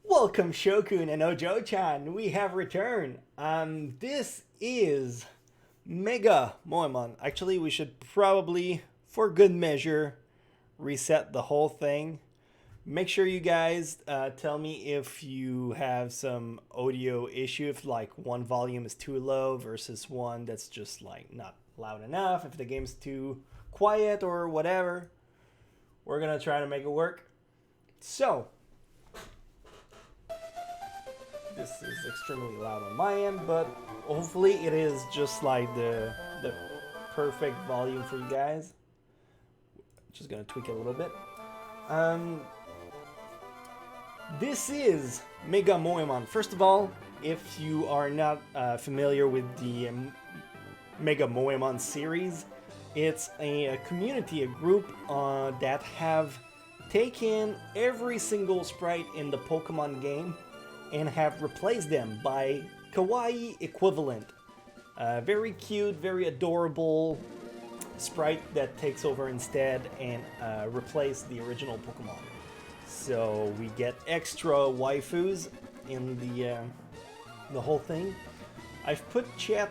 Welcome Shokun and Ojo-chan, we have returned. This is MegaMoemon. Actually, we should probably, for good measure, reset the whole thing. Make sure you guys tell me if you have some audio issue, if like one volume is too low versus one that's just like not loud enough, if the game's too quiet or whatever. We're gonna try to make it work. So, this is extremely loud on my end, but hopefully it is just like the perfect volume for you guys. Just gonna tweak it a little bit. This is MegaMoemon. First of all, if you are not familiar with the MegaMoemon series, it's a community, a group that have taken every single sprite in the Pokemon game and have replaced them by kawaii equivalent. Very cute, very adorable sprite that takes over instead and replace the original Pokemon. So we get extra waifus in the whole thing. I've put chat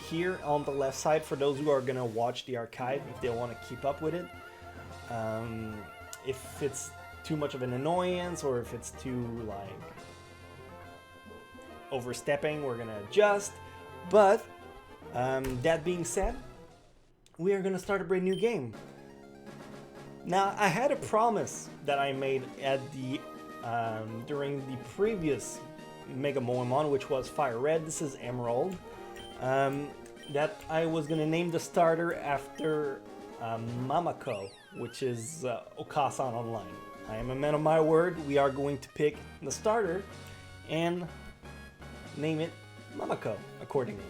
here on the left side for those who are gonna watch the archive if they want to keep up with it. If it's too much of an annoyance or if it's too like overstepping, we're gonna adjust. But that being said, we are gonna start a brand new game. Now, I had a promise that I made at the during the previous MegaMoemon, which was Fire Red. This is Emerald. That I was gonna name the starter after Mamako, which is Okasan Online. I am a man of my word. We are going to pick the starter and name it Mamako accordingly.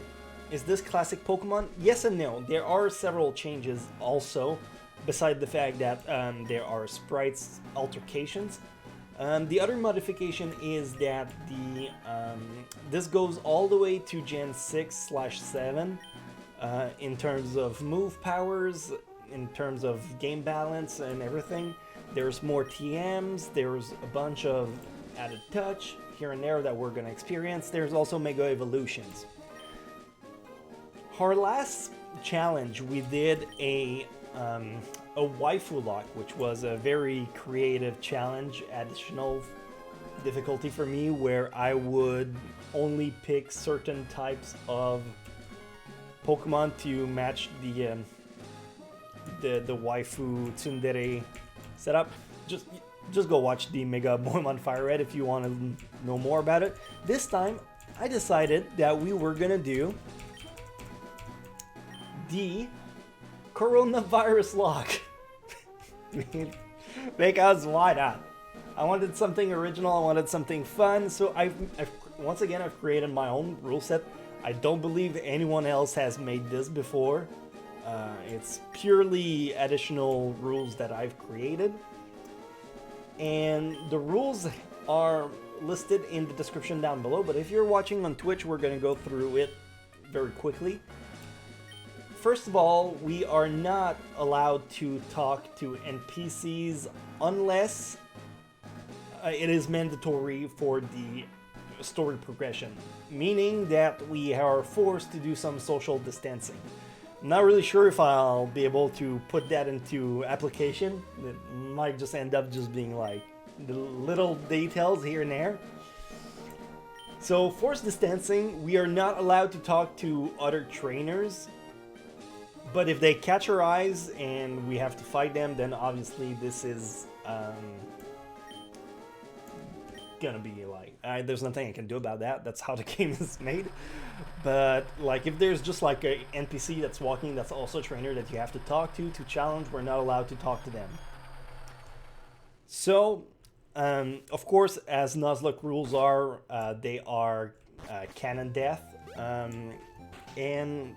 Is this classic Pokemon? Yes and no. There are several changes also, beside the fact that there are sprites altercations. The other modification is that this goes all the way to Gen 6/7 in terms of move powers, in terms of game balance and everything. There's more TMs, there's a bunch of added touch here and there that we're going to experience. There's also Mega Evolutions. Our last challenge, we did a waifu lock, which was a very creative challenge, additional difficulty for me, where I would only pick certain types of Pokemon to match the waifu tsundere setup. Just go watch the MegaMoemon Fire Red if you want to know more about it. This time, I decided that we were gonna do the Coronavirus-locke. Because why not? I wanted something original, I wanted something fun, so I've once again I've created my own rule set. I don't believe anyone else has made this before. It's purely additional rules that I've created. And the rules are listed in the description down below, but if you're watching on Twitch, we're going to go through it very quickly. First of all, we are not allowed to talk to NPCs unless it is mandatory for the story progression, meaning that we are forced to do some social distancing. I'm not really sure if I'll be able to put that into application. It might just end up just being like the little details here and there. So, forced distancing, we are not allowed to talk to other trainers. But if they catch our eyes and we have to fight them, then obviously this is gonna be like, there's nothing I can do about that. That's how the game is made. But like, if there's just like a NPC that's walking, that's also a trainer that you have to talk to challenge, we're not allowed to talk to them. So, of course, as Nuzlocke rules are, they are canon death, and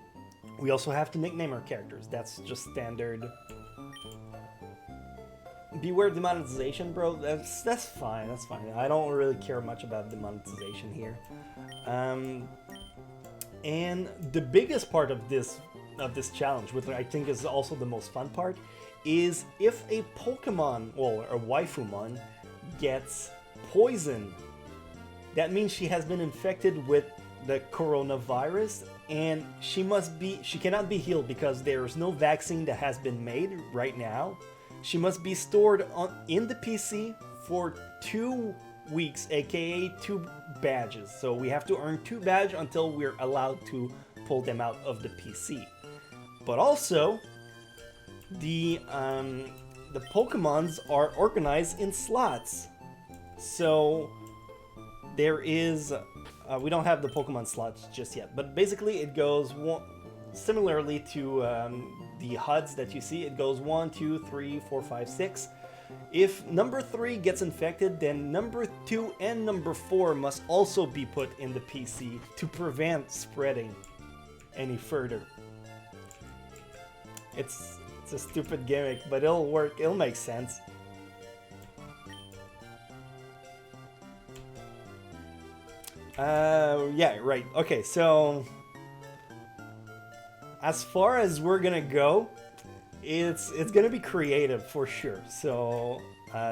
we also have to nickname our characters. That's just standard. Beware demonetization, bro. That's fine. That's fine. I don't really care much about demonetization here. And the biggest part of this challenge, which I think is also the most fun part, is if a Pokemon, well, a Waifumon, gets poisoned that means she has been infected with the coronavirus, and she cannot be healed because there's no vaccine that has been made right now. She must be stored in the PC for 2 weeks, aka 2 badges. So we have to earn 2 badges until we're allowed to pull them out of the PC. But also, the Pokemons are organized in slots. So there is, we don't have the Pokemon slots just yet, but basically it goes similarly to the HUDs that you see. It goes 1, 2, 3, 4, 5, 6. If number 3 gets infected, then number 2 and number 4 must also be put in the PC to prevent spreading any further. It's a stupid gimmick, but it'll work. It'll make sense. Yeah, right. Okay, so as far as we're gonna go, it's gonna be creative for sure. So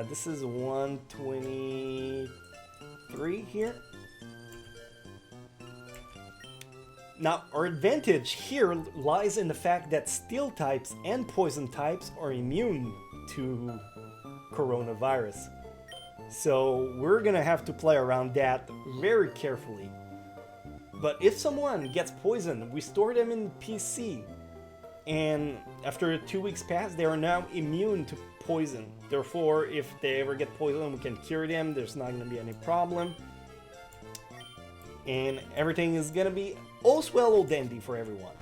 this is 123 here. Now, our advantage here lies in the fact that steel types and poison types are immune to coronavirus. So we're gonna have to play around that very carefully. But if someone gets poisoned, we store them in PC, and after 2 weeks pass, they are now immune to poison. Therefore, if they ever get poisoned, we can cure them. There's not gonna be any problem. And everything is gonna be all swell all dandy for everyone.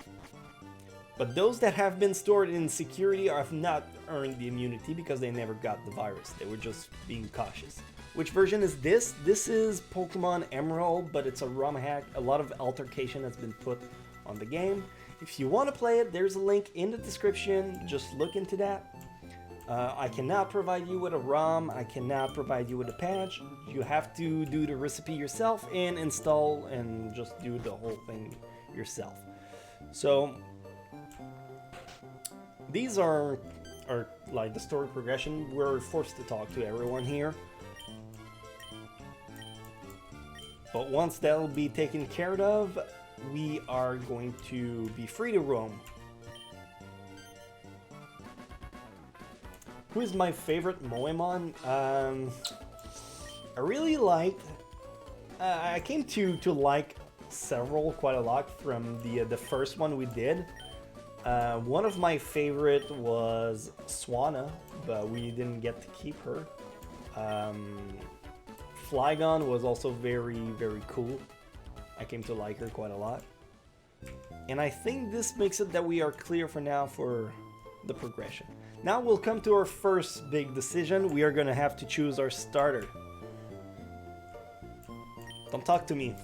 But those that have been stored in security have not earned the immunity because they never got the virus. They were just being cautious. Which version is this? This is MegaMoemon Emerald, but it's a Romhack. A lot of altercation has been put on the game. If you want to play it, there's a link in the description. Just look into that. I cannot provide you with a ROM. I cannot provide you with a patch. You have to do the recipe yourself and install and just do the whole thing yourself. So these are like the story progression. We're forced to talk to everyone here. But once that'll be taken care of, we are going to be free to roam. Who is my favorite Moemon? I really liked. I came to like several quite a lot from the first one we did. One of my favorite was Swanna, but we didn't get to keep her. Flygon was also very, very cool. I came to like her quite a lot. And I think this makes it that we are clear for now for the progression. Now we'll come to our first big decision. We are gonna have to choose our starter. Don't talk to me.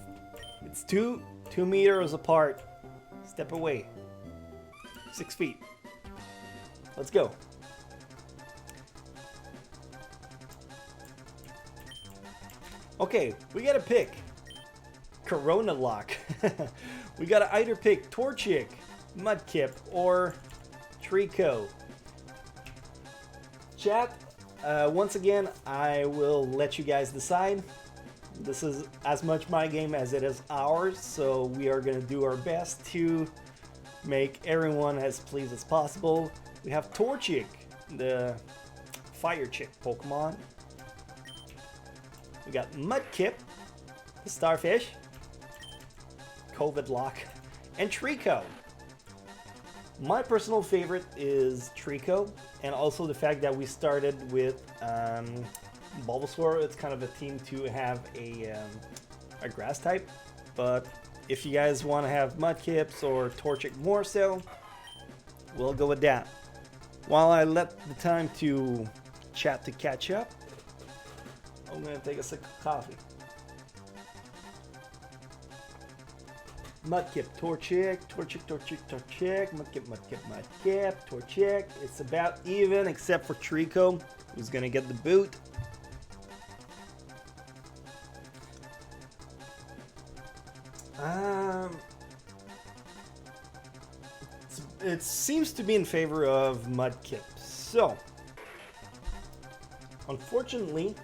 It's 2 meters apart. Step away. 6 feet. Let's go. Okay, we gotta pick Coronavirus-locke. We gotta either pick Torchic, Mudkip, or Trico. Chat, once again, I will let you guys decide. This is as much my game as it is ours, so we are gonna do our best to make everyone as pleased as possible. We have Torchic, the fire chick Pokemon. We got Mudkip, the starfish, COVID-locke, and Trico. My personal favorite is Trico, and also the fact that we started with Bulbasaur. It's kind of a team to have a grass type, but if you guys want to have Mudkips or Torchic more so, we'll go with that. While I let the time to chat to catch up, I'm gonna take a sip of coffee. Mudkip, Torchic, Torchic, Torchic, Torchic, Mudkip, Mudkip, Mudkip, Torchic. It's about even except for Trico, who's gonna get the boot. It seems to be in favor of Mudkip. So, unfortunately,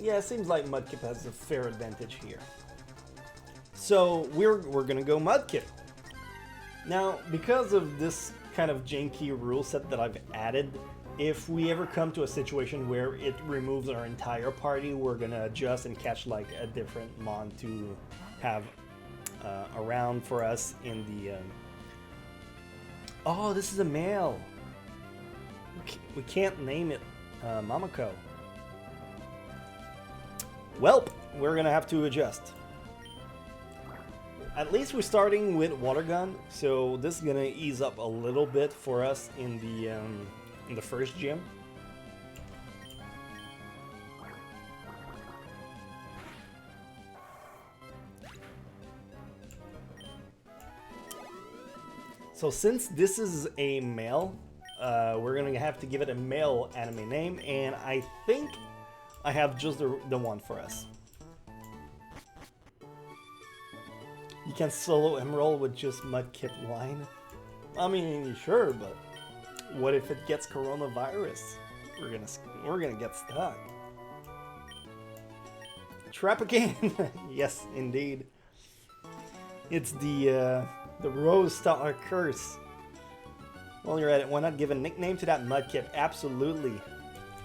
Yeah, it seems like Mudkip has a fair advantage here. So we're gonna go Mudkip. Now, because of this kind of janky rule set that I've added, if we ever come to a situation where it removes our entire party, we're gonna adjust and catch like a different mon to have around for us in the... Oh, this is a male. We can't name it Mamako. Welp, we're gonna have to adjust. At least we're starting with water gun, so this is gonna ease up a little bit for us in the first gym. So since this is a male, we're gonna have to give it a male anime name, and I think I have just the one for us. You can solo Emerald with just Mudkip line. I mean, sure, but what if it gets coronavirus? We're gonna get stuck. Trap again. Yes, indeed. It's the Rose Star Curse. While you're at it, why not give a nickname to that Mudkip? Absolutely.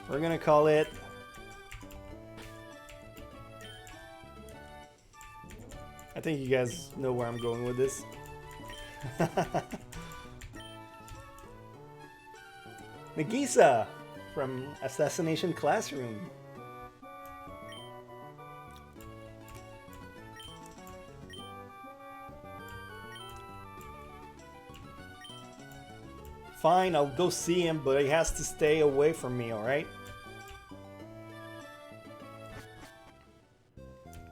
We're gonna call it... I think you guys know where I'm going with this. Nagisa from Assassination Classroom. Fine, I'll go see him, but he has to stay away from me, alright?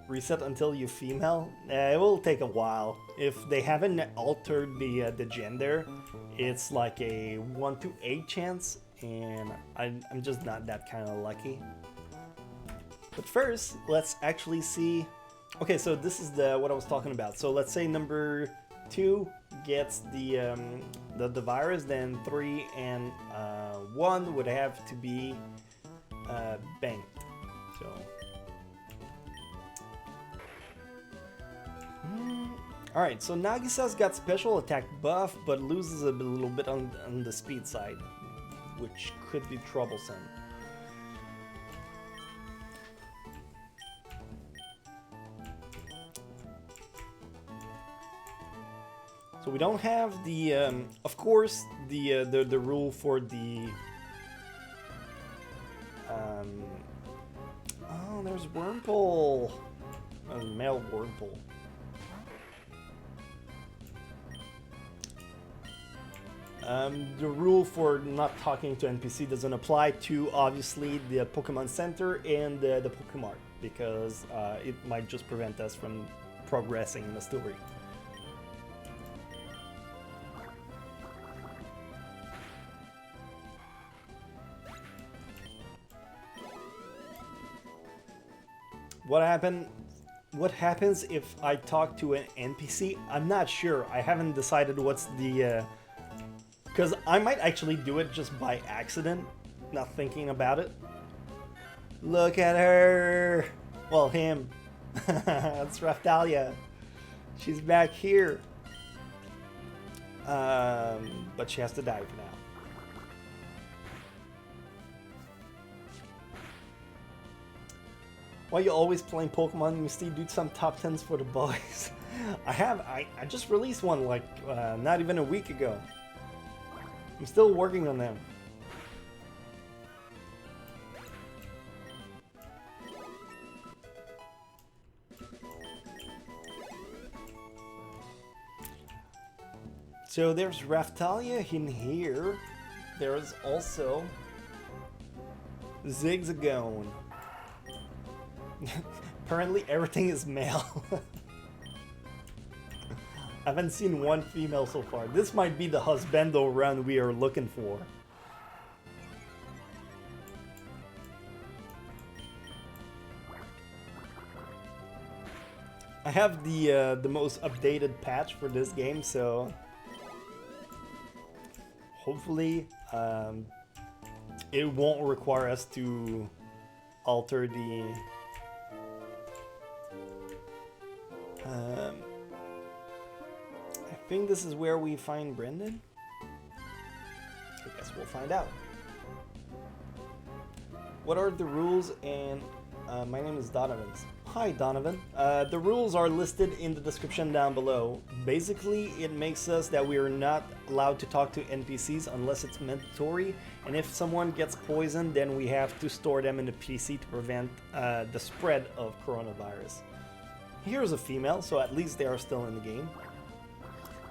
Reset until you female? It will take a while. If they haven't altered the gender, it's like a 1 to 8 chance, and I'm just not that kind of lucky. But first, let's actually see... Okay, so this is what I was talking about. So let's say number 2 gets the virus, then 3 and 1 would have to be banked. So alright, so Nagisa's got special attack buff, but loses a little bit on the speed side, which could be troublesome. So we don't have the, of course, the rule for the, oh, there's Wurmple, male Wurmple. The rule for not talking to NPC doesn't apply to, obviously, the Pokemon Center and the Pokemart, because it might just prevent us from progressing in the story. What happens if I talk to an NPC? I'm not sure. I haven't decided what's the... Because I might actually do it just by accident, not thinking about it. Look at her! Well, him. That's Raphtalia. She's back here. But she has to die for now. Why you always playing Pokemon? You still do some top 10s for the boys. I just released one like not even a week ago. I'm still working on them. So there's Raphtalia in here. There's also Zigzagoon. Apparently everything is male. I haven't seen one female so far. This might be the husbando run we are looking for. I have the most updated patch for this game, so hopefully it won't require us to alter the I think this is where we find Brendan. I guess we'll find out. What are the rules? And my name is Donovan. Hi, Donovan. The rules are listed in the description down below. Basically, it makes us that we are not allowed to talk to NPCs unless it's mandatory. And if someone gets poisoned, then we have to store them in the PC to prevent the spread of coronavirus. Here's a female, so at least they are still in the game.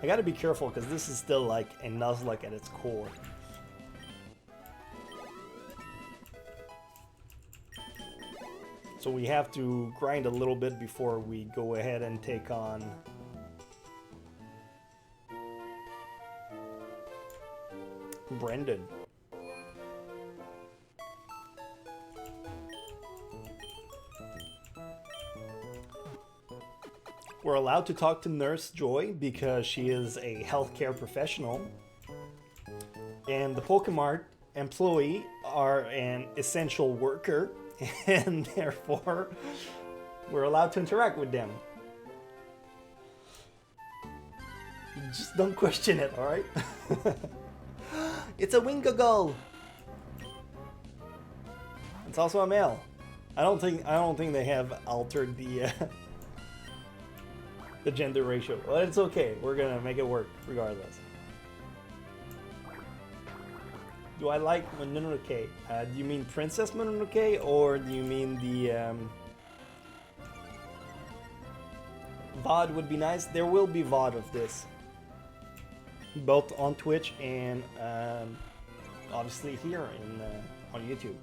I gotta be careful because this is still like a Nuzlocke at its core. So we have to grind a little bit before we go ahead and take on Brendan. We're allowed to talk to Nurse Joy because she is a healthcare professional. And the Pokemart employee are an essential worker, and therefore we're allowed to interact with them. Just don't question it, alright? It's a Wingull! It's also a male. I don't think they have altered the the gender ratio. But it's okay. We're gonna make it work regardless. Do I like Mononoke? Do you mean Princess Mononoke, or do you mean the VOD would be nice? There will be VOD of this, both on Twitch and obviously here in on YouTube.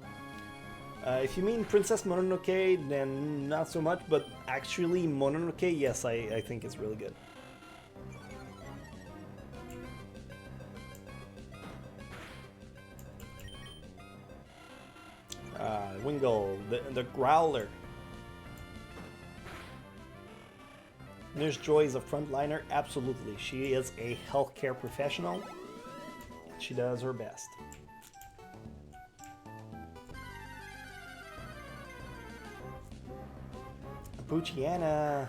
If you mean Princess Mononoke, then not so much, but actually Mononoke, yes, I think it's really good. Wingull, the Growler. Nurse Joy is a frontliner, absolutely. She is a healthcare professional. She does her best. Puchiana.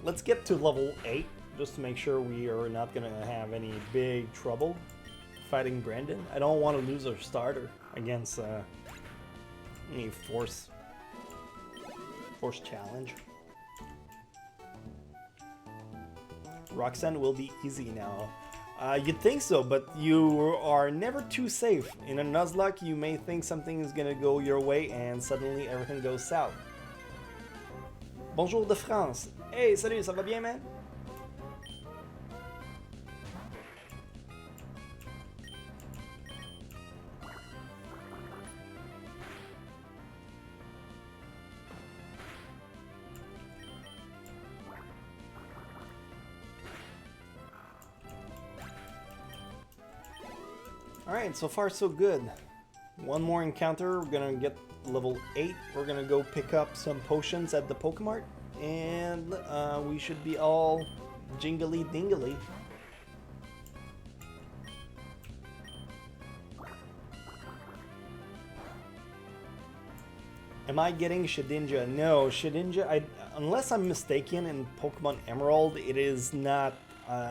Let's get to level 8, just to make sure we are not going to have any big trouble fighting Brendan. I don't want to lose our starter against any force challenge. Roxanne will be easy now. You'd think so, but you are never too safe. In a Nuzlocke, you may think something is gonna go your way and suddenly everything goes south. Bonjour de France. Hey, salut, ça va bien, man? Alright, so far so good. One more encounter, we're gonna get level 8. We're gonna go pick up some potions at the Pokemart, and we should be all jingly dingly. Am I getting Shedinja? No, Shedinja, unless I'm mistaken, in Pokemon Emerald, it is not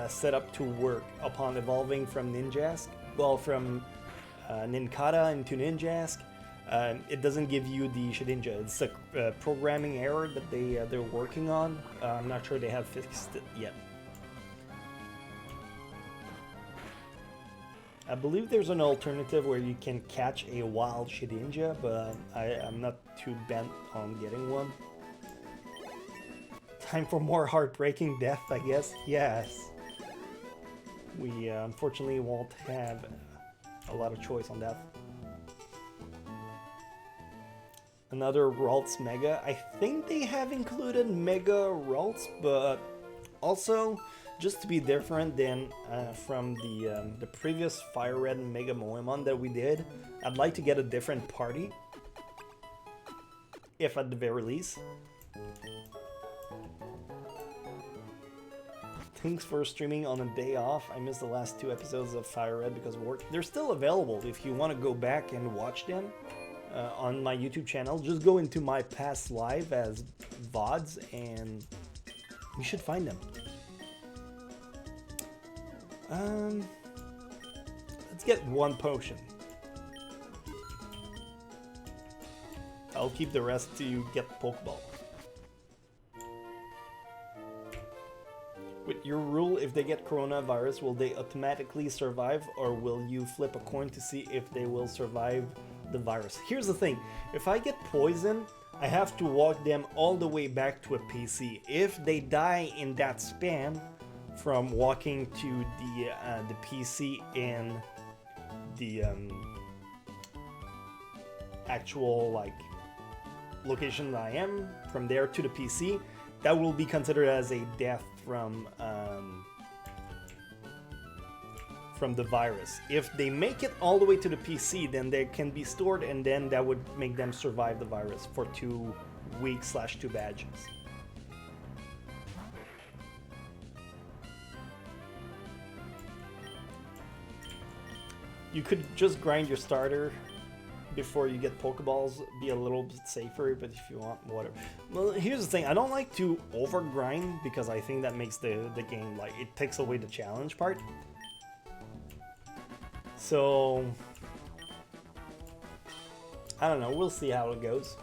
set up to work upon evolving from Ninjask. Well, from Nincada into Ninjask. It doesn't give you the Shedinja. It's a programming error that they're working on. I'm not sure they have fixed it yet. I believe there's an alternative where you can catch a wild Shedinja, but I'm not too bent on getting one. Time for more heartbreaking death, I guess. Yes. We unfortunately won't have a lot of choice on that. Another Ralts Mega. I think they have included Mega Ralts, but also, just to be different than from the previous Fire Red and MegaMoemon that we did, I'd like to get a different party, if at the very least. Thanks for streaming on a day off. I missed the last 2 episodes of Fire Red because of work. They're still available if you want to go back and watch them. on my YouTube channel. Just go into my past live as VODs and you should find them. Let's get one potion. I'll keep the rest to get Pokeball. With your rule, if they get coronavirus, will they automatically survive, or will you flip a coin to see if they will survive the virus? Here's the thing, if I get poisoned, I have to walk them all the way back to a PC. If they die in that span from walking to the PC in the actual like location that I am, from there to the PC, that will be considered as a death from the virus. If they make it all the way to the PC, then they can be stored, and then that would make them survive the virus for 2 weeks / 2 badges. You could just grind your starter before you get Pokeballs, be a little bit safer, but if you want, whatever. Well, here's the thing, I don't like to over grind because I think that makes the game, like, it takes away the challenge part. So, I don't know, we'll see how it goes.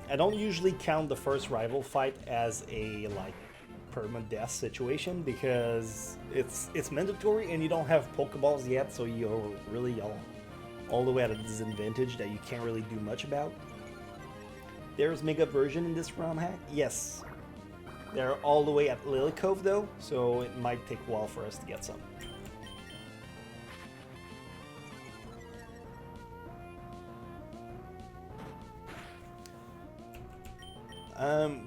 I don't usually count the first rival fight as a, like, perma-death situation because it's mandatory and you don't have Pokeballs yet, so you're really all the way at a disadvantage that you can't really do much about. There's Mega version in this Romhack? Yes. They're all the way at Lily Cove though, so it might take a while for us to get some.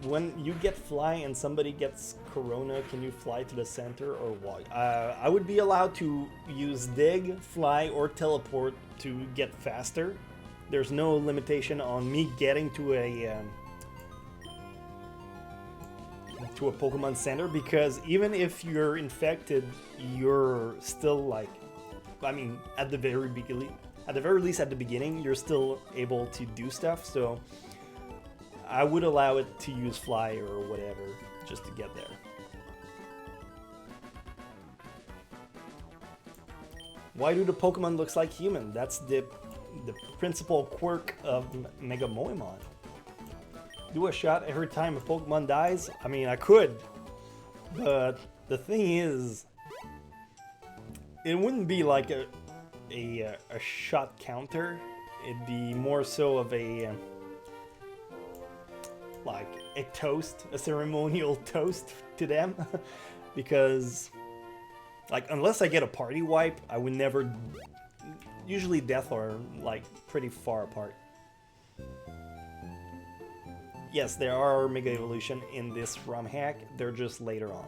When you get fly and somebody gets corona, can you fly to the center or what? I would be allowed to use dig, fly, or teleport to get faster. There's no limitation on me getting to a Pokemon Center, because even if you're infected, you're still like, I mean, at the very least at the beginning, you're still able to do stuff. So I would allow it to use fly or whatever just to get there. Why do the Pokemon looks like human? That's the principal quirk of MegaMoemon. Do a shot every time a Pokemon dies? I mean, I could, but the thing is, it wouldn't be like a shot counter. It'd be more so of a like a toast, a ceremonial toast to them, because like unless I get a party wipe, I would never. Usually death are like pretty far apart. Yes, there are Mega Evolution in this Romhack, they're just later on.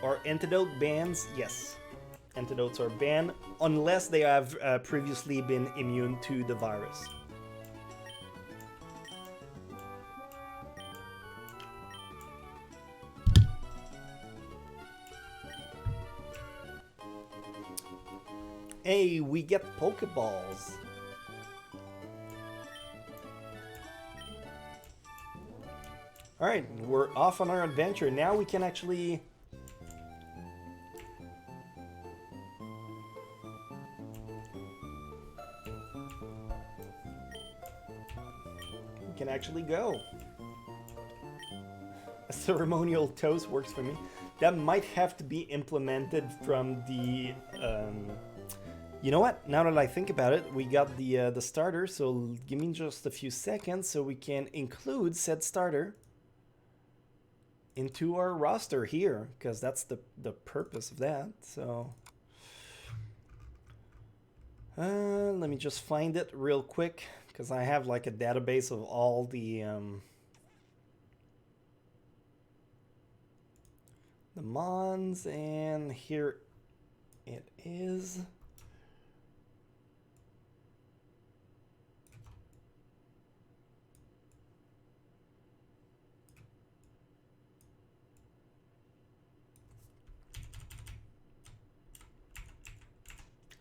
Are antidote bans? Yes. Antidotes are banned unless they have previously been immune to the virus. Hey, we get Pokeballs. Alright, we're off on our adventure. Now we can actually... go. A ceremonial toast works for me. That might have to be implemented from the... You know what? Now that I think about it, we got the starter, so give me just a few seconds so we can include said starter into our roster here, because that's the purpose of that. So let me just find it real quick, because I have like a database of all the Mons, and here it is.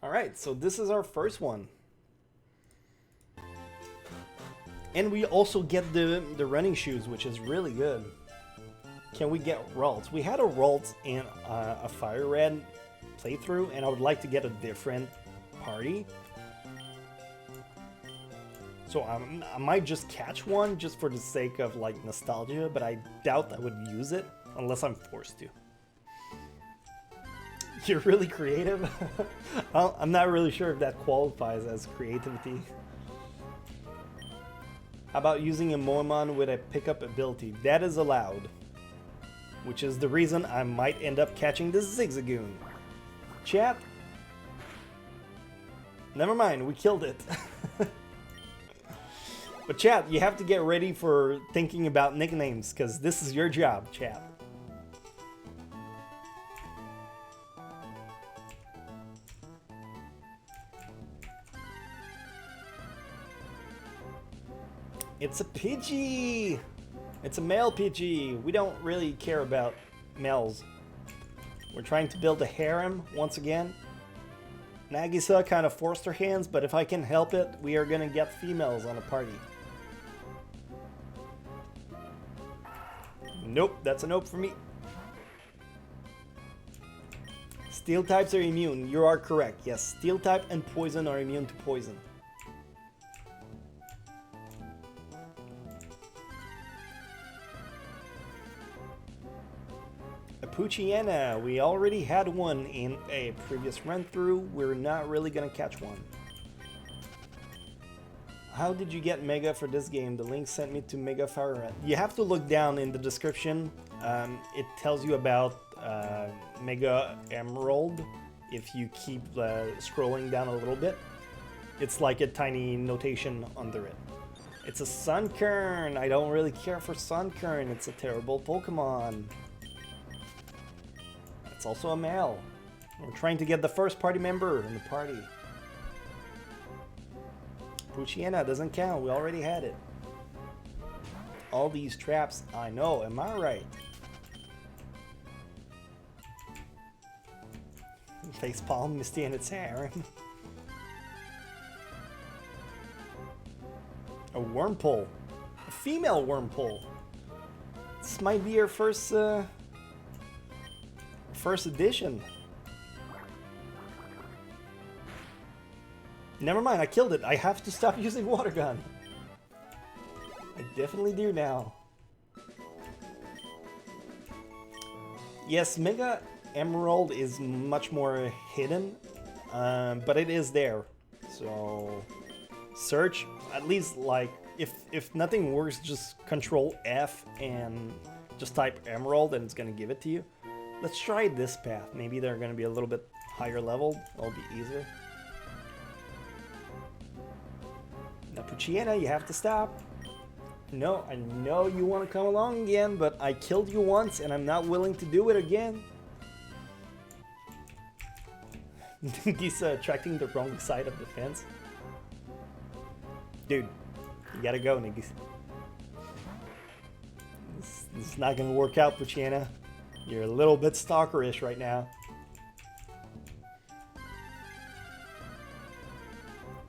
Alright, so this is our first one. And we also get the running shoes, which is really good. Can we get Ralts? We had a Ralts in a Fire Red playthrough, and I would like to get a different party. So I might just catch one just for the sake of like nostalgia, but I doubt I would use it unless I'm forced to. You're really creative? I'm not really sure if that qualifies as creativity. How about using a Moiman with a pickup ability? That is allowed. Which is the reason I might end up catching the Zigzagoon. Chat? Never mind, we killed it. But chat, you have to get ready for thinking about nicknames, because this is your job, chat. It's a Pidgey! It's a male Pidgey! We don't really care about males. We're trying to build a harem once again. Nagisa kind of forced her hands, but if I can help it, we are gonna get females on a party. Nope, that's a nope for me. Steel types are immune. You are correct. Yes, steel type and poison are immune to poison. A Poochyena. We already had one in a previous run through. We're not really gonna catch one. How did you get Mega for this game? The link sent me to Mega Fire Red. You have to look down in the description. It tells you about Mega Emerald. If you keep scrolling down a little bit, it's like a tiny notation under it. It's a Sunkern. I don't really care for Sunkern. It's a terrible Pokemon. It's also a male. We're trying to get the first party member in the party. Poochyena doesn't count, we already had it. All these traps, I know, am I right? Facepalm, Misty and its hair. A Wurmple. A female Wurmple. This might be our first edition. Never mind, I killed it. I have to stop using water gun. I definitely do now. Yes, Mega Emerald is much more hidden, but it is there. So search, at least like, if nothing works, just Control F and just type Emerald and it's gonna give it to you. Let's try this path. Maybe they're gonna be a little bit higher level. It'll be easier. Now, Poochyena, you have to stop. No, I know you want to come along again, but I killed you once and I'm not willing to do it again. He's attracting the wrong side of the fence. Dude, you gotta go, niggas. This is not gonna work out, Poochyena. You're a little bit stalkerish right now.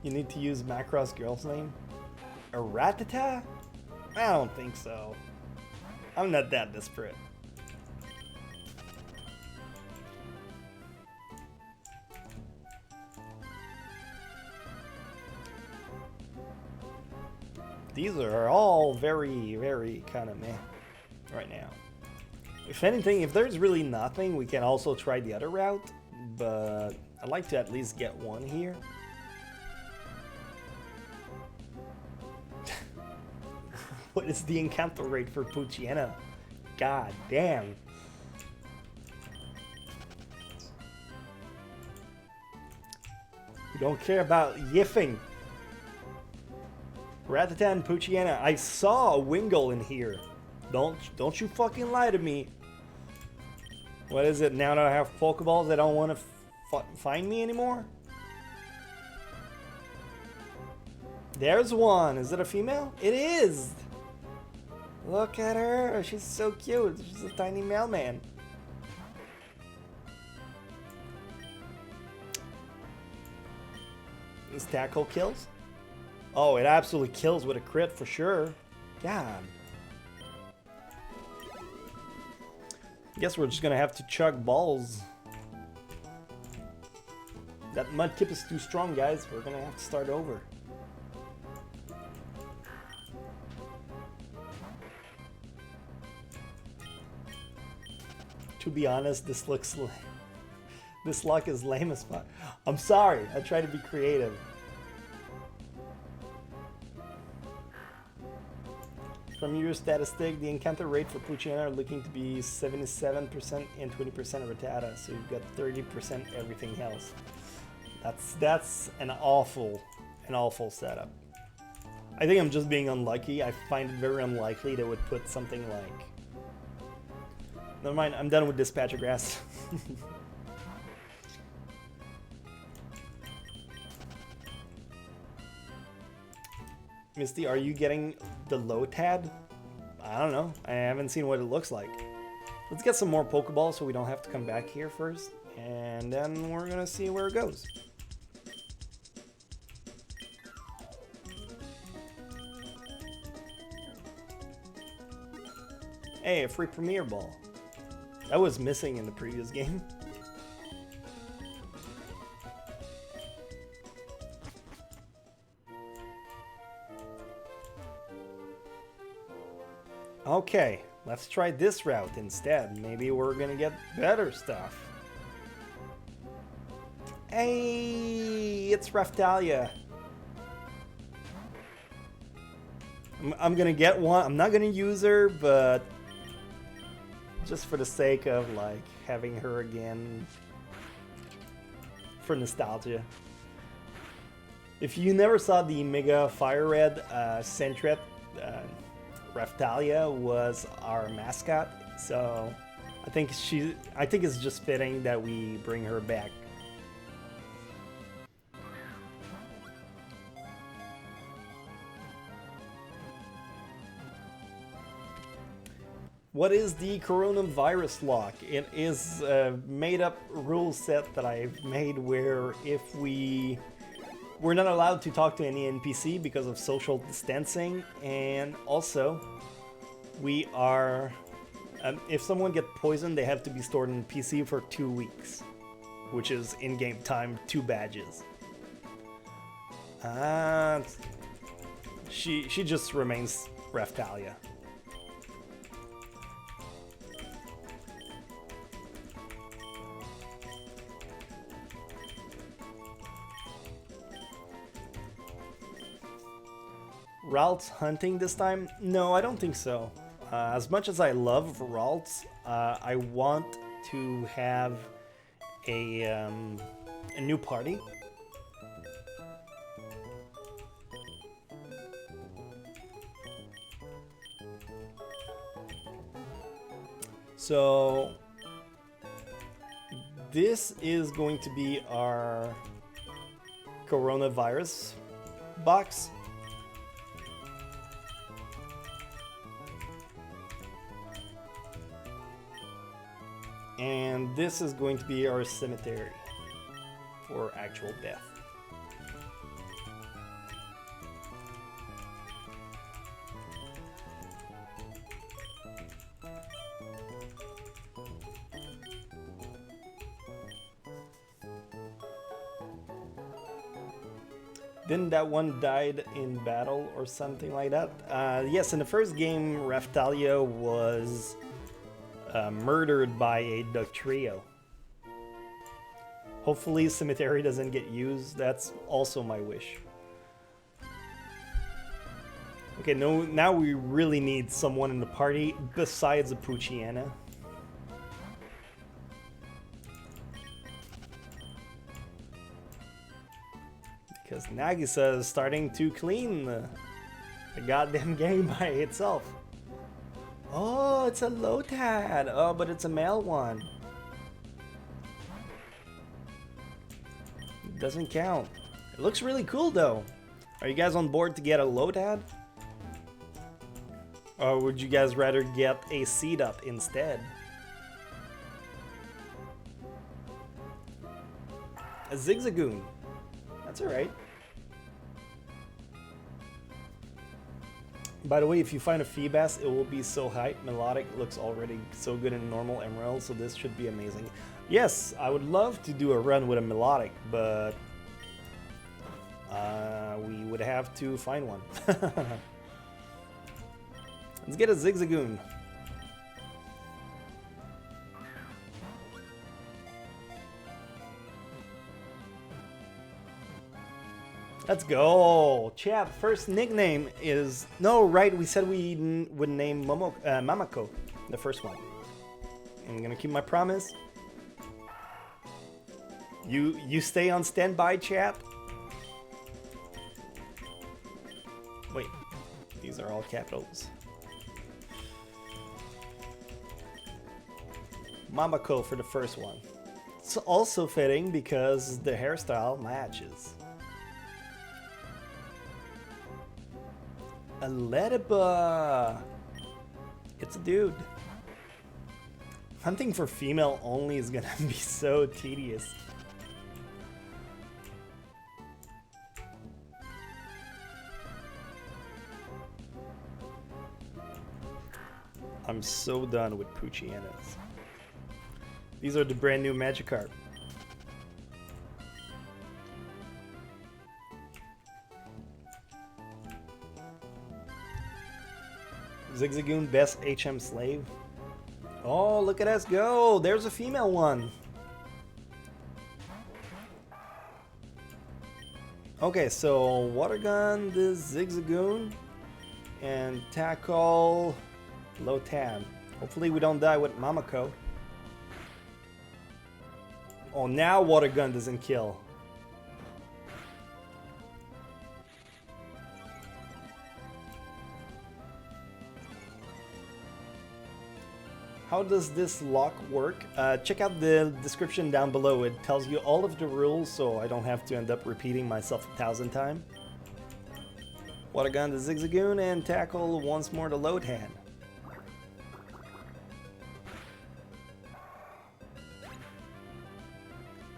You need to use Macross girl's name? A Rattata? I don't think so. I'm not that desperate. These are all very, very kind of meh right now. If anything, if there's really nothing, we can also try the other route, but I'd like to at least get one here. What is the encounter rate for Poochyena? God damn. We don't care about yiffing. Rattata and Poochyena, I saw a Wingull in here. Don't you fucking lie to me. What is it, now that I have Pokeballs, they don't want to find me anymore? There's one. Is it a female? It is! Look at her. She's so cute. She's a tiny mailman. Titan's tackle kills? Oh, it absolutely kills with a crit for sure. God. Guess we're just gonna have to chug balls. That mudkip is too strong, guys. We're gonna have to start over. To be honest, this looks like this lock is lame as fuck. I'm sorry. I try to be creative. From your statistic, the encounter rate for Poochyena are looking to be 77% and 20% Rattata, so you've got 30% everything else. That's an awful setup. I think I'm just being unlucky. I find it very unlikely they would put something like... Never mind, I'm done with this patch of grass. Misty, are you getting the Lotad? I don't know. I haven't seen what it looks like. Let's get some more Pokeballs so we don't have to come back here first. And then we're gonna see where it goes. Hey, a free Premier Ball. That was missing in the previous game. Okay, let's try this route instead. Maybe we're gonna get better stuff. Hey, it's Raphtalia. I'm gonna get one. I'm not gonna use her, but just for the sake of like having her again for nostalgia. If you never saw the Mega Fire Red Sentret, Raphtalia was our mascot, so I think it's just fitting that we bring her back. What is the Coronavirus-locke? It is a made-up rule set that I've made where if we're not allowed to talk to any NPC because of social distancing, and also we are if someone gets poisoned, they have to be stored in PC for 2 weeks, which is in-game time 2 badges. She just remains Raphtalia. Ralts hunting this time? No, I don't think so. As much as I love Ralts, I want to have a new party. So this is going to be our coronavirus box. And this is going to be our cemetery for actual death. Didn't that one died in battle or something like that? Yes, in the first game, Raphtalia was murdered by a Dugtrio. Hopefully cemetery doesn't get used. That's also my wish. Okay, now we really need someone in the party besides a Poochyena. Because Nagisa is starting to clean the goddamn game by itself. Oh, it's a Lotad. Oh, but it's a male one. It doesn't count. It looks really cool though. Are you guys on board to get a Lotad? Or would you guys rather get a Seedup instead? A Zigzagoon. That's alright. By the way, if you find a Feebas, it will be so hype. Melodic looks already so good in normal Emerald, so this should be amazing. Yes, I would love to do a run with a Melodic, but we would have to find one. Let's get a Zigzagoon. Let's go! Chat, first nickname is... No, right, we said we would name Mamako, the first one. I'm gonna keep my promise. You stay on standby, chat. Wait, these are all capitals. Mamako for the first one. It's also fitting because the hairstyle matches. A Ledaba! It's a dude. Hunting for female only is gonna be so tedious. I'm so done with Poochienas. These are the brand new Magikarp. Zigzagoon, best HM slave. Oh, look at us go! There's a female one. Okay, so Water Gun this Zigzagoon and tackle Lotan. Hopefully we don't die with Mamako. Oh, now Water Gun doesn't kill. How does this lock work? Check out the description down below. It tells you all of the rules, so I don't have to end up repeating myself 1,000 times. Water Gun the Zigzagoon and tackle once more the Lotan.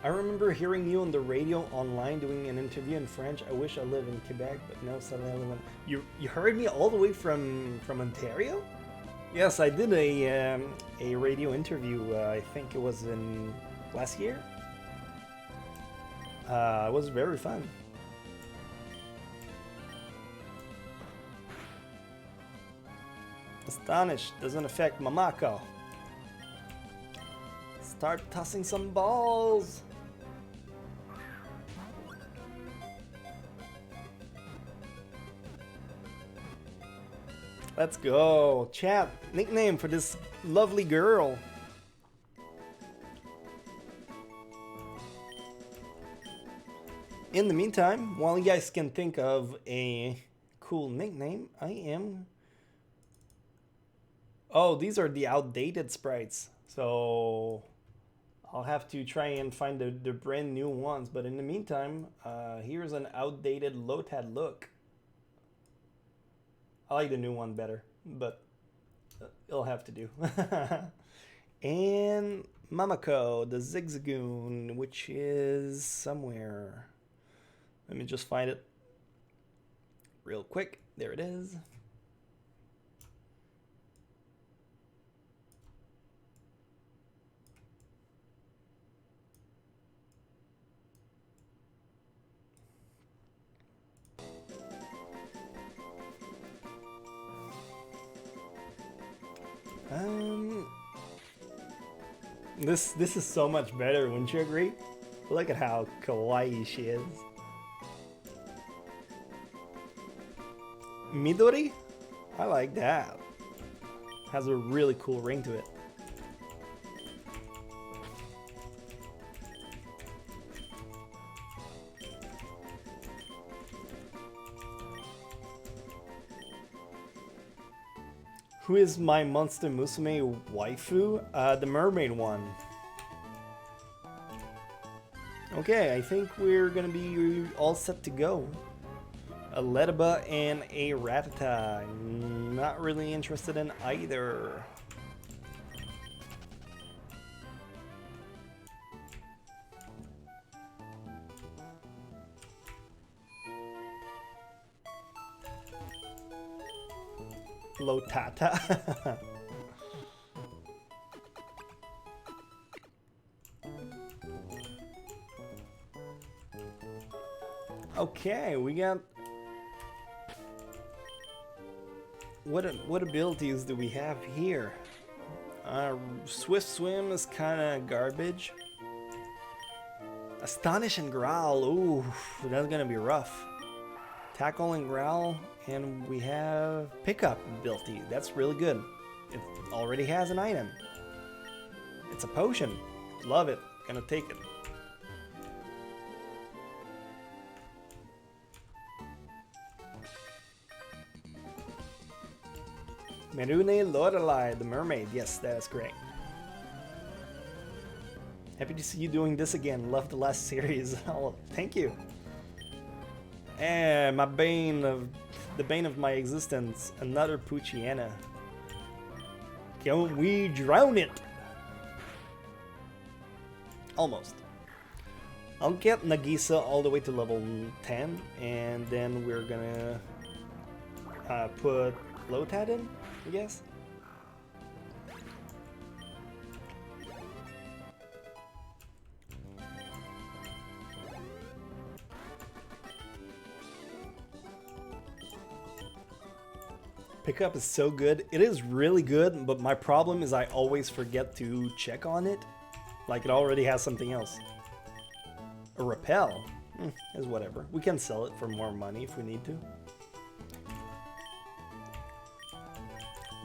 I remember hearing you on the radio online doing an interview in French. I wish I lived in Quebec, but no, suddenly I live in... You heard me all the way from Ontario? Yes, I did a radio interview, I think it was in last year. It was very fun. Astonished doesn't affect Mamako. Start tossing some balls. Let's go. Chat, nickname for this lovely girl. In the meantime, while you guys can think of a cool nickname, I am... Oh, these are the outdated sprites. So I'll have to try and find the brand new ones. But in the meantime, here's an outdated Lotad look. I like the new one better, but it'll have to do. And Mamako, the Zigzagoon, which is somewhere. Let me just find it real quick. There it is. This is so much better, wouldn't you agree? Look at how kawaii she is. Midori? I like that. Has a really cool ring to it. Who is my Monster Musume waifu? The mermaid one. Okay, I think we're gonna be all set to go. A Ledaba and a Rattata. Not really interested in either. Flotata. Okay, we got... What abilities do we have here? Swift Swim is kind of garbage. Astonish and Growl, ooh, that's gonna be rough. Tackle and Growl, and we have Pickup ability. That's really good. It already has an item. It's a potion. Love it. Gonna take it. Merune Lorelei, the mermaid. Yes, that is great. Happy to see you doing this again. Love the last series. Oh, thank you. And the bane of my existence, another Poochyena. Can we drown it? Almost. I'll get Nagisa all the way to level 10, and then we're gonna put Lotad in, I guess. Pickup is so good. It is really good, but my problem is I always forget to check on it. Like it already has something else. A repel is whatever. We can sell it for more money if we need to.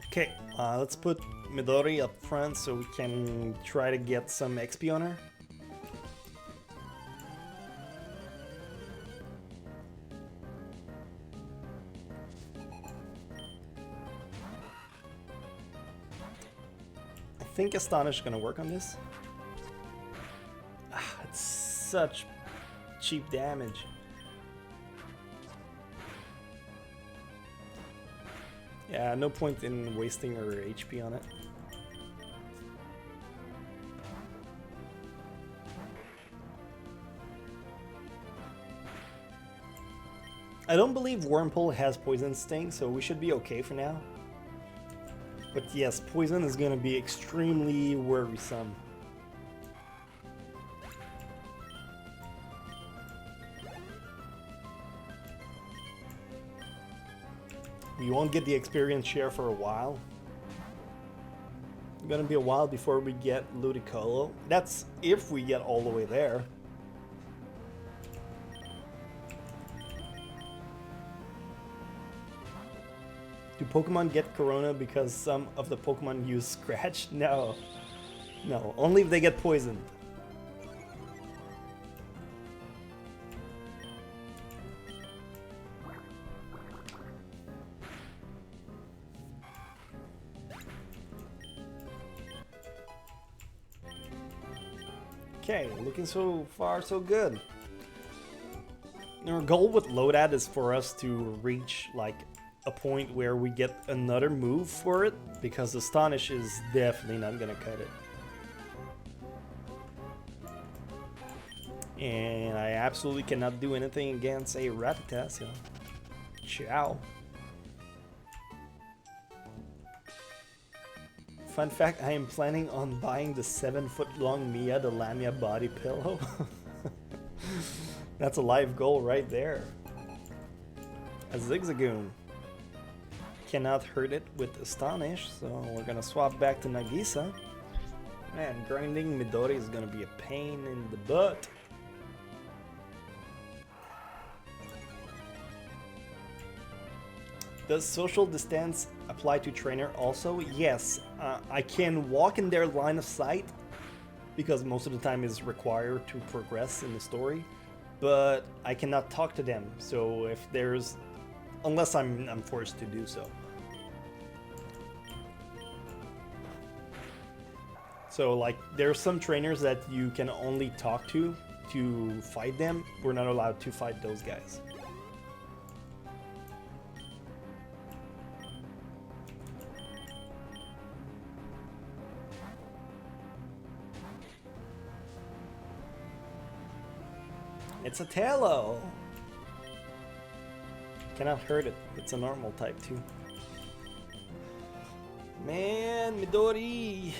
Okay, let's put Midori up front so we can try to get some XP on her. I think Astonish is gonna work on this. It's such cheap damage. Yeah, no point in wasting her HP on it. I don't believe Wormpole has Poison Sting, so we should be okay for now. But yes, Poison is gonna be extremely worrisome. We won't get the experience share for a while. It's gonna be a while before we get Ludicolo. That's if we get all the way there. Do Pokemon get Corona because some of the Pokemon use Scratch? No. No, only if they get poisoned. Okay, looking so far so good. Our goal with Lotad is for us to reach like a point where we get another move for it, because Astonish is definitely not gonna cut it. And I absolutely cannot do anything against a Rattata, so ciao. Fun fact, I am planning on buying the 7-foot-long Mia the Lamia body pillow. That's a live goal right there. A Zigzagoon. Cannot hurt it with Astonish, so we're gonna swap back to Nagisa. Man, grinding Midori is gonna be a pain in the butt. Does social distance apply to trainer also? Yes, I can walk in their line of sight because most of the time is required to progress in the story, but I cannot talk to them. So if there's, unless I'm forced to do so. So like there's some trainers that you can only talk to fight them. We're not allowed to fight those guys. It's a Talo! Cannot hurt it. It's a normal type too. Man, Midori.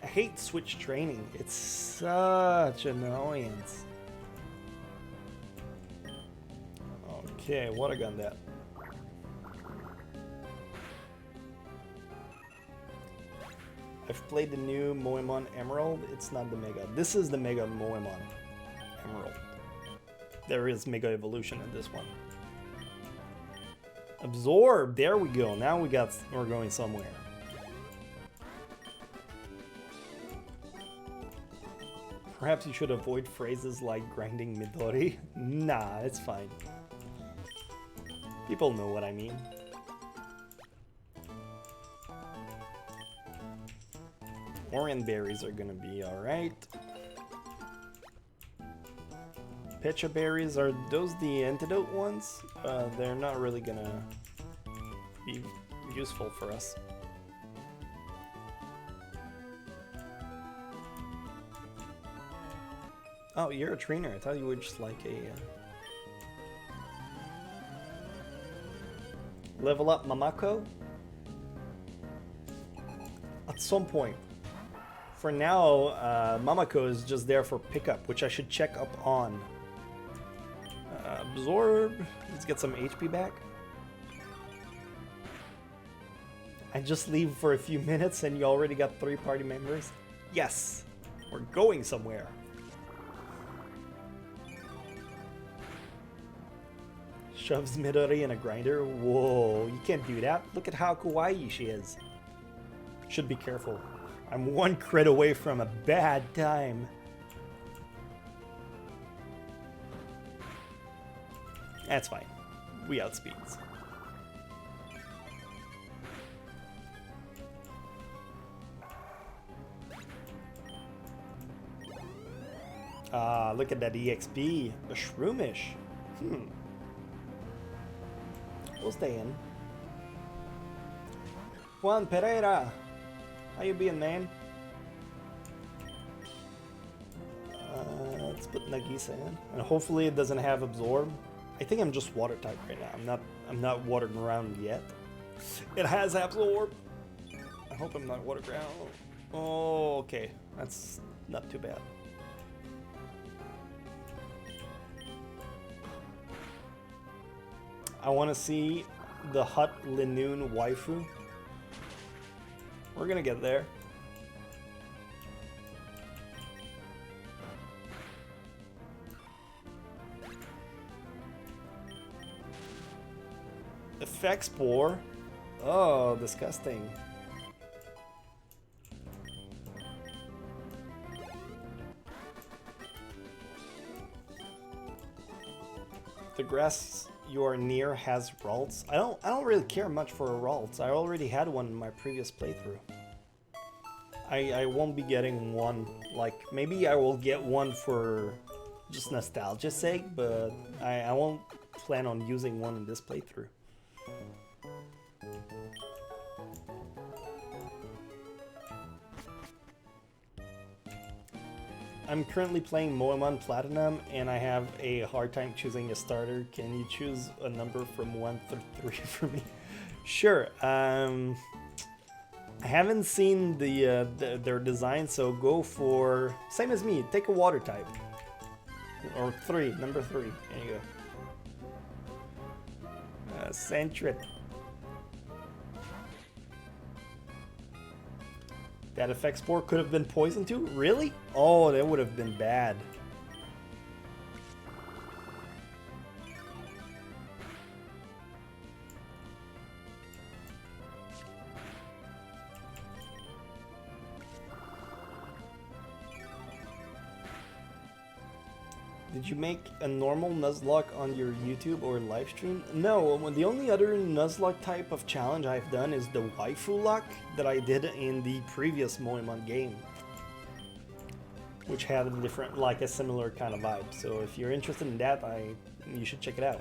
I hate switch training. It's such an annoyance. Okay, water gun that. I've played the new MegaMoemon Emerald. It's not the Mega. This is the MegaMoemon Emerald. There is Mega Evolution in this one. Absorb. There we go. Now we're going somewhere. Perhaps you should avoid phrases like grinding Midori. Nah, it's fine. People know what I mean. Orion berries are gonna be alright. Pecha berries, are those the antidote ones? They're not really gonna be useful for us. Oh, you're a trainer. I thought you were just like a... Level up Mamako? At some point. For now, Mamako is just there for pickup, which I should check up on. Absorb. Let's get some HP back. I just leave for a few minutes and you already got 3 party members? Yes! We're going somewhere. Shoves Midori in a grinder? Whoa, you can't do that. Look at how kawaii she is. Should be careful. I'm 1 crit away from a bad time. That's fine. We outspeeds. Ah, look at that EXP. A shroomish. We'll stay in. Juan Pereira. How you being, man? Let's put Nagisa in. And hopefully it doesn't have absorb. I think I'm just water type right now. I'm not watered around yet. It has absorb. I hope I'm not watered ground. Oh, okay. That's not too bad. I want to see the Hut Linoon waifu. We're gonna get there. Effect Spore. Oh, disgusting. The grass you are near has Ralts. I don't really care much for Ralts. I already had one in my previous playthrough. I won't be getting one. Like, maybe I will get one for just nostalgia's sake, but I won't plan on using one in this playthrough. I'm currently playing Moiman Platinum and I have a hard time choosing a starter. Can you choose a number from 1 through 3 for me? Sure. I haven't seen their design, so go for same as me. Take a water type or 3, number 3. There you go. Sentret. That effect spore could have been poison too? Really? Oh, that would have been bad. Did you make a normal Nuzlocke on your YouTube or live stream? No, the only other Nuzlocke type of challenge I've done is the Waifu Lock that I did in the previous Moiman game, which had a different, like a similar kind of vibe. So if you're interested in that, you should check it out.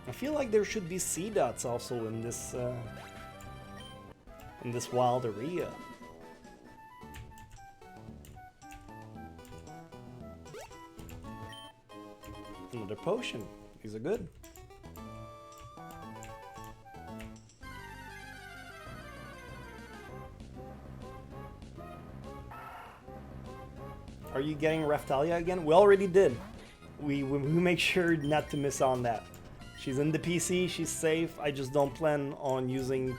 I feel like there should be sea dots also in this wild area. Another potion. These are good. Are you getting Raftalia again? We already did. We make sure not to miss on that. She's in the PC, she's safe. I just don't plan on using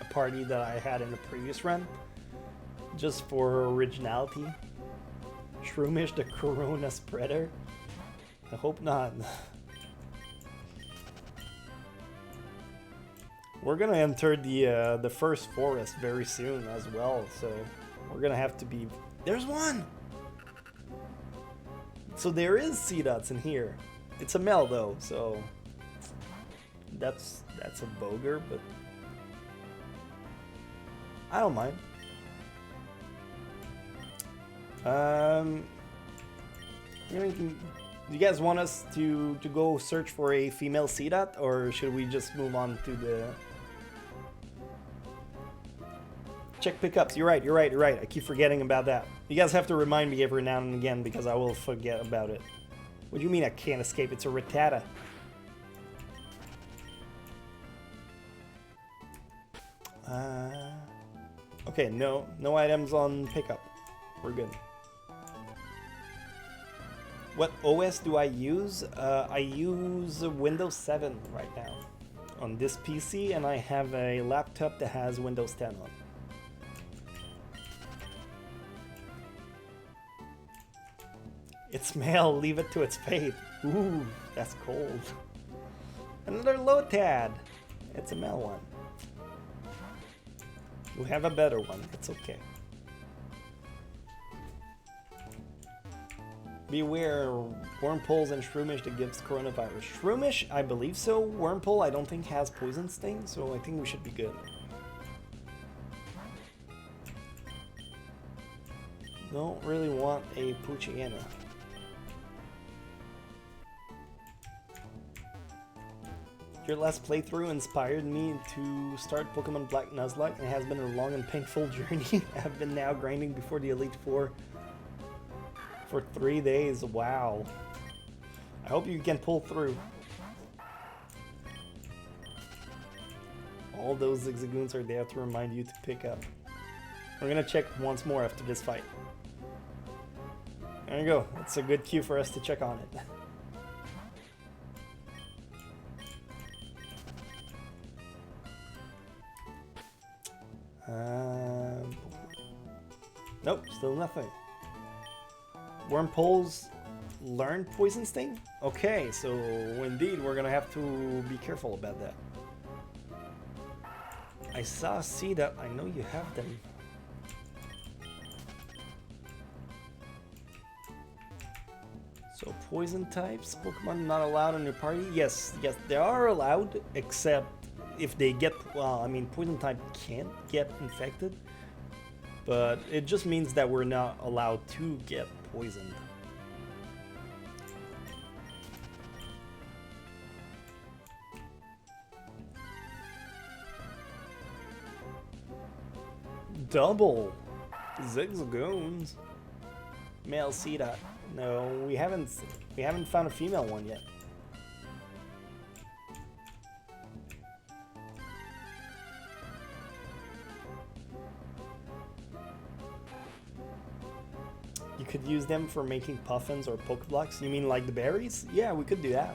a party that I had in the previous run. Just for her originality. Shroomish the Corona spreader? I hope not. We're gonna enter the first forest very soon as well, so we're gonna have to be... There's one! So there is C-dots in here. It's a Mel though, so that's a Boger, but I don't mind. Do you guys want us to go search for a female C-dot, or should we just move on to the... Check pickups. You're right. I keep forgetting about that. You guys have to remind me every now and again because I will forget about it. What do you mean I can't escape? It's a Rattata. Okay, no items on pickup. We're good. What OS do I use? I use Windows 7 right now on this PC, and I have a laptop that has Windows 10 on. It's male, leave it to its fate. Ooh, that's cold. Another Lotad. It's a male one. We have a better one, it's okay. Beware Wormpoles and Shroomish that gives coronavirus. Shroomish, I believe so. Wormpole, I don't think has poison sting, so I think we should be good. Don't really want a Poochyena. Your last playthrough inspired me to start Pokemon Black Nuzlocke, and it has been a long and painful journey. I've been now grinding before the Elite Four for 3 days. Wow. I hope you can pull through. All those Zigzagoons are there to remind you to pick up. We're gonna check once more after this fight. There you go. That's a good cue for us to check on it. Nope, still nothing. Wormpoles learn Poison Sting? Okay, so indeed we're gonna have to be careful about that. I saw that. I know you have them. So poison types, Pokemon not allowed in your party? Yes, they are allowed, except if they get, well, I mean, poison type can't get infected, but it just means that we're not allowed to get poisoned. Double Zigzagoons. Male C-dot. No, we haven't found a female one yet. You could use them for making puffins or Pokeblocks. You mean like the berries? Yeah, we could do that.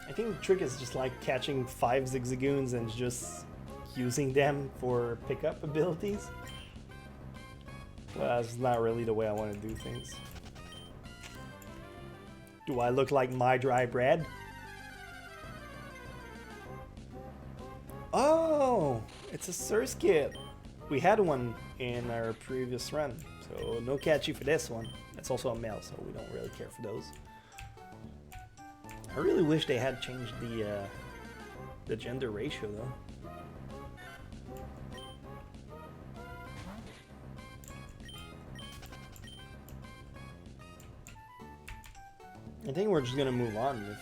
I think the trick is just like catching 5 Zigzagoons and just using them for pickup abilities. Well, that's not really the way I want to do things. Do I look like my dry bread? Oh, it's a Surskit. We had one in our previous run, so no catchy for this one. It's also a male, so we don't really care for those. I really wish they had changed the gender ratio though. I think we're just gonna move on with...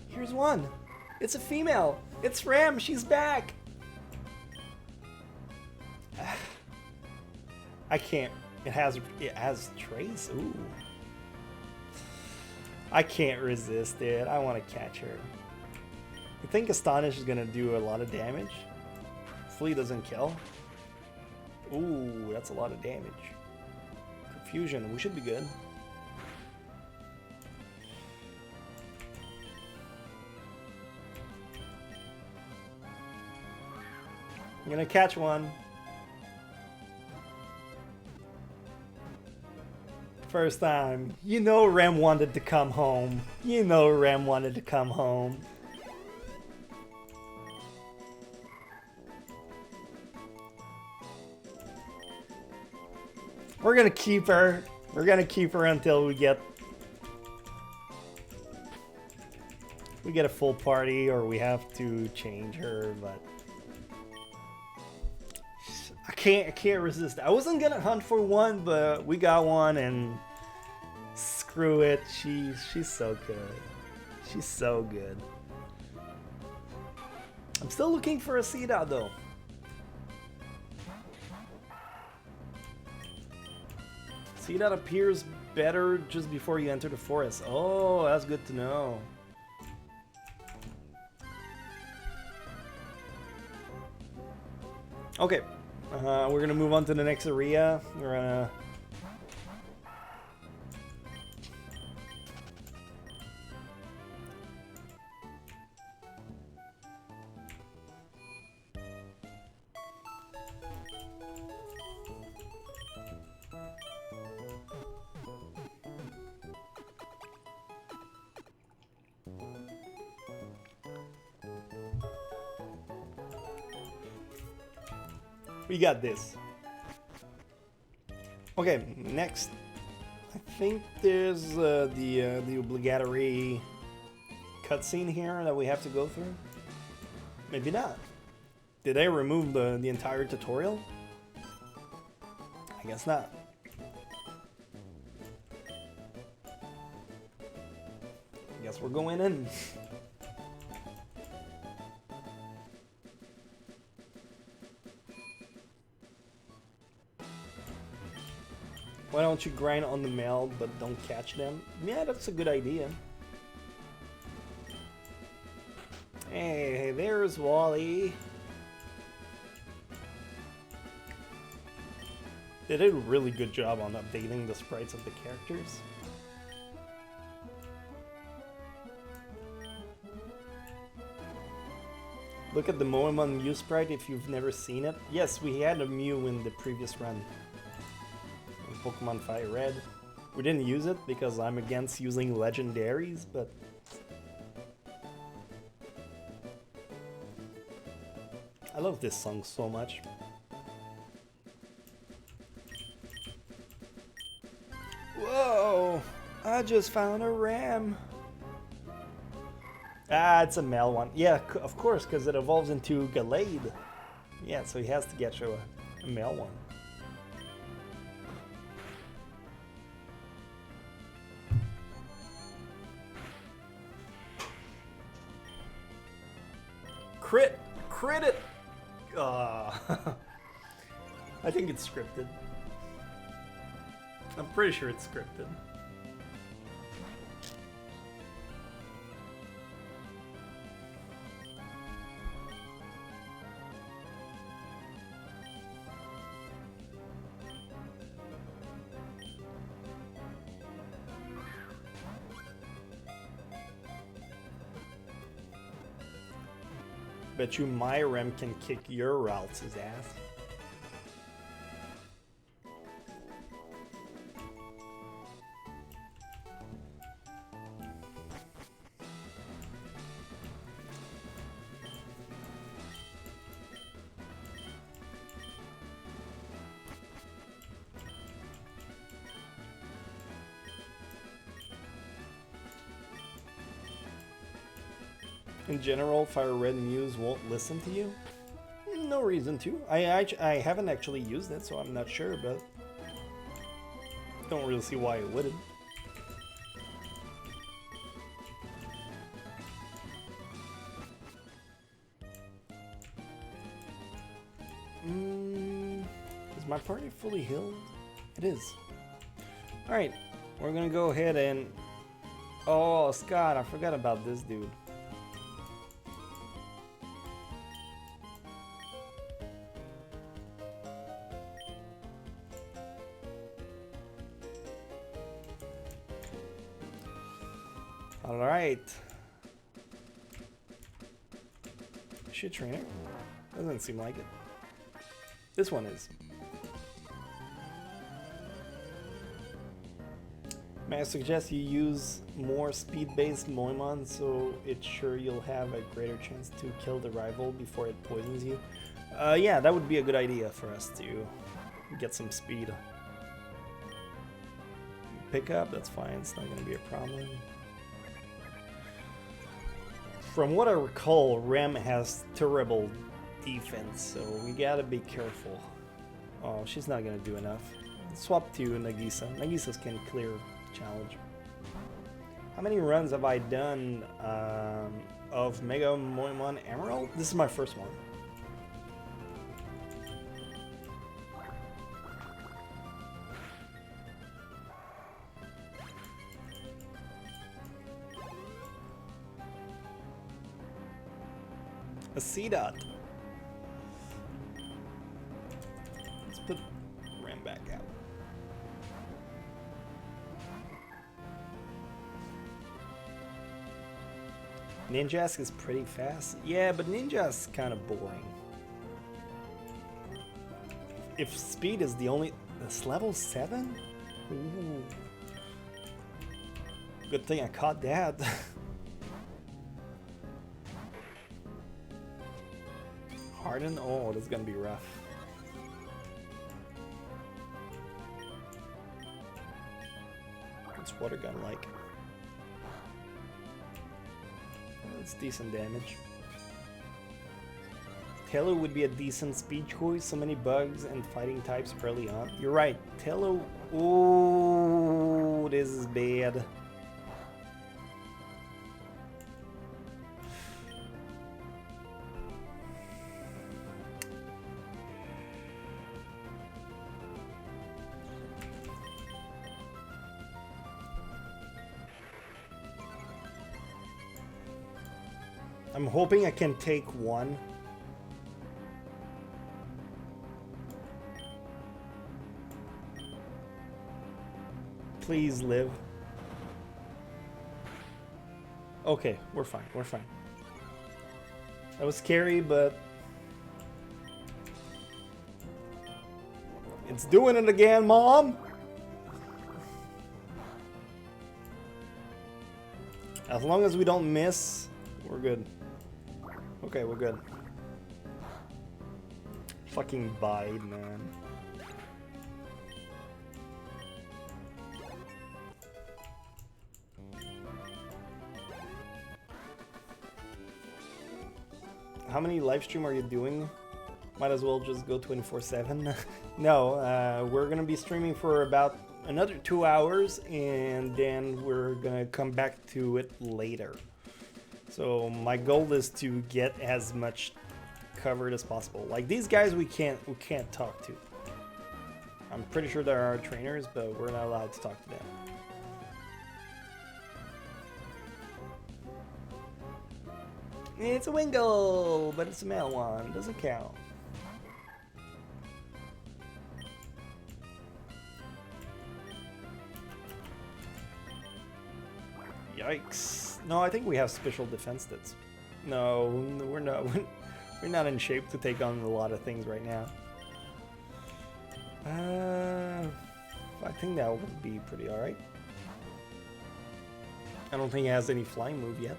Here's one! It's a female! It's Ram! She's back! I can't. It has trace. Ooh. I can't resist it. I want to catch her. I think Astonish is gonna do a lot of damage. Hopefully doesn't kill. Ooh, that's a lot of damage. Confusion, we should be good. I'm gonna catch one. First time. You know Rem wanted to come home. You know Rem wanted to come home. We're gonna keep her. We're gonna keep her until we get a full party, or we have to change her, but I can't resist. I wasn't gonna hunt for one, but we got one, and screw it. She's so good. She's so good. I'm still looking for a seed out though. See, that appears better just before you enter the forest. Oh, that's good to know. Okay, we're gonna move on to the next area. We're gonna... We got this. Okay, next. I think there's the obligatory cutscene here that we have to go through. Maybe not. Did they remove the entire tutorial? I guess not. I guess we're going in. Why don't you grind on the mail but don't catch them? Yeah, that's a good idea. Hey, there's Wally. They did a really good job on updating the sprites of the characters. Look at the Moemon Mew sprite if you've never seen it. Yes, we had a Mew in the previous run. Pokemon Fire Red. We didn't use it because I'm against using legendaries, but I love this song so much. Whoa! I just found a ram. Ah, it's a male one. Yeah, of course, because it evolves into Gallade. Yeah, so he has to get you a male one. Crit it! I think it's scripted. I'm pretty sure it's scripted. Bet you my Rem can kick your Ralph's ass. In general, Fire Red Mews won't listen to you? No reason to. I haven't actually used it, so I'm not sure, but don't really see why it wouldn't. Is my party fully healed? It is. Alright, we're gonna go ahead and... Oh, Scott, I forgot about this dude. Alright. Is she a trainer? Doesn't seem like it. This one is. May I suggest you use more speed-based Moiman so it's sure you'll have a greater chance to kill the rival before it poisons you? Yeah, that would be a good idea for us to get some speed. Pick up, that's fine, it's not gonna be a problem. From what I recall, Rem has terrible defense, so we gotta be careful. Oh, she's not gonna do enough. Swap to Nagisa. Nagisa's can clear the challenge. How many runs have I done of MegaMoemon Emerald? This is my first one. A C-dot. Let's put Ram back out. Ninjask is pretty fast. Yeah, but Ninja's kind of boring. If speed is the only... It's level 7? Ooh. Good thing I caught that. Harden? Oh, this is gonna be rough. What's water gun like? It's decent damage. Taylor would be a decent speed choice. So many bugs and fighting types early on. You're right. Taylor. Oh, this is bad. I'm hoping I can take one. Please live. Okay, we're fine, we're fine. That was scary, but... It's doing it again, Mom! As long as we don't miss, we're good. Okay, we're good. Fucking bide, man. How many live stream are you doing? Might as well just go 24/7. No, we're gonna be streaming for about another 2 hours, and then we're gonna come back to it later. So my goal is to get as much covered as possible. Like these guys, we can't talk to. I'm pretty sure there are trainers, but we're not allowed to talk to them. It's a Wingle, but it's a male one. Doesn't count. Yikes. No, I think we have special defense stats. No, we're not. We're not in shape to take on a lot of things right now. I think that would be pretty alright. I don't think it has any flying move yet.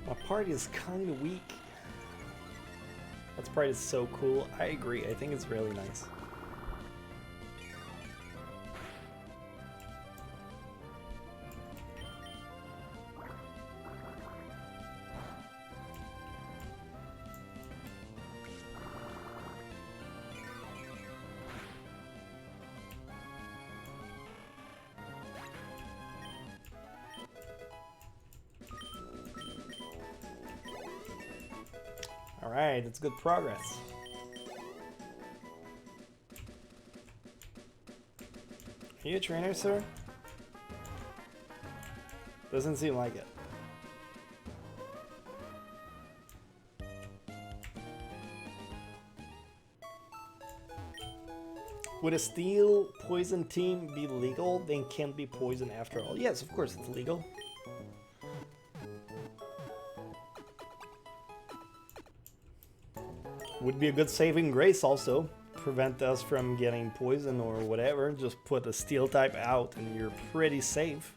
My party is kind of weak. That part is so cool. I agree. I think it's really nice. Alright, that's good progress. Are you a trainer, sir? Doesn't seem like it. Would a steel poison team be legal? They can't be poisoned after all. Yes, of course it's legal. Would be a good saving grace also. Prevent us from getting poisoned or whatever. Just put a steel type out and you're pretty safe.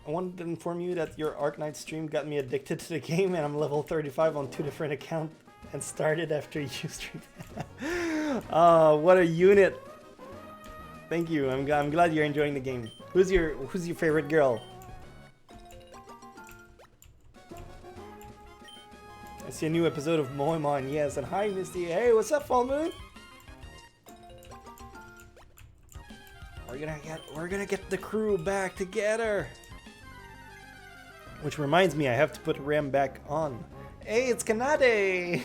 I wanted to inform you that your Arknight stream got me addicted to the game and I'm level 35 on 2 different accounts and started after you streamed. Oh, what a unit. Thank you. I'm glad you're enjoying the game. Who's your favorite girl? I see a new episode of Moiman, yes, and hi Misty. Hey, what's up, Full Moon? We're gonna get the crew back together. Which reminds me, I have to put Ram back on. Hey, it's Kanade!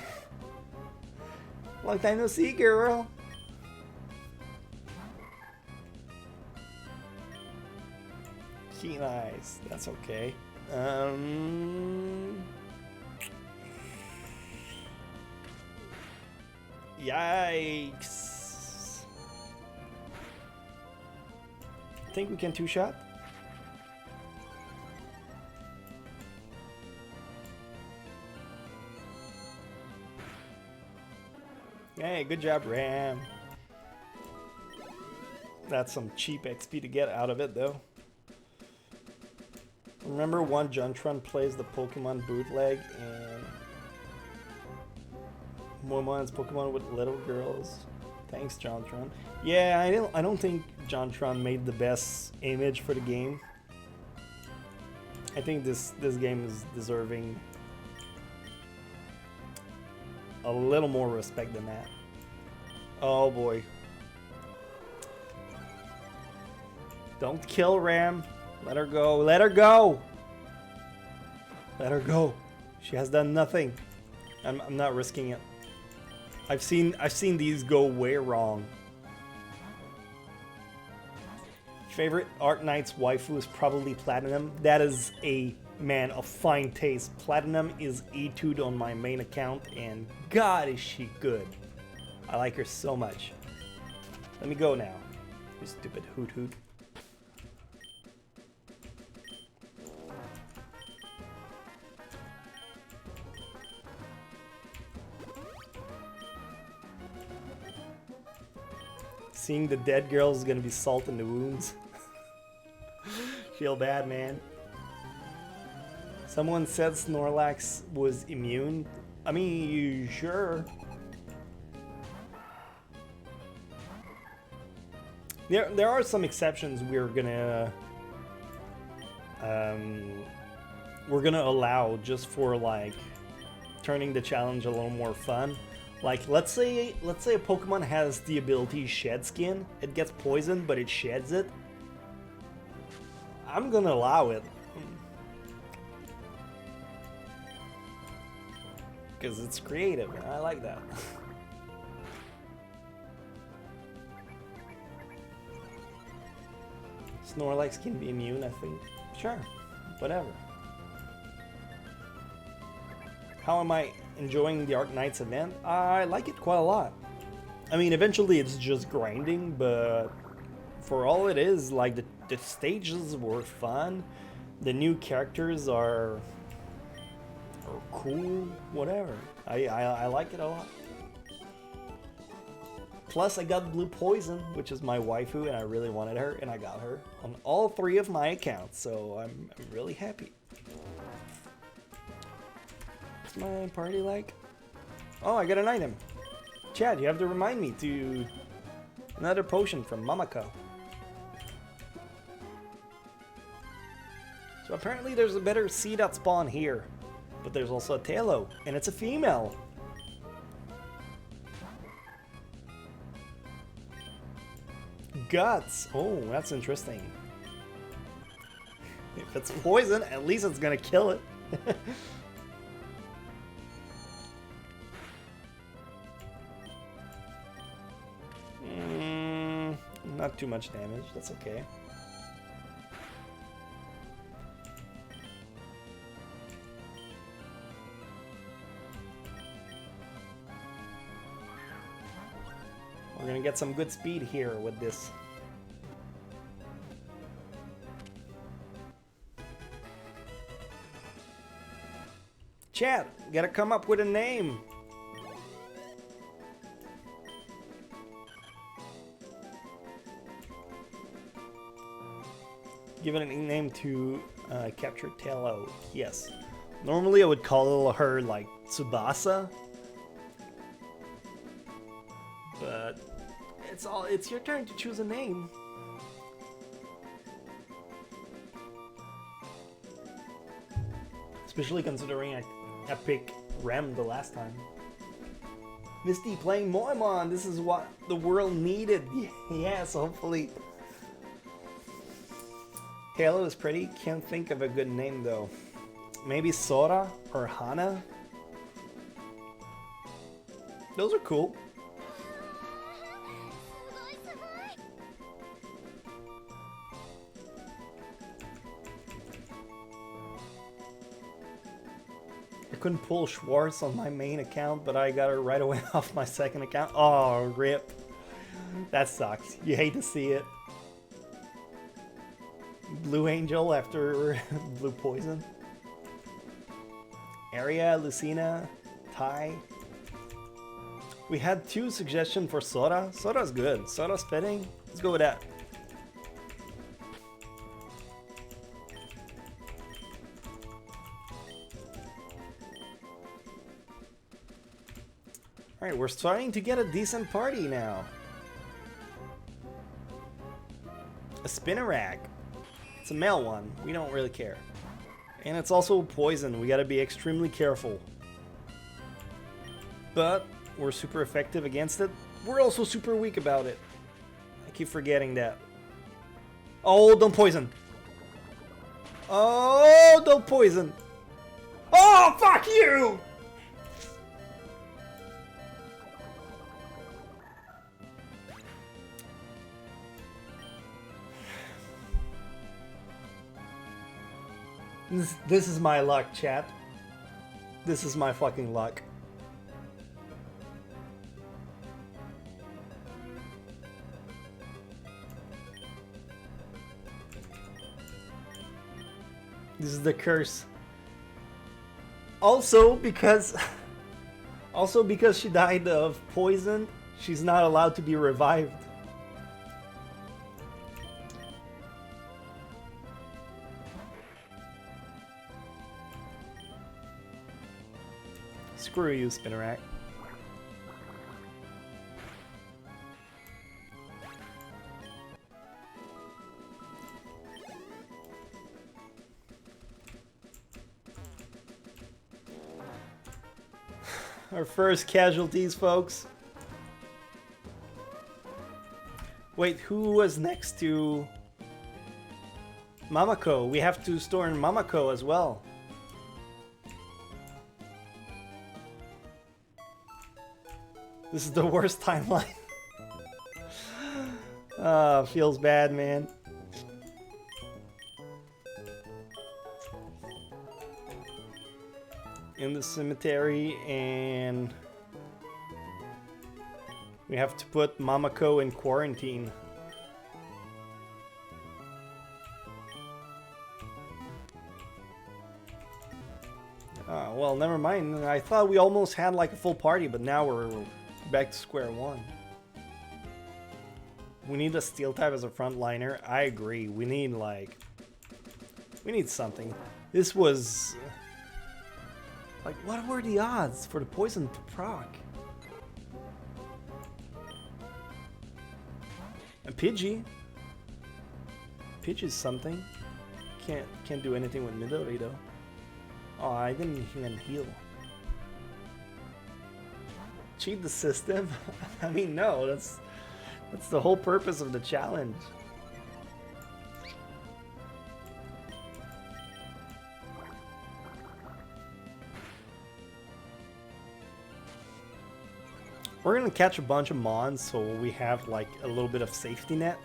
Long time no see, girl. Keen eyes. That's okay. Yikes. Think we can two-shot? Hey, good job, Ram. That's some cheap XP to get out of it, though. Remember one Jontron plays the Pokemon bootleg and Moemon's Pokemon with little girls. Thanks, Jontron. Yeah, I don't think Jontron made the best image for the game. I think this game is deserving a little more respect than that. Oh boy. Don't kill Ram. Let her go. Let her go. Let her go. She has done nothing. I'm not risking it. I've seen these go way wrong. Favorite Arknight's waifu is probably Platinum. That is a man of fine taste. Platinum is E2'd on my main account, and God is she good. I like her so much. Let me go now. You stupid hoot hoot. Seeing the dead girl is gonna be salt in the wounds. Feel bad, man. Someone said Snorlax was immune. I mean, sure. There are some exceptions we're gonna allow just for like turning the challenge a little more fun. Like let's say a Pokemon has the ability Shed Skin. It gets poisoned, but it sheds it. I'm gonna allow it. Because it's creative, and I like that. Snorlax can be immune, I think. Sure, whatever. How am I enjoying the Arknights event? I like it quite a lot. I mean, eventually it's just grinding, but for all it is, like the stages were fun. The new characters are cool, whatever. I like it a lot. Plus, I got Blue Poison, which is my waifu, and I really wanted her, and I got her on all 3 of my accounts, so I'm really happy. What's my party like? Oh, I got an item. Chad, you have to remind me to... Another potion from Mamako. So apparently there's a better Seedot spawn here. But there's also a Tailo, and it's a female. Guts. Oh, that's interesting. If it's poison, at least it's gonna kill it. too much damage. That's okay. We're gonna get some good speed here with this. Chat, gotta come up with a name. Give it a nickname to capture Talo. Yes. Normally I would call her like Tsubasa. But it's your turn to choose a name. Especially considering I picked Rem the last time. Misty playing Moiman. This is what the world needed. Yes, hopefully. Halo is pretty. Can't think of a good name though. Maybe Sora or Hana. Those are cool. I couldn't pull Schwartz on my main account, but I got her right away off my second account. Oh, rip. That sucks. You hate to see it. Blue Angel after Blue Poison. Aria, Lucina, Tai. We had 2 suggestions for Sora. Sora's good. Sora's fitting. Let's go with that. Alright, we're starting to get a decent party now. A Spinnerack. It's a male one. We don't really care. And it's also poison. We gotta be extremely careful. But we're super effective against it. We're also super weak about it. I keep forgetting that. Oh, don't poison. Oh, don't poison. Oh, fuck you! This is my luck, chat. This is my fucking luck. This is the curse. Also because she died of poison, she's not allowed to be revived. Screw you, Spinnerack. Our first casualties, folks. Wait, who was next to Mamako? We have to store in Mamako as well. This is the worst timeline. Feels bad, man. In the cemetery, and we have to put Mamako in quarantine. Well, never mind. I thought we almost had like a full party, but now we're back to square one. We need a steel type as a frontliner. I agree. We need something. This was like, what were the odds for the poison to proc? A Pidgey. Pidgey's something. Can't do anything with Midori though. Oh, I didn't even heal. Cheat the system? I mean, no, that's the whole purpose of the challenge. We're gonna catch a bunch of mons, so we have like a little bit of safety net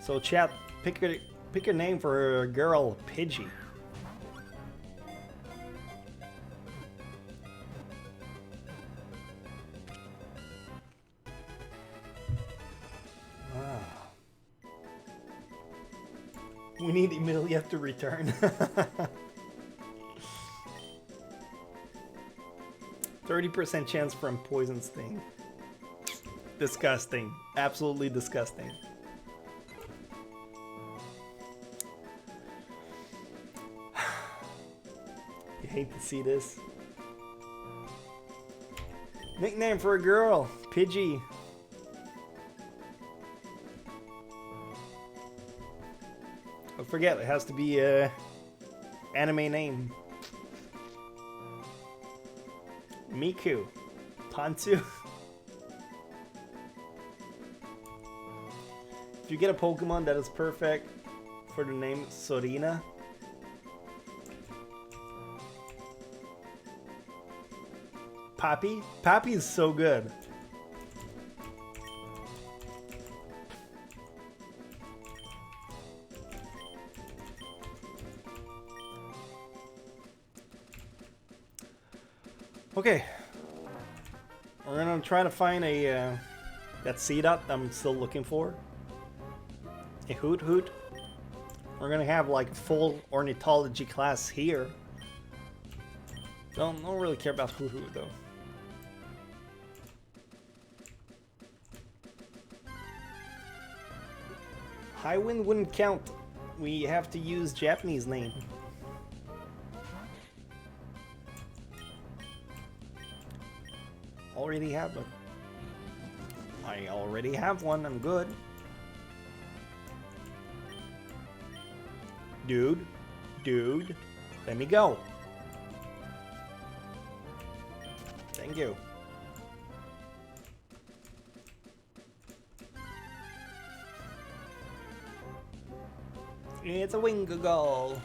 So chat, pick your name for a girl, Pidgey. We need Emilia to return. 30% chance from poison sting. Disgusting. Absolutely disgusting. You hate to see this. Nickname for a girl, Pidgey. Don't forget, it has to be a anime name. Miku. Tansu. If you get a Pokemon that is perfect for the name Sorina. Poppy? Poppy is so good. Okay, we're gonna try to find a that Seedot I'm still looking for. A Hoot Hoot. We're gonna have like a full ornithology class here. Don't really care about Hoot Hoot though. Highwind wouldn't count. We have to use Japanese name. Already have it. I already have one. I'm good. Dude, let me go. Thank you. It's a Wingull.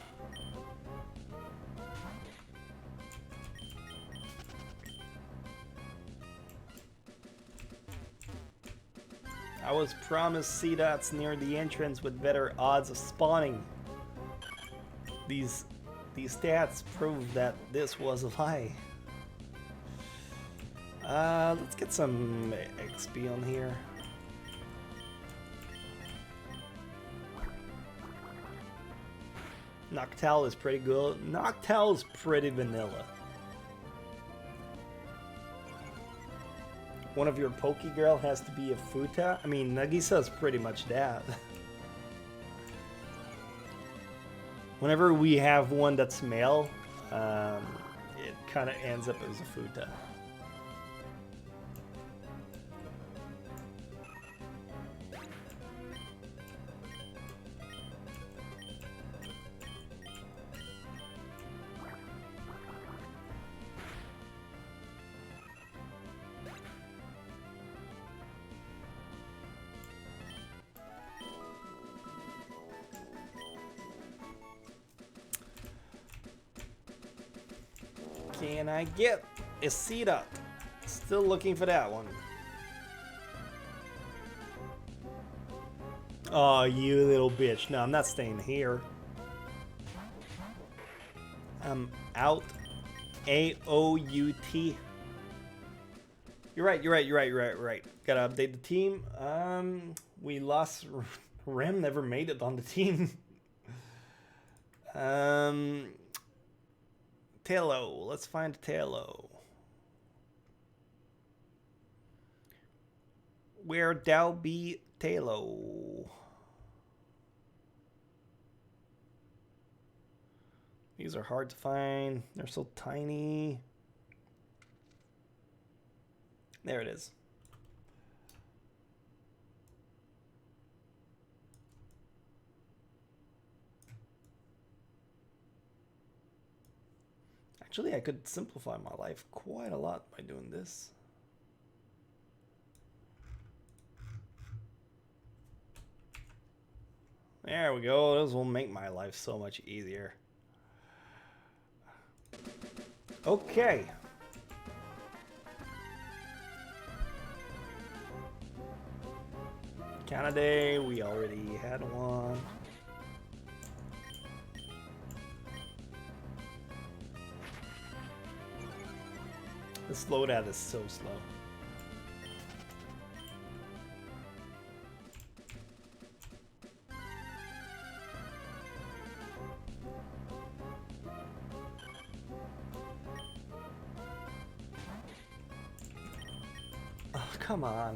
I was promised Seedots near the entrance with better odds of spawning. These stats prove that this was a lie. Let's get some XP on here. Noctowl is pretty good. Noctowl is pretty vanilla. One of your Pokegirl has to be a Futa. I mean, Nagisa is pretty much that. Whenever we have one that's male, it kind of ends up as a Futa. Can I get a Seedot? Still looking for that one. Oh, you little bitch. No, I'm not staying here. I'm out. A-O-U-T. You're right. Gotta update the team. We lost. Rem never made it on the team. Tailo. Let's find Tailo. Where thou be Tailo? These are hard to find. They're so tiny. There it is. Actually, I could simplify my life quite a lot by doing this. There we go. This will make my life so much easier. Okay. Canada, we already had one. The slowdown is so slow. Oh, come on.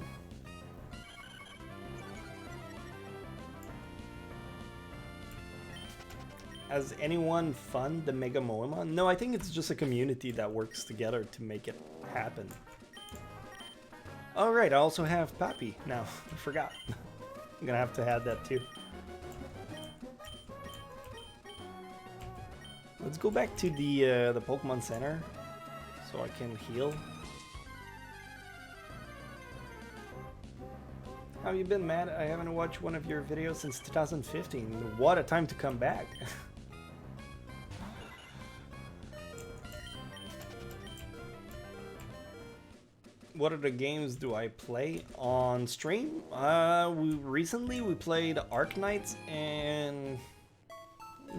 Has anyone funded the MegaMoemon? No, I think it's just a community that works together to make it happen. Alright, I also have Pappy now. I forgot. I'm gonna have to add that too. Let's go back to the Pokemon Center so I can heal. How have you been, Matt? I haven't watched one of your videos since 2015. What a time to come back. What other games do I play on stream? Recently we played Arknights and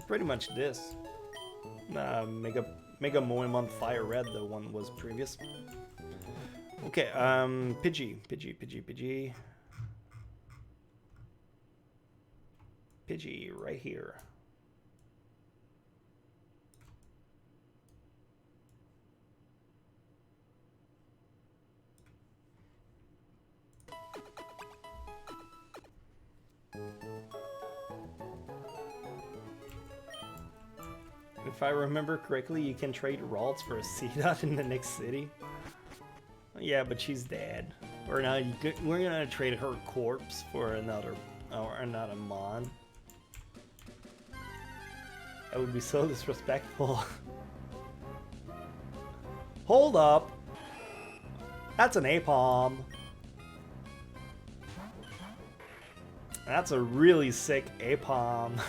pretty much this. MegaMoemon Fire Red, the one was previous. Okay, Pidgey. Pidgey right here. If I remember correctly, you can trade Ralts for a C-Dot in the next city. Yeah, but she's dead. Or now we're gonna trade her corpse for another Mon. That would be so disrespectful. Hold up. That's an Apom. That's a really sick Apom.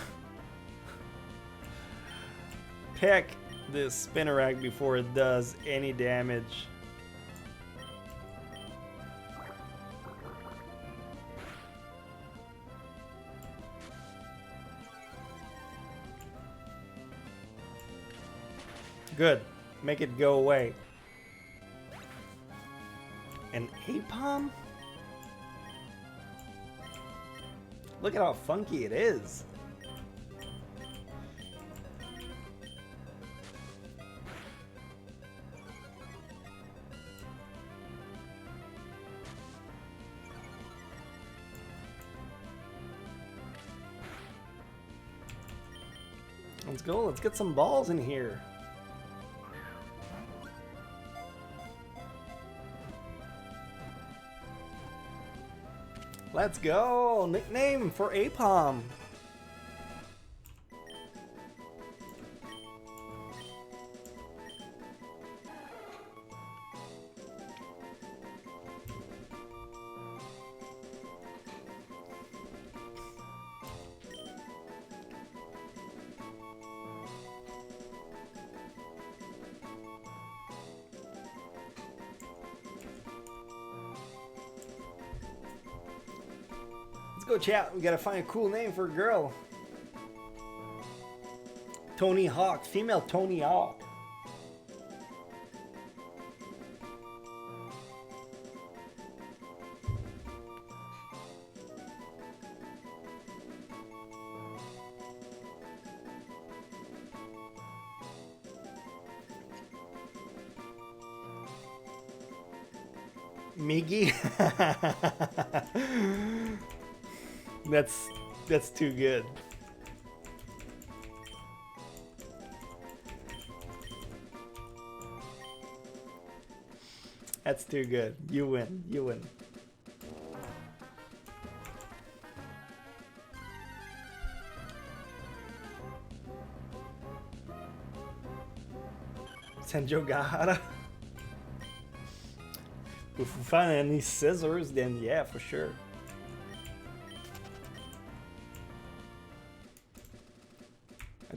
Pick this Spinnerack before it does any damage. Good. Make it go away. An Apom? Look at how funky it is. Let's go. Let's get some balls in here. Let's go! Nickname for Apom. Go chat, we gotta find a cool name for a girl. Tony Hawk, female Tony Hawk. Miggy? That's too good. That's too good. You win. You win. Senjo Gahara. If we find any scissors, then yeah, for sure.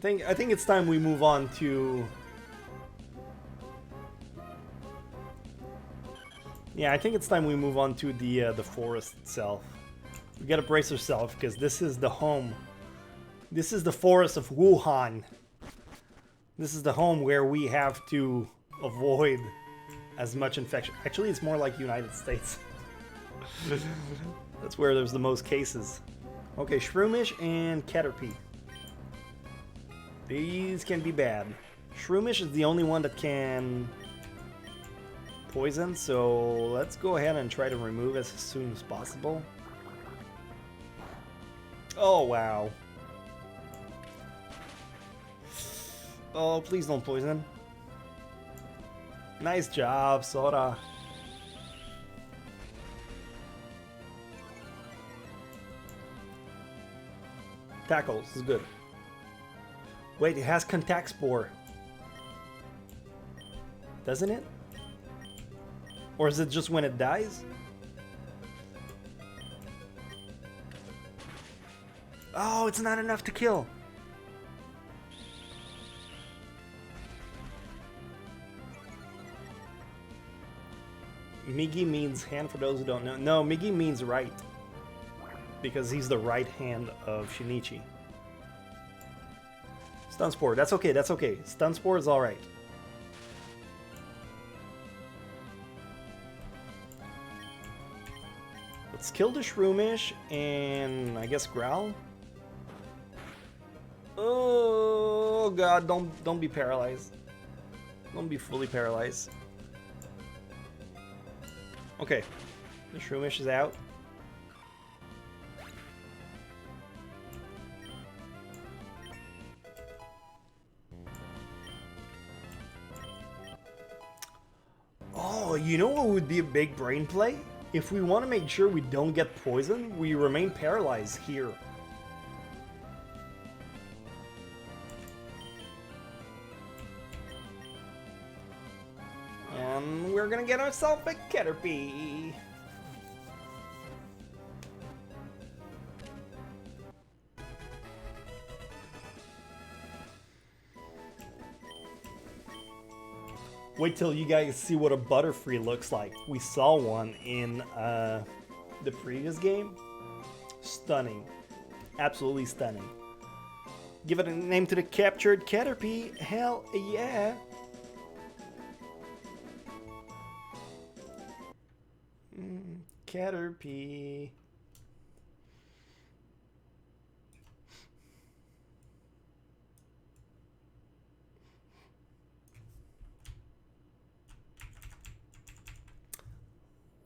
I think it's time we move on to. Yeah, I think it's time we move on to the forest itself. We gotta brace ourselves because this is the home. This is the forest of Wuhan. This is the home where we have to avoid as much infection. Actually, it's more like United States. That's where there's the most cases. Okay, Shroomish and Caterpie. These can be bad. Shroomish is the only one that can poison, so let's go ahead and try to remove it as soon as possible. Oh, wow. Oh, please don't poison. Nice job, Sora. Tackles is good. Wait, it has contact spore. Doesn't it? Or is it just when it dies? Oh, it's not enough to kill. Migi means hand for those who don't know. No, Migi means right. Because he's the right hand of Shinichi. Stun Spore, that's okay, that's okay. Stun Spore is alright. Let's kill the Shroomish and I guess Growl. Oh god, don't be paralyzed. Don't be fully paralyzed. Okay, the Shroomish is out. Oh, you know what would be a big brain play? If we want to make sure we don't get poisoned, we remain paralyzed here. And we're gonna get ourselves a Caterpie. Wait till you guys see what a Butterfree looks like. We saw one in the previous game. Stunning. Absolutely stunning. Give it a name to the captured Caterpie. Hell yeah. Caterpie.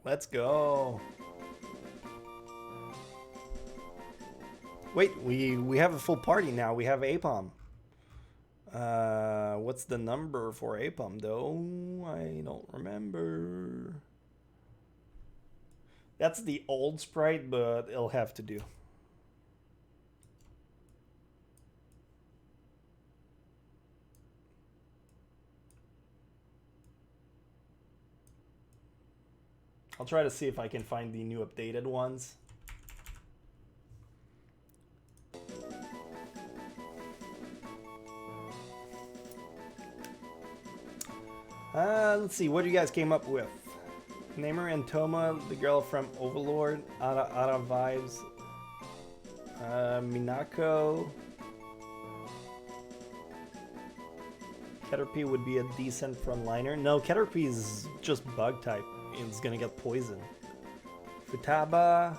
Let's go. Wait, we have a full party now. We have Apom. What's the number for Apom though? I don't remember. That's the old sprite, but it'll have to do. I'll try to see if I can find the new updated ones. Let's see, what you guys came up with? Namer and Toma, the girl from Overlord, Ara Vibes, Minako. Caterpie would be a decent frontliner. No, Caterpie is just bug type. It's gonna get poisoned. Futaba.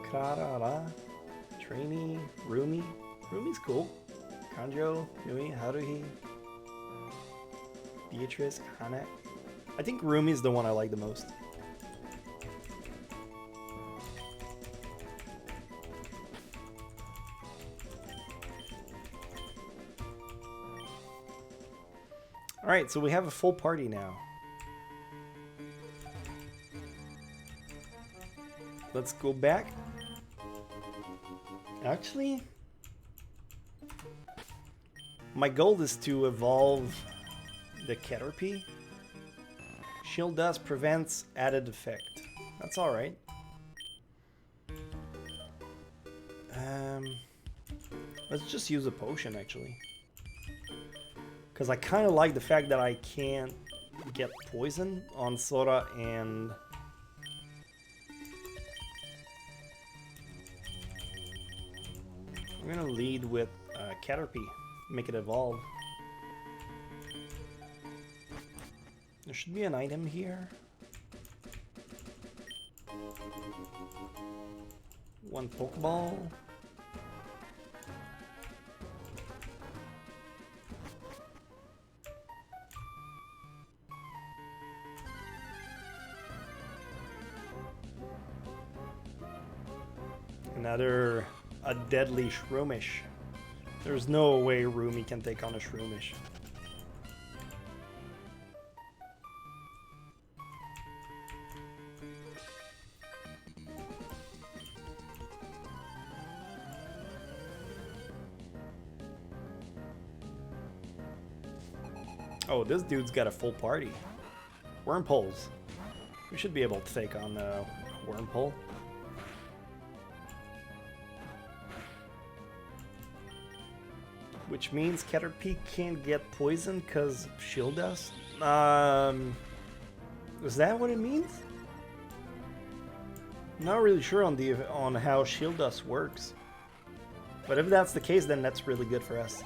Karara. Trainee. Rumi. Rumi's cool. Kanjo. Nui. Haruhi. Beatrice. Hana. I think Rumi's the one I like the most. Alright, so we have a full party now. Let's go back. Actually, my goal is to evolve the Caterpie. Shield Dust prevents added effect. That's alright. Let's just use a potion actually. Because I kind of like the fact that I can't get poison on Sora and We're gonna lead with Caterpie, make it evolve. There should be an item here. One Pokeball. Another a deadly Shroomish. There's no way Roomy can take on a Shroomish. Oh, this dude's got a full party. Wormpoles. We should be able to take on Wormpole. Which means Caterpie can't get poisoned because Shield Dust? Is that what it means? Not really sure on how Shield Dust works. But if that's the case, then that's really good for us.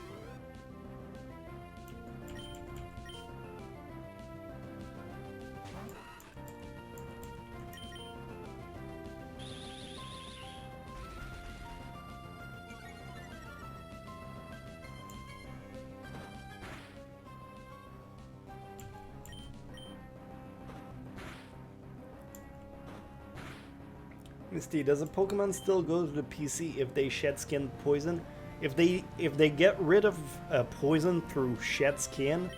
Misty, does a Pokemon still go to the PC if they shed skin poison? If they get rid of poison through shed skin,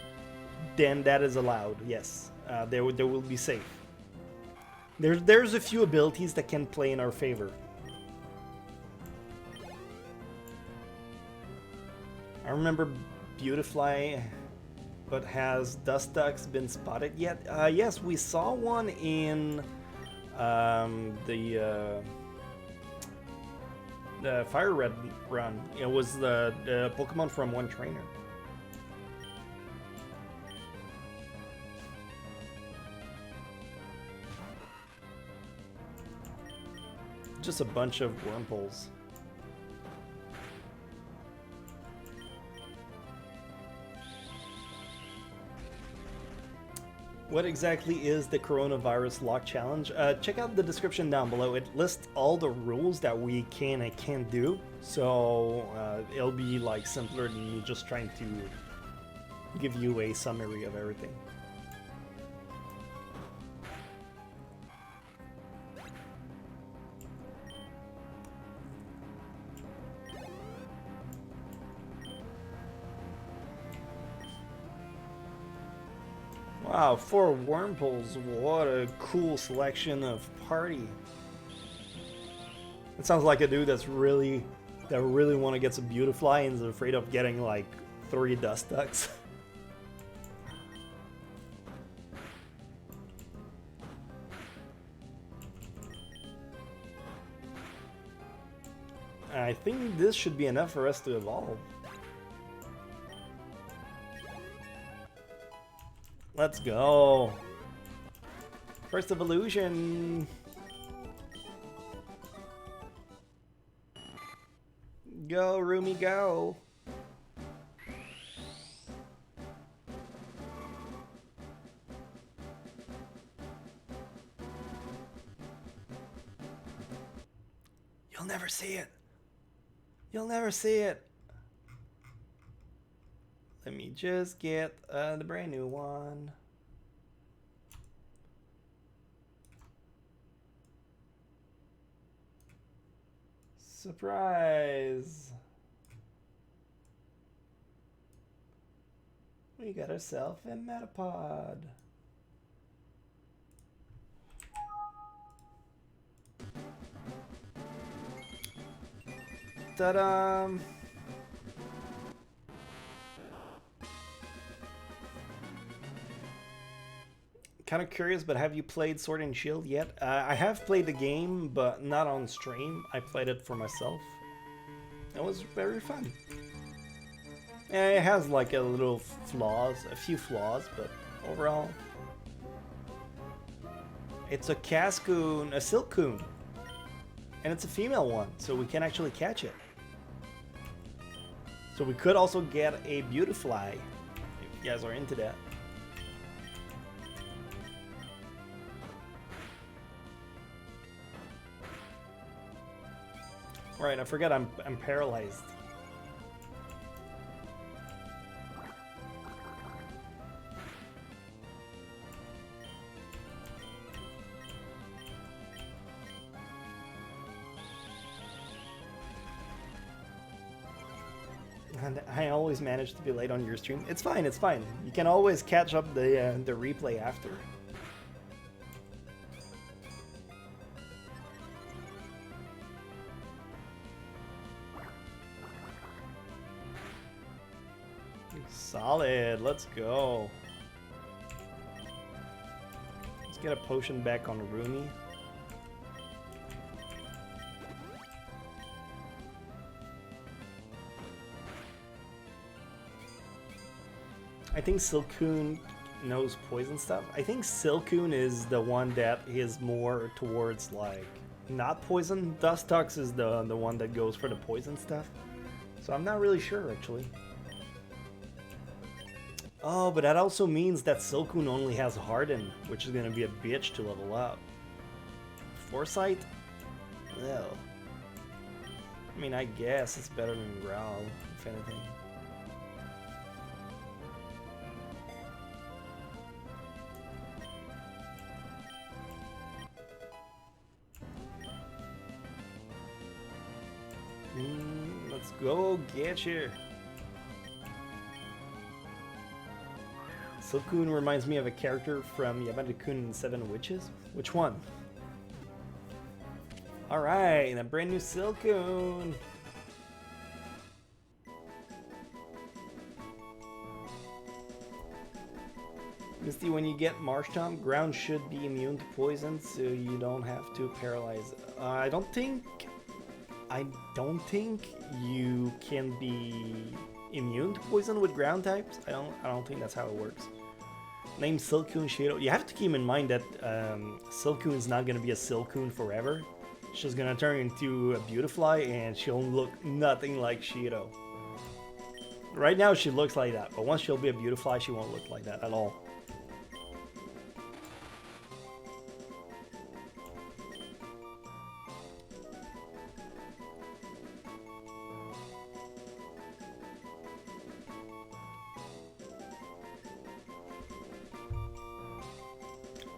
then that is allowed. Yes, they will be safe. There's a few abilities that can play in our favor. I remember Beautifly, but has Dustox been spotted yet? Yes, we saw one in the Fire Red run. It was the Pokemon from one trainer. Just a bunch of Wormpoles. What exactly is the Coronavirus-locke challenge? Check out the description down below. It lists all the rules that we can and can't do. So it'll be like simpler than me just trying to give you a summary of everything. Wow, 4 Wormpoles, what a cool selection of party. It sounds like a dude that really want to get some Beautifly and is afraid of getting like 3 Dustox. I think this should be enough for us to evolve. Let's go. First evolution. Go, Roomy, go. You'll never see it. You'll never see it. Let me just get the brand new one. Surprise! We got ourselves a Metapod. Ta-da! Kind of curious, but have you played Sword and Shield yet? I have played the game, but not on stream. I played it for myself. It was very fun. And it has like a little flaws, a few flaws, but overall, it's a Cascoon, a Silcoon, and it's a female one, so we can actually catch it. So we could also get a Beautifly, if you guys are into that. Right, I forget I'm paralyzed. And I always manage to be late on your stream. It's fine, it's fine. You can always catch up the replay after. Solid, let's go. Let's get a potion back on Rumi. I think Silcoon knows poison stuff. I think Silcoon is the one that is more towards like not poison. Dustux is the one that goes for the poison stuff. So I'm not really sure actually. Oh, but that also means that Silcoon only has Harden, which is gonna be a bitch to level up. Foresight? Well, I mean, I guess it's better than Growl, if anything. Let's go get you. Silcoon reminds me of a character from Yamada-kun and Seven Witches. Which one? Alright, a brand new Silcoon. Misty, when you get Marshtomp, ground should be immune to poison, so you don't have to paralyze. I don't think you can be immune to poison with ground types. I don't think that's how it works. Name Silcoon Shido. You have to keep in mind that Silcoon is not gonna be a Silcoon forever. She's gonna turn into a Beautifly and she'll look nothing like Shido. Right now she looks like that, but once she'll be a Beautifly, she won't look like that at all.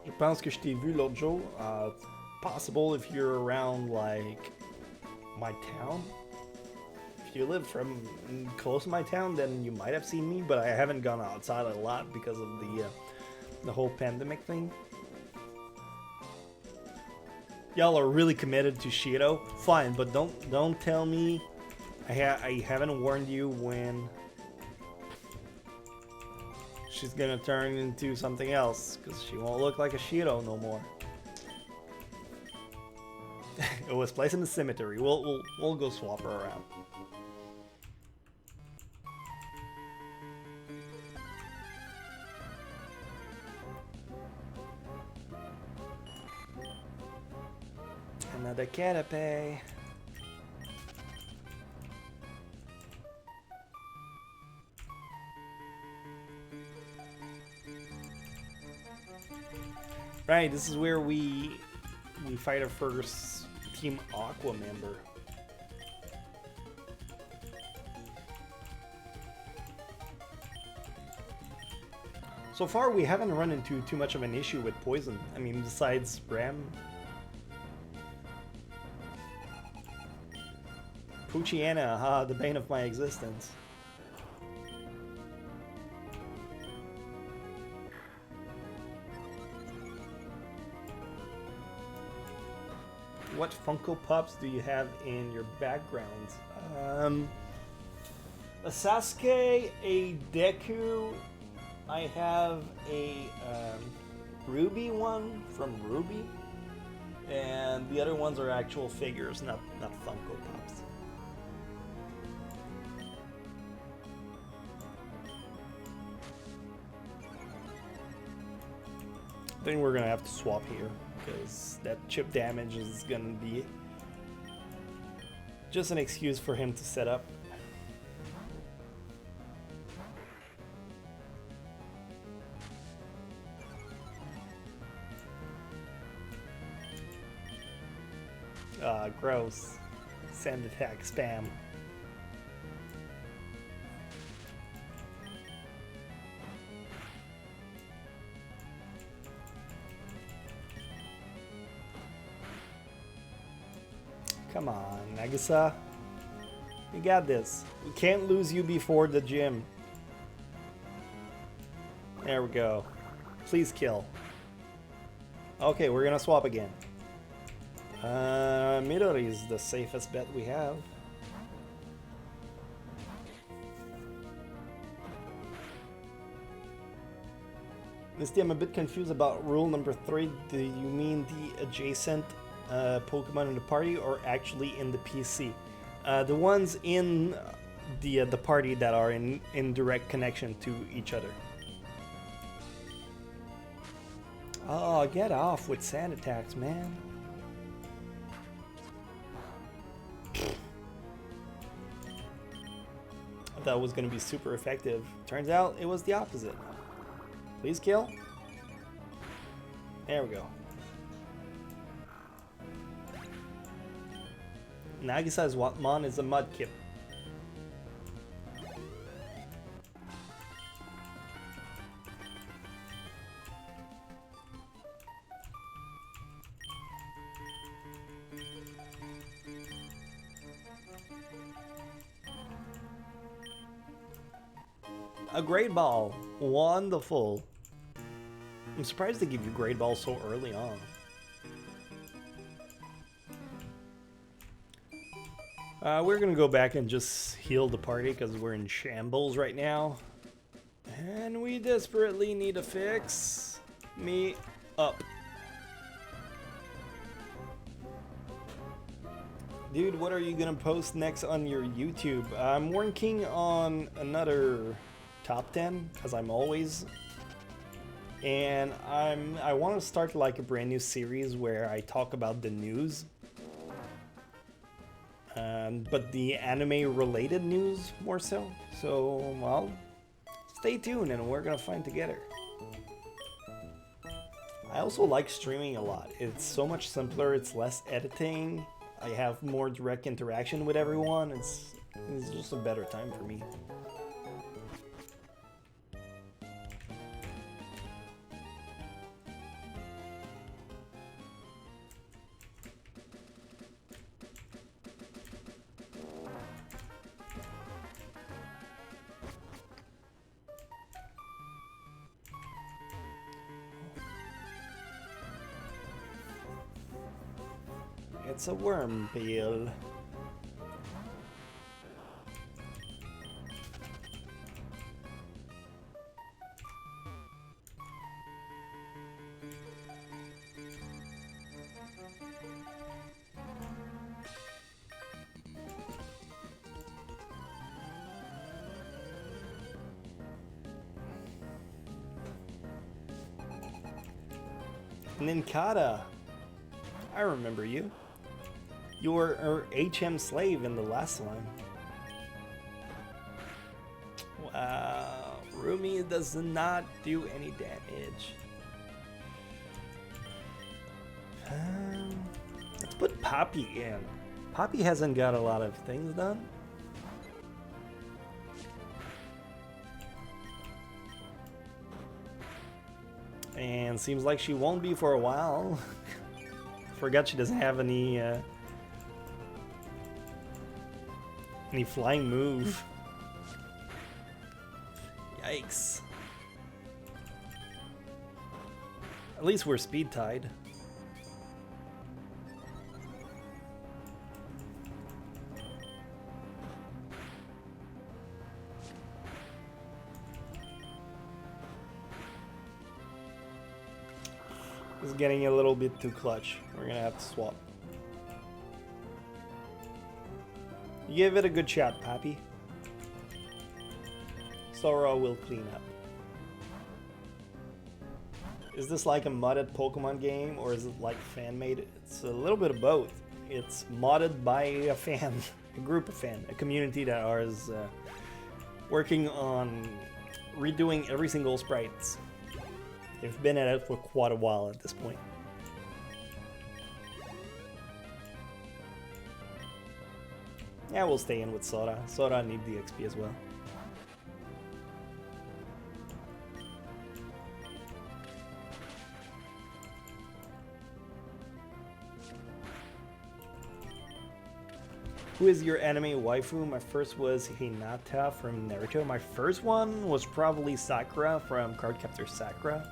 Je pense que je t'ai vu l'autre jour. Possible if you're around like my town. If you live from close to my town, then you might have seen me, but I haven't gone outside a lot because of the whole pandemic thing. Y'all are really committed to Shido. Fine, but don't tell me I haven't warned you when she's gonna turn into something else, because she won't look like a Shido no more. It was placed in the cemetery. We'll go swap her around. Another Caterpie. Right, this is where we fight our first Team Aqua member. So far, we haven't run into too much of an issue with poison. I mean, besides Ram. Poochiana, the bane of my existence. What Funko Pops do you have in your backgrounds? A Sasuke, a Deku. I have a Ruby one from Ruby, and the other ones are actual figures, not Funko Pops. I think we're gonna have to swap here, because that chip damage is gonna be just an excuse for him to set up. Gross. Sand attack spam. Come on, Nagisa. You got this. We can't lose you before the gym. There we go. Please kill. Okay, we're gonna swap again. Midori is the safest bet we have. Misty, I'm a bit confused about rule number 3. Do you mean the adjacent Pokemon in the party or actually in the PC? The ones in the party that are in direct connection to each other. Oh, get off with sand attacks, man. I thought it was going to be super effective. Turns out it was the opposite. Please kill. There we go. Nagisa's Wattmon is a Mudkip. A Great Ball. Wonderful. I'm surprised they give you Great Ball so early on. We're gonna go back and just heal the party because we're in shambles right now. And we desperately need to fix me up. Dude, what are you gonna post next on your YouTube? I'm working on another top 10, as I'm always. And I want to start like a brand new series where I talk about the news. But the anime related news more so. So, well, stay tuned and we're gonna find together. I also like streaming a lot. It's so much simpler, it's less editing. I have more direct interaction with everyone. It's just a better time for me. It's a worm peel. Ninkata, I remember you. You were our HM slave in the last one. Wow, Rumi does not do any damage. Let's put Poppy in. Poppy hasn't got a lot of things done. And seems like she won't be for a while. Forgot she doesn't have any flying move. Yikes. At least we're speed tied. It's getting a little bit too clutch. We're gonna have to swap. Give it a good shot, Pappy. Sora will clean up. Is this like a modded Pokemon game or is it like fan-made? It's a little bit of both. It's modded by a fan, a group of fans, a community that is working on redoing every single sprites. They've been at it for quite a while at this point. Yeah, we'll stay in with Sora. Sora need the XP as well. Who is your anime waifu? My first was Hinata from Naruto. My first one was probably Sakura from Cardcaptor Sakura.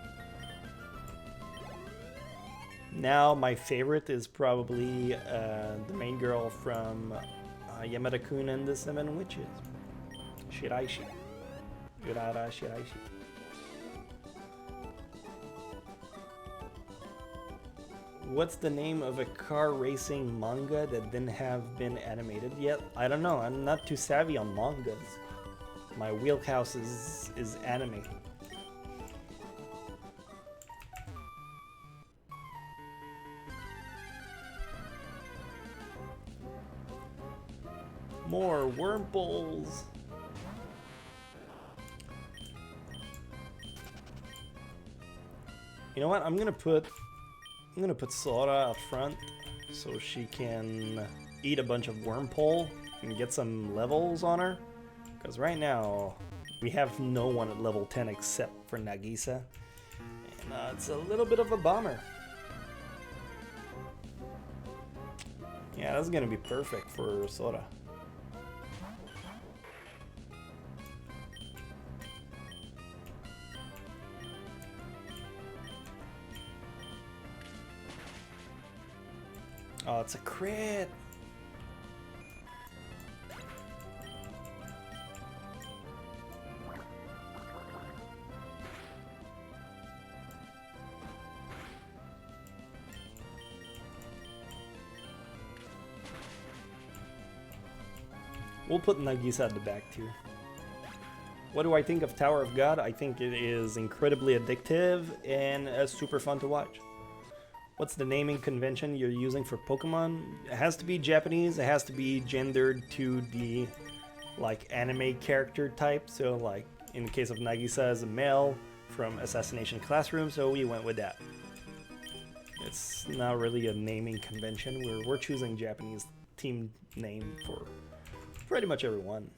Now my favorite is probably the main girl from Yamada-kun and the Seven Witches. Shiraishi. Urara Shiraishi. What's the name of a car racing manga that didn't have been animated yet? I don't know. I'm not too savvy on mangas. My wheelhouse is anime. More worm balls. You know what? I'm gonna put Sora up front so she can eat a bunch of worm pole and get some levels on her. Because right now we have no one at level 10 except for Nagisa, and it's a little bit of a bummer. Yeah, that's gonna be perfect for Sora. Oh, it's a crit! We'll put Nagisa at the back too. What do I think of Tower of God? I think it is incredibly addictive and super fun to watch. What's the naming convention you're using for Pokemon? It has to be Japanese. It has to be gendered to the like anime character type. So like in the case of Nagisa as a male from Assassination Classroom, so we went with that. It's not really a naming convention. We're choosing Japanese team name for pretty much everyone.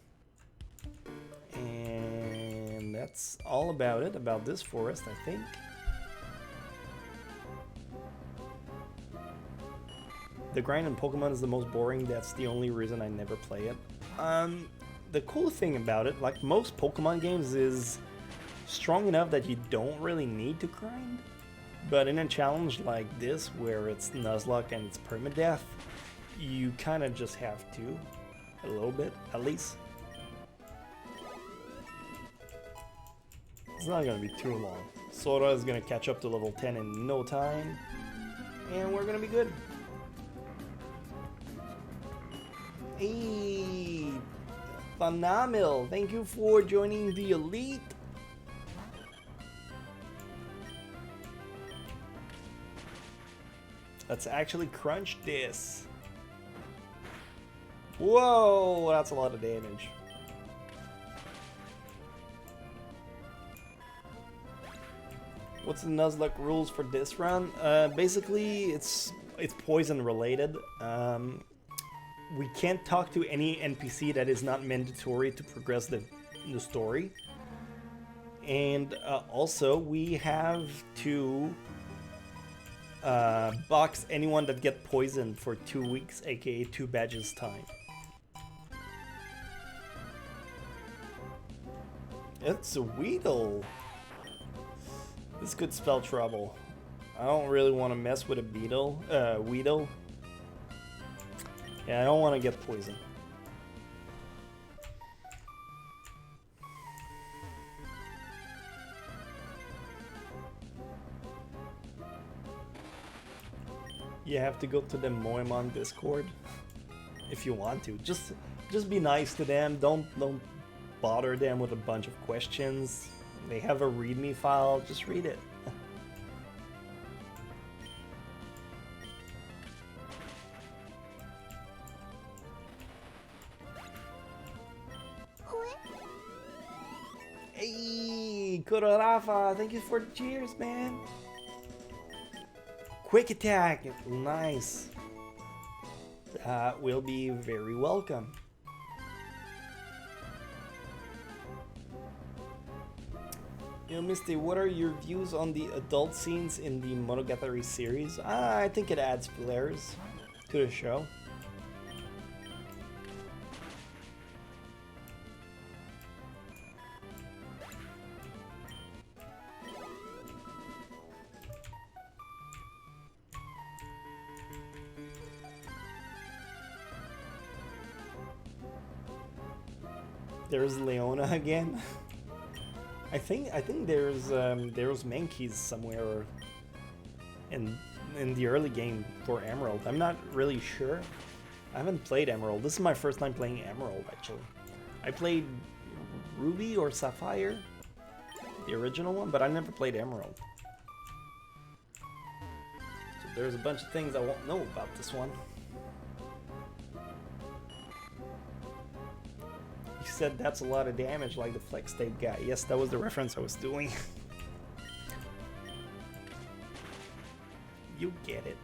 And that's all about it, about this forest, I think. The grind in Pokemon is the most boring. That's the only reason I never play it. The cool thing about it, like most Pokemon games, is strong enough that you don't really need to grind. But in a challenge like this, where it's Nuzlocke and it's perma-death, you kind of just have to, a little bit, at least. It's not going to be too long. Sora is going to catch up to level 10 in no time, and we're going to be good. Hey, Phenomenal, thank you for joining the Elite. Let's actually crunch this. Whoa, that's a lot of damage. What's the Nuzlocke rules for this run? Basically, it's poison related. We can't talk to any NPC that is not mandatory to progress the story. And also, we have to box anyone that get poisoned for 2 weeks, aka 2 badges time. It's a Weedle. This could spell trouble. I don't really want to mess with a Weedle. Yeah, I don't want to get poisoned. You have to go to the Moiman Discord if you want to. Just be nice to them. Don't bother them with a bunch of questions. They have a README file. Just read it. Hey, Coronavirus, thank you for the cheers, man. Quick attack, nice. That will be very welcome. Yo, Misty, what are your views on the adult scenes in the Monogatari series? I think it adds flares to the show. There's Leona again. I think there's Mankeys somewhere in the early game for Emerald. I'm not really sure. I haven't played Emerald. This is my first time playing Emerald actually. I played Ruby or Sapphire, the original one, but I never played Emerald. So there's a bunch of things I won't know about this one. You said that's a lot of damage like the flex tape guy. Yes, that was the reference I was doing. You get it.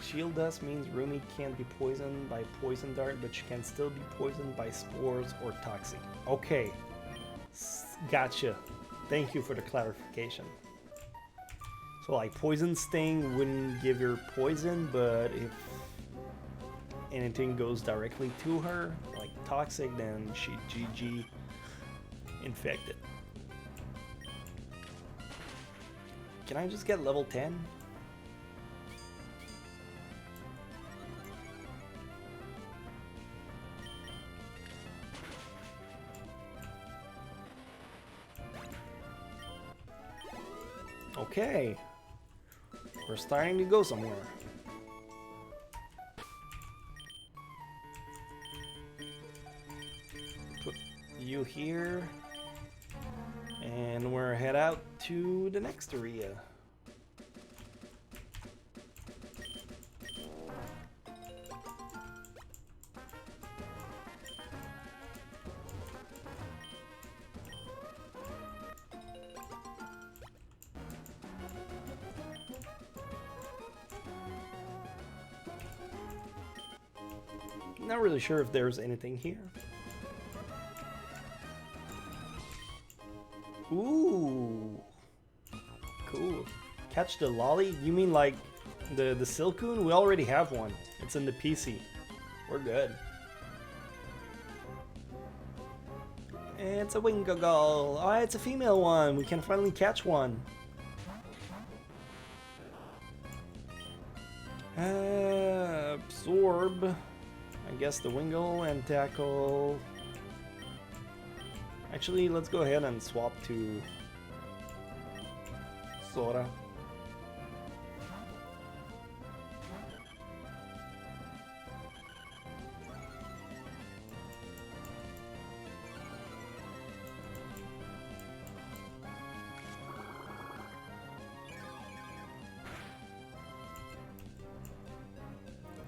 Shield dust means Rumi can't be poisoned by poison dart, but she can still be poisoned by spores or toxic. Okay. Gotcha. Thank you for the clarification. So like poison sting wouldn't give her poison, but if anything goes directly to her, like toxic, then she GG infected. Can I just get level 10? Okay. We're starting to go somewhere. Put you here. And we're head out to the next area. Not really sure if there's anything here. Ooh, cool. Catch the lolly? You mean like the Silcoon? We already have one. It's in the PC. We're good. It's a Wingo Gull. Oh, it's a female one. We can finally catch one. Absorb. I guess the Wingull and tackle. Actually, let's go ahead and swap to Sora.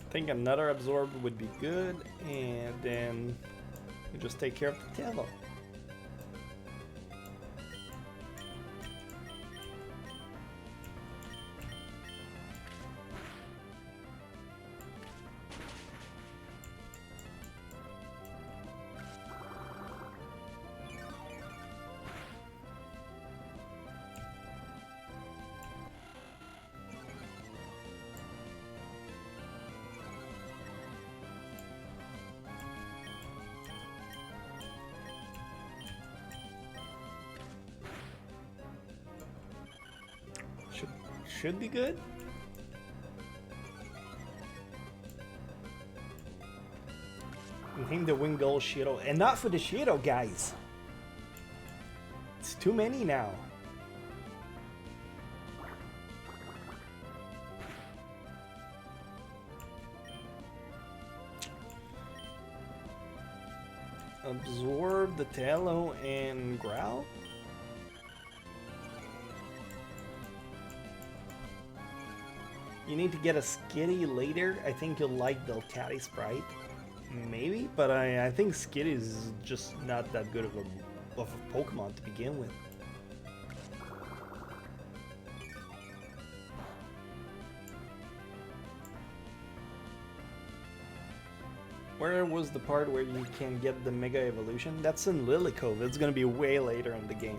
I think another absorb would be good, and then you just take care of the tail. Should be good. Name the Wingull Shiro. And not for the Shiro, guys. It's too many now. Absorb the Tallow and Growl. You need to get a Skitty later. I think you'll like Delcatty Sprite. Maybe, but I think Skitty is just not that good of a Pokemon to begin with. Where was the part where you can get the Mega Evolution? That's in Lily Cove. It's gonna be way later in the game.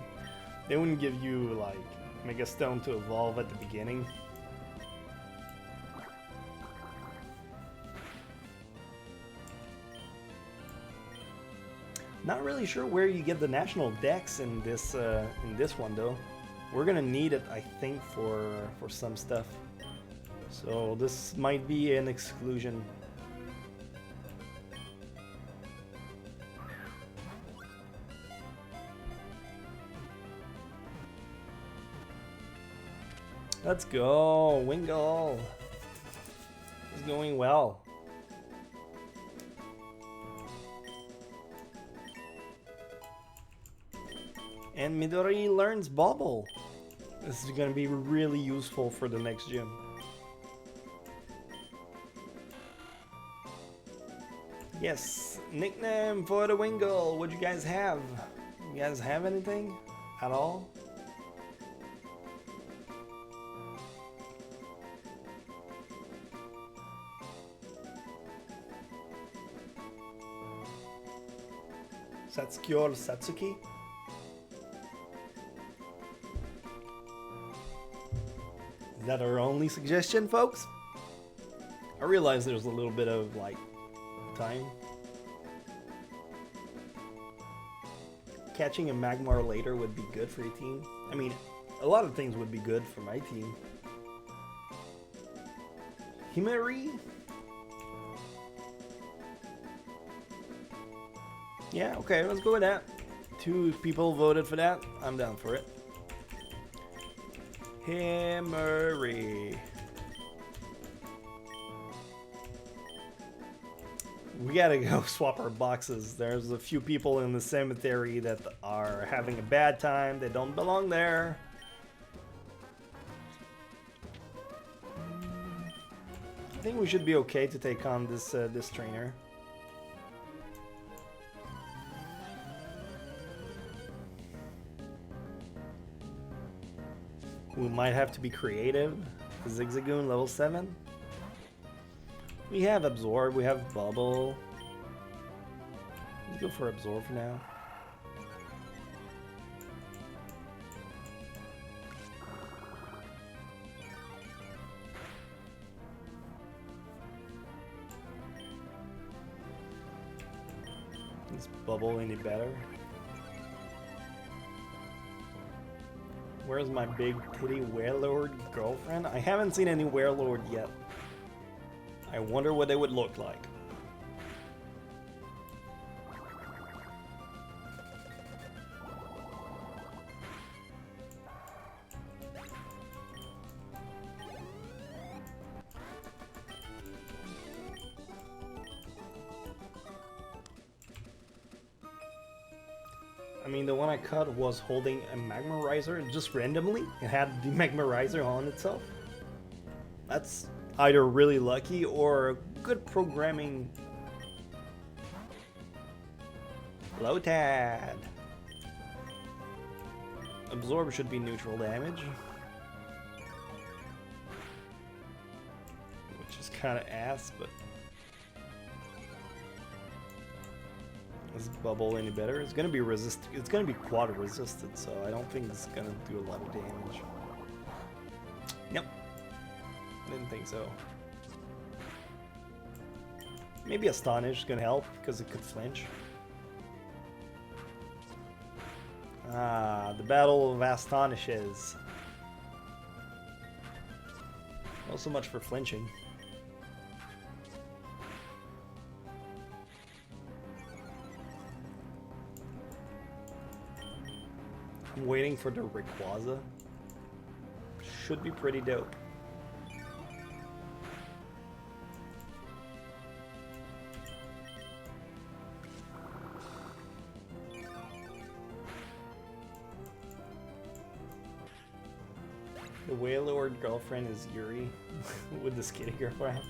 They wouldn't give you like Mega Stone to evolve at the beginning. Not really sure where you get the national dex in this one though. We're gonna need it, I think, for some stuff. So this might be an exclusion. Let's go, Wingull. It's going well. And Midori learns Bubble. This is gonna be really useful for the next gym. Yes, nickname for the Wingull. What do you guys have? You guys have anything at all? Satsuki or Satsuki? Is that our only suggestion, folks? I realize there's a little bit of like time. Catching a Magmar later would be good for your team. I mean, a lot of things would be good for my team. Himari? Yeah, okay, let's go with that. 2 people voted for that. I'm down for it. Himari. We gotta go swap our boxes. There's a few people in the cemetery that are having a bad time. They don't belong there. I think we should be okay to take on this this trainer. We might have to be creative. Zigzagoon level 7. We have Absorb, we have Bubble. Let's go for Absorb for now. Is Bubble any better? Where's my big titty Warlord girlfriend? I haven't seen any Warlord yet. I wonder what they would look like. I mean, the one I cut was holding a Magmarizer just randomly. It had the Magmarizer on itself. That's either really lucky or good programming. Lotad. Absorb should be neutral damage, which is kind of ass, but is Bubble any better? It's gonna be It's gonna be quad resisted, so I don't think it's gonna do a lot of damage. Nope. Didn't think so. Maybe Astonish is gonna help because it could flinch. Ah, the Battle of Astonishes. Not so much for flinching. I'm waiting for the Rayquaza. Should be pretty dope. The Wailord girlfriend is Yuri with the skinny girlfriend.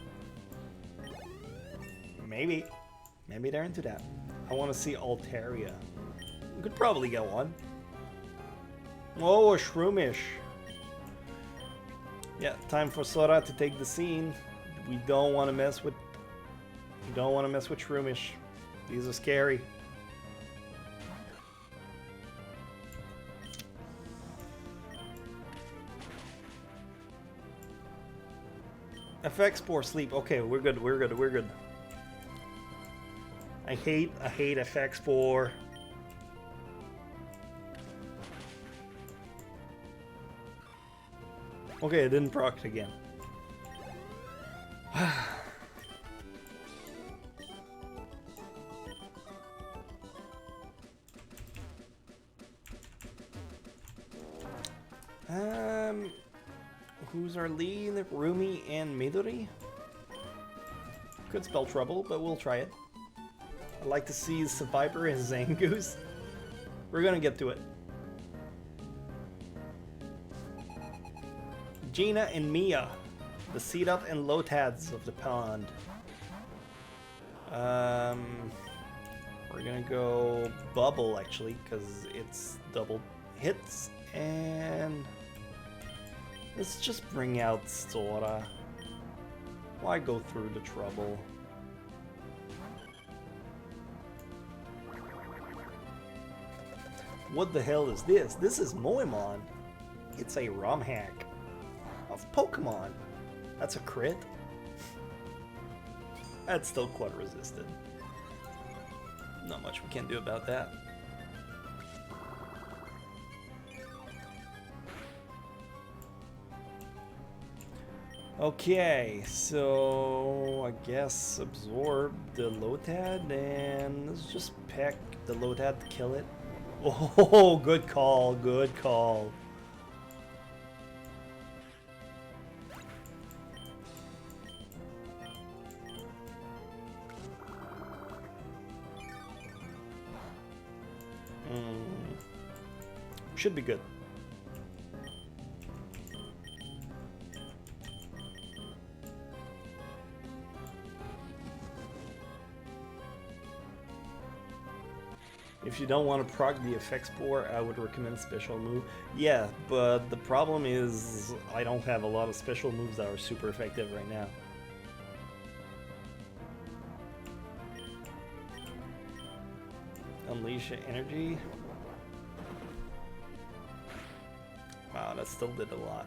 Maybe. Maybe they're into that. I want to see Altaria. We could probably get one. Oh, a Shroomish. Yeah, time for Sora to take the scene. We don't want to mess with Don't want to mess with Shroomish. These are scary. FX Spore sleep. Okay, we're good. We're good. We're good. I hate FX Spore. Okay, it didn't proc it again. Who's our lead? Rumi and Midori? Could spell trouble, but we'll try it. I'd like to see Survivor and Zangoose. We're gonna get to it. Gina and Mia, the Seedup and Lotads of the pond. We're gonna go Bubble actually, because it's double hits, and let's just bring out Sora. Why go through the trouble? What the hell is this? This is Moiman. It's a Romhack of Pokemon. That's a crit. That's still quad resisted. Not much we can do about that. Okay, so I guess absorb the Lotad and let's just peck the Lotad to kill it. Oh, good call, good call. Should be good. If you don't want to proc the effect spore, I would recommend special move. Yeah, but the problem is I don't have a lot of special moves that are super effective right now. Unleash energy. Wow, that still did a lot.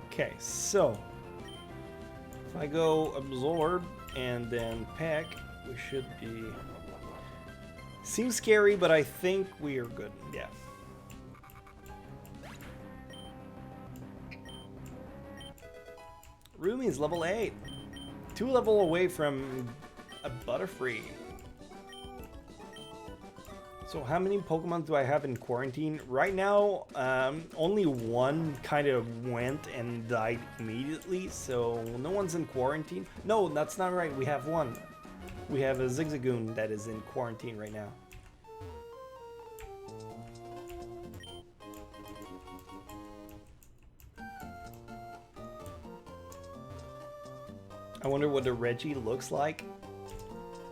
Okay, so if I go absorb and then peck, we should be... Seems scary, but I think we are good. Yeah. Rumi is level 8. 2 level away from a Butterfree. So how many Pokemon do I have in quarantine? Right now, only one kind of went and died immediately, so no one's in quarantine. No, that's not right, we have one. We have a Zigzagoon that is in quarantine right now. I wonder what the Reggie looks like.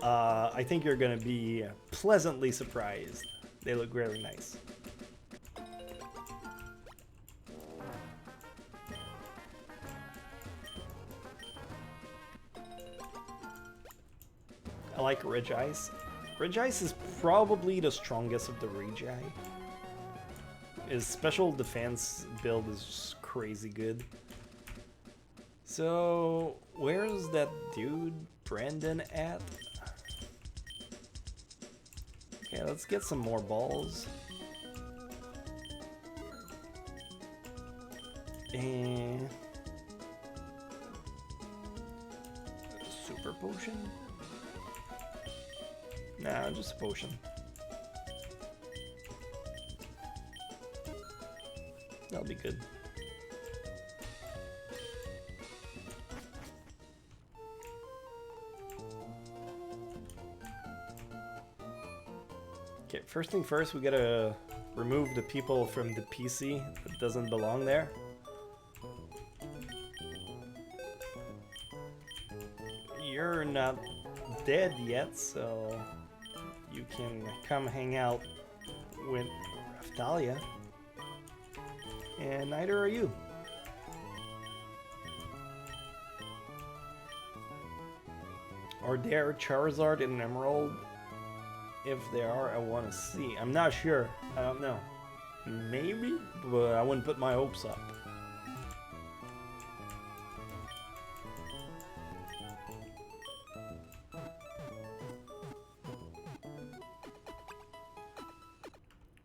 I think you're gonna be pleasantly surprised. They look very nice. I like Regice. Regice is probably the strongest of the Regi. His special defense build is just crazy good. So, where's that dude Brandon at? Okay, let's get some more balls. And super potion? Nah, just a potion. That'll be good. Okay, first thing first, we gotta remove the people from the PC that doesn't belong there. You're not dead yet, so you can come hang out with Raftalia. And neither are you. Are there Charizard and Emerald? If there are, I want to see. I'm not sure. I don't know. Maybe, but I wouldn't put my hopes up.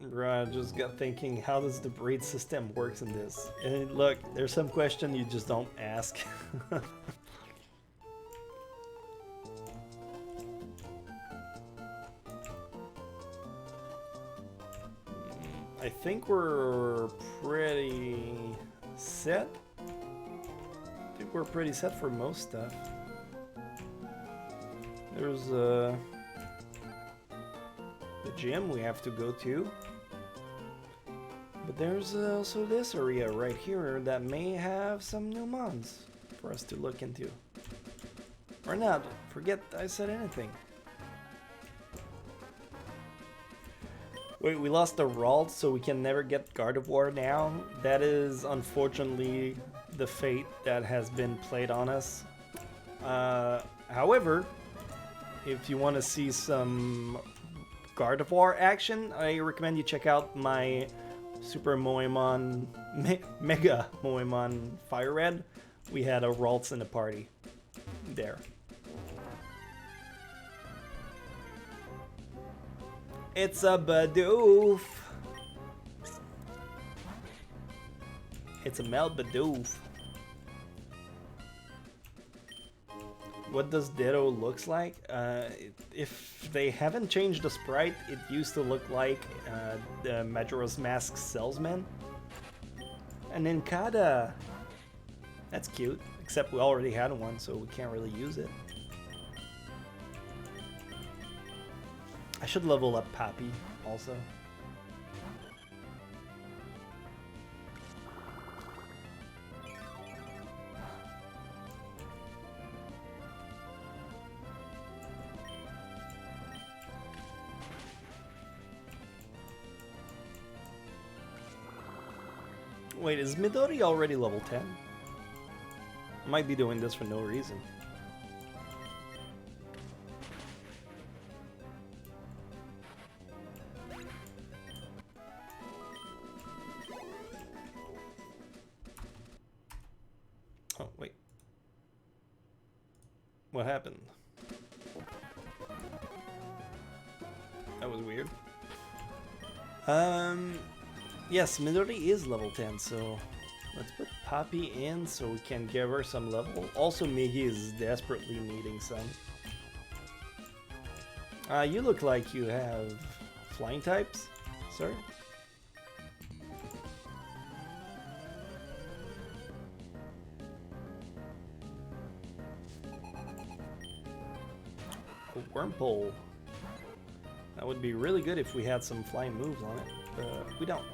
Bruh, I just got thinking, how does the braid system works in this? And look, there's some question you just don't ask. I think we're pretty set. I think we're pretty set for most stuff. There's the gym we have to go to. But there's also this area right here that may have some new mons for us to look into. Or not, forget I said anything. Wait, we lost the Ralt, so we can never get Gardevoir now? That is unfortunately the fate that has been played on us. However, if you want to see some Gardevoir action, I recommend you check out my Super Moemon, MegaMoemon Fire Red. We had a Ralts in the party there. It's a Bidoof. It's a Mel Bidoof. What does Ditto looks like? If they haven't changed the sprite, it used to look like the Majora's Mask salesman. And then Kada. That's cute, except we already had one, so we can't really use it. I should level up Pappy also. Wait, is Midori already level 10? I might be doing this for no reason. Oh, wait. What happened? That was weird. Yes, Midori is level 10, so let's put Poppy in so we can give her some level. Also, Miggy is desperately needing some. You look like you have flying types, sir. A Wormpole. That would be really good if we had some flying moves on it, but we don't.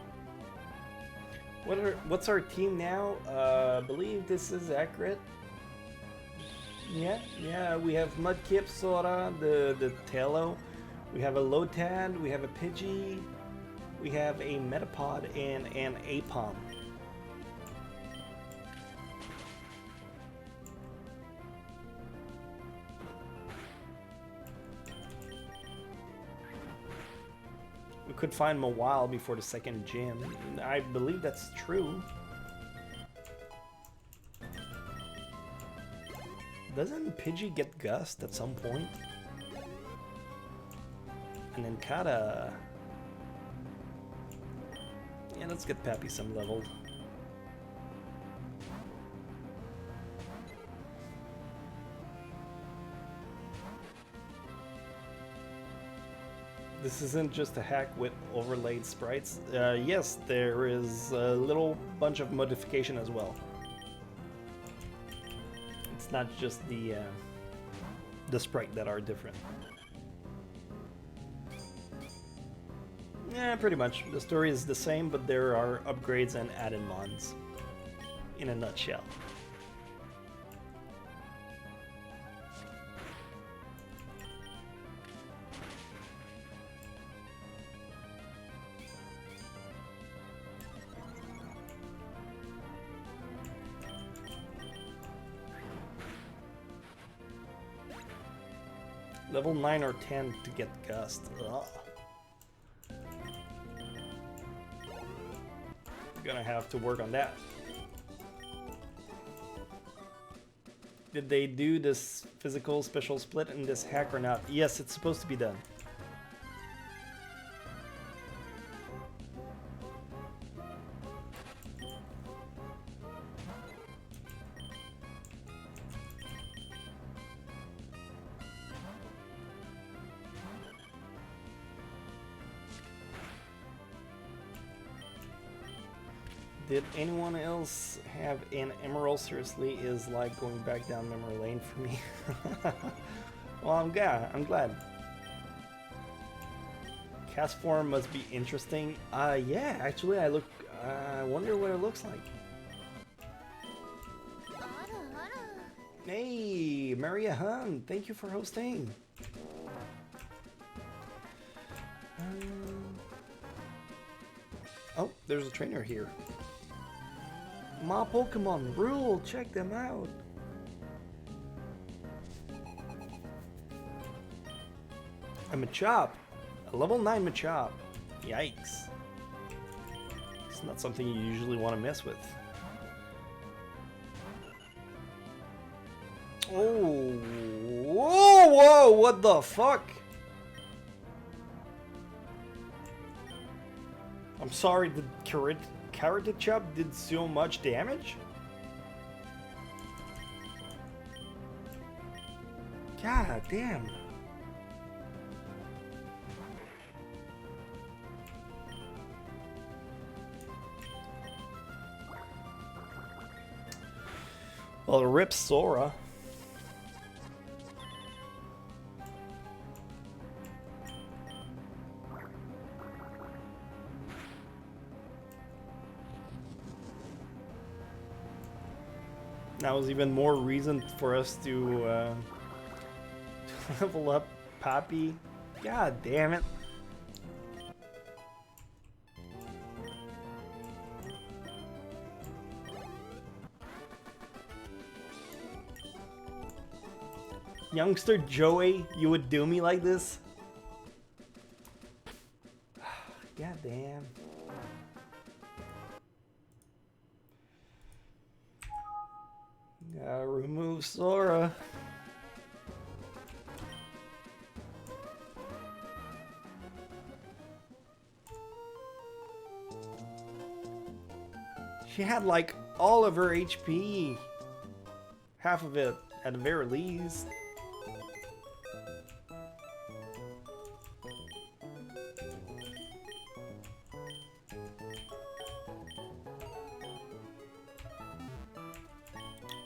What's our team now? I believe this is accurate. Yeah, we have Mudkip, Sora, the Tailo. We have a Lotad, we have a Pidgey, we have a Metapod, and an Apom. We could find him a while before the second gym. I believe that's true. Doesn't Pidgey get Gust at some point? And then Kata... Yeah, let's get Pappy some leveled. This isn't just a hack with overlaid sprites. Yes, there is a little bunch of modification as well. It's not just the sprite that are different. Yeah, pretty much. The story is the same, but there are upgrades and added mods. In a nutshell. Level 9 or 10 to get Gust. Ugh. Gonna have to work on that. Did they do this physical special split in this hack or not? Yes, it's supposed to be done. Did anyone else have an emerald? Seriously, is like going back down memory lane for me. Well, I'm glad. Cast form must be interesting. Yeah, actually, I wonder what it looks like. Hey, Maria Hun, thank you for hosting. Oh, there's a trainer here. My Pokemon rule, check them out. A Machop, a level 9 Machop. Yikes. It's not something you usually want to mess with. Oh, whoa, what the fuck? I'm sorry, the Carrot Chop did so much damage? God damn. Well, rip Sora. That was even more reason for us to level up Poppy. God damn it. Youngster Joey, you would do me like this? God damn. Gotta remove Sora. She had like all of her HP. Half of it at the very least.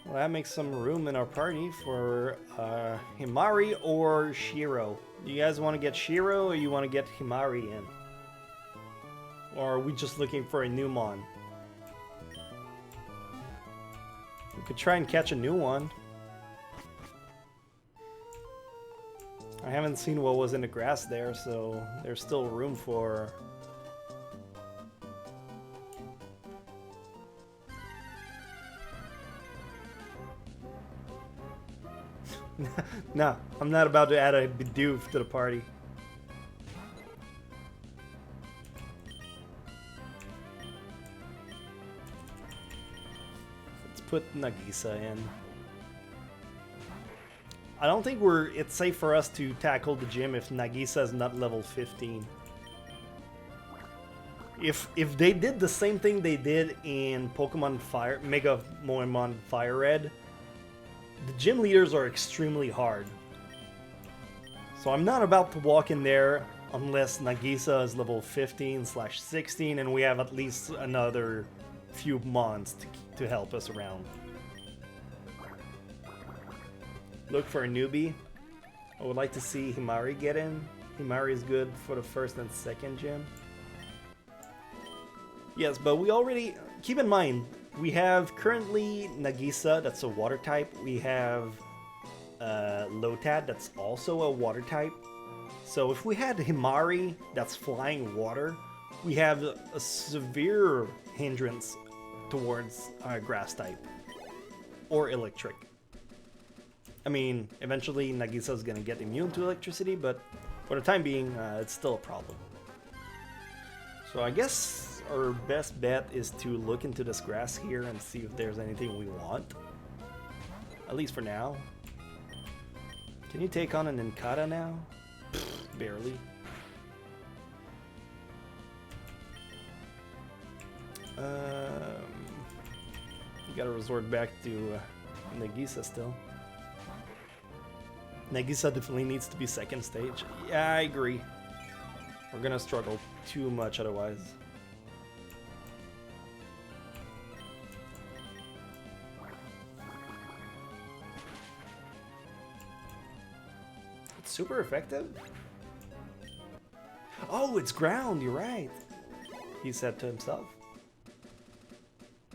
Well, that makes some room in our party for Himari or Shiro. Do you guys want to get Shiro or you want to get Himari in? Or are we just looking for a new Mon? We could try and catch a new one. I haven't seen what was in the grass there, so there's still room for... No, I'm not about to add a Bidoof to the party. Let's put Nagisa in. I don't think it's safe for us to tackle the gym if Nagisa is not level 15. If they did the same thing they did in Pokemon Fire, MegaMoemon Fire Red, the gym leaders are extremely hard. So I'm not about to walk in there unless Nagisa is level 15/16 and we have at least another few Mons to help us around. Look for a newbie. I would like to see Himari get in. Himari is good for the first and second gym. Yes, but we already... Keep in mind, we have currently Nagisa, that's a water type. We have Lotad, that's also a water type. So if we had Himari, that's flying water, we have a severe hindrance towards grass type or electric. I mean, eventually Nagisa's gonna get immune to electricity, but for the time being, it's still a problem. So I guess our best bet is to look into this grass here and see if there's anything we want. At least for now. Can you take on an Inkata now? Pfft, barely. You gotta resort back to Nagisa still. Nagisa definitely needs to be second stage. Yeah, I agree. We're gonna struggle too much otherwise. It's super effective. Oh, it's ground, you're right. He said to himself.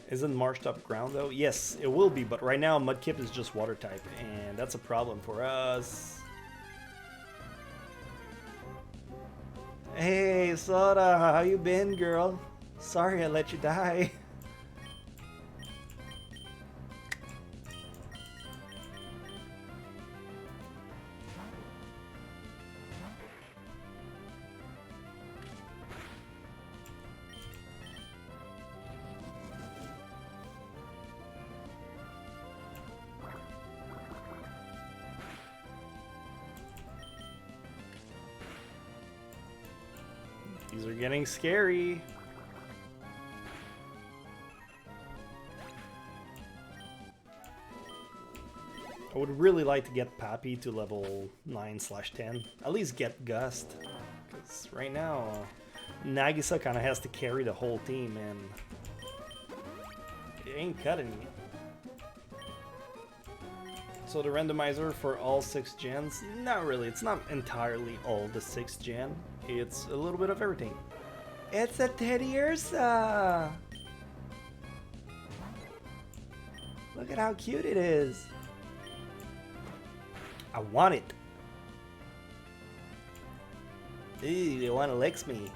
Isn't marshed up ground though? Yes, it will be, but right now Mudkip is just water type, and that's a problem for us. Hey, Soda, how you been, girl? Sorry I let you die. These are getting scary. I would really like to get Pappy to level 9/10. At least get Gust. Because right now, Nagisa kind of has to carry the whole team and it ain't cutting it. So the randomizer for all 6 gens? Not really. It's not entirely all the 6 gen. It's a little bit of everything. It's a Teddy Ursa! Look at how cute it is. I want it. Ooh, they want to lick me.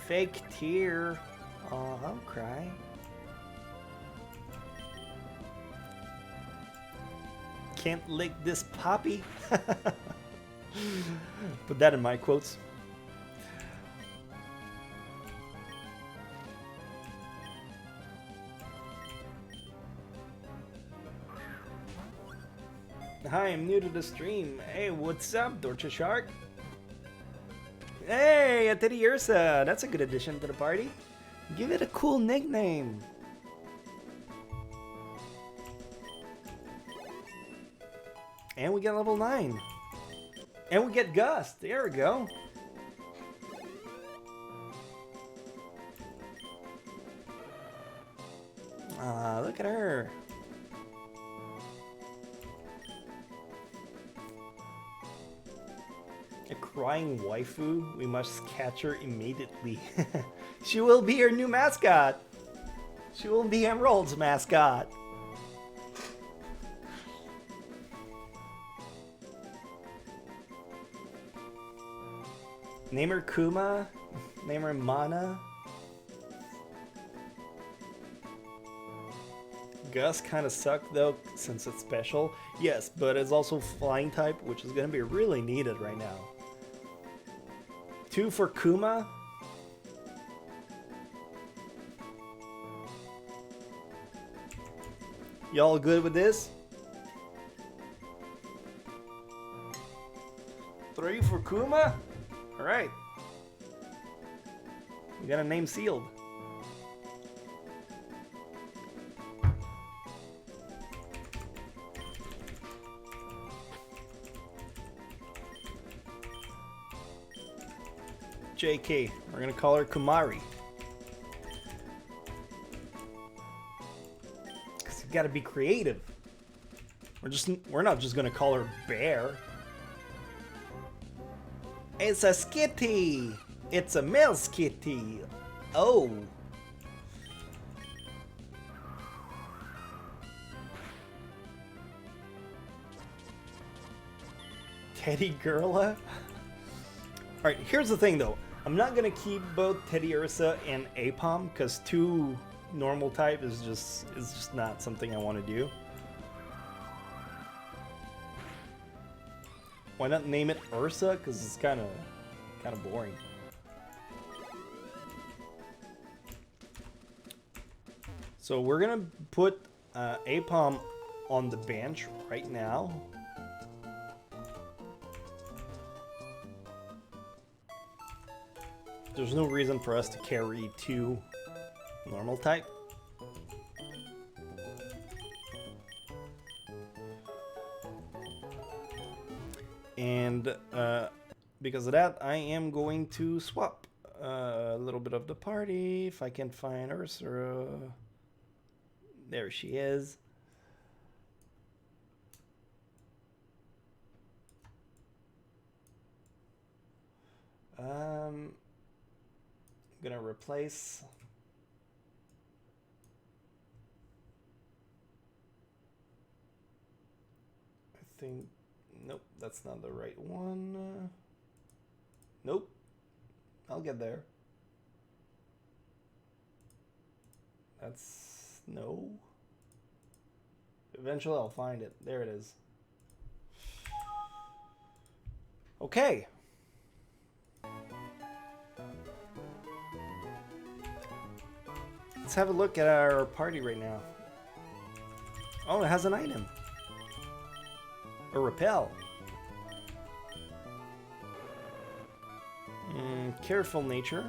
Fake tear. Oh, don't cry. Can't lick this poppy. Put that in my quotes. Hi, I'm new to the stream. Hey, what's up, Dorcha Shark? Hey, a Teddy Ursa. That's a good addition to the party. Give it a cool nickname. And we get level 9. And we get Gust. There we go. Look at her. A crying waifu. We must catch her immediately. She will be our new mascot. She will be Emerald's mascot. Name her Kuma. Name her Mana. Gus kind of sucked though, since it's special. Yes, but it's also flying type, which is going to be really needed right now. 2 for Kuma. Y'all good with this? 3 for Kuma? Alright. We got a name sealed. JK. We're gonna call her Kumari. Cause you gotta be creative. We're not just gonna call her Bear. It's a skitty! It's a male skitty! Oh! Teddy Girla? Alright, here's the thing though. I'm not gonna keep both Teddy Ursa and Apom because 2 normal type is just not something I want to do. Why not name it Ursa? Because it's kind of boring. So we're gonna put A.k.a. on the bench right now. There's no reason for us to carry 2 normal type. And because of that, I am going to swap a little bit of the party. If I can find Ursula. There she is. I'm gonna replace. I think. Nope, that's not the right one. Nope. I'll get there. That's... no. Eventually I'll find it. There it is. Okay. Let's have a look at our party right now. Oh, it has an item. A repel. Careful nature.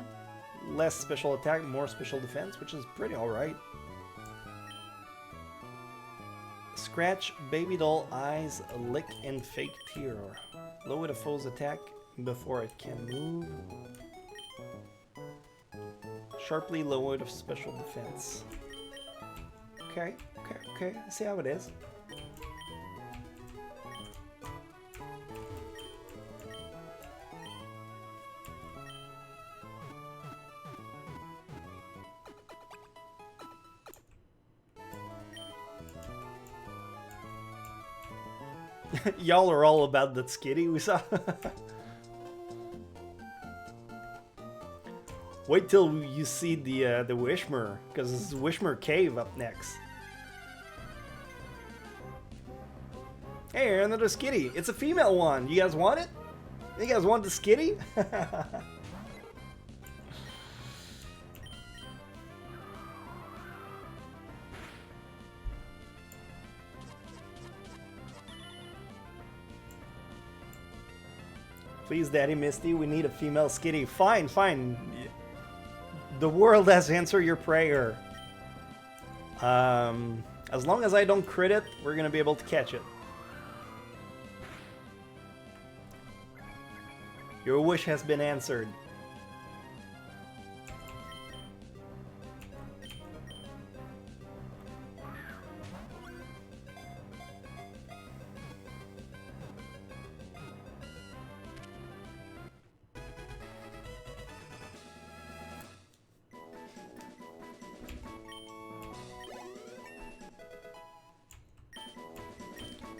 Less special attack, more special defense, which is pretty alright. Scratch, baby doll eyes, lick, and fake tear. Lower the foe's attack before it can move. Sharply lower the special defense. Okay. Let's see how it is. Y'all are all about that skitty we saw. Wait till you see the Wishmer, because it's Wishmer Cave up next. Hey, another skitty. It's a female one. You guys want it? You guys want the skitty? Please, Daddy Misty, we need a female skitty. Fine, fine. The world has answered your prayer. As long as I don't crit it, we're gonna be able to catch it. Your wish has been answered.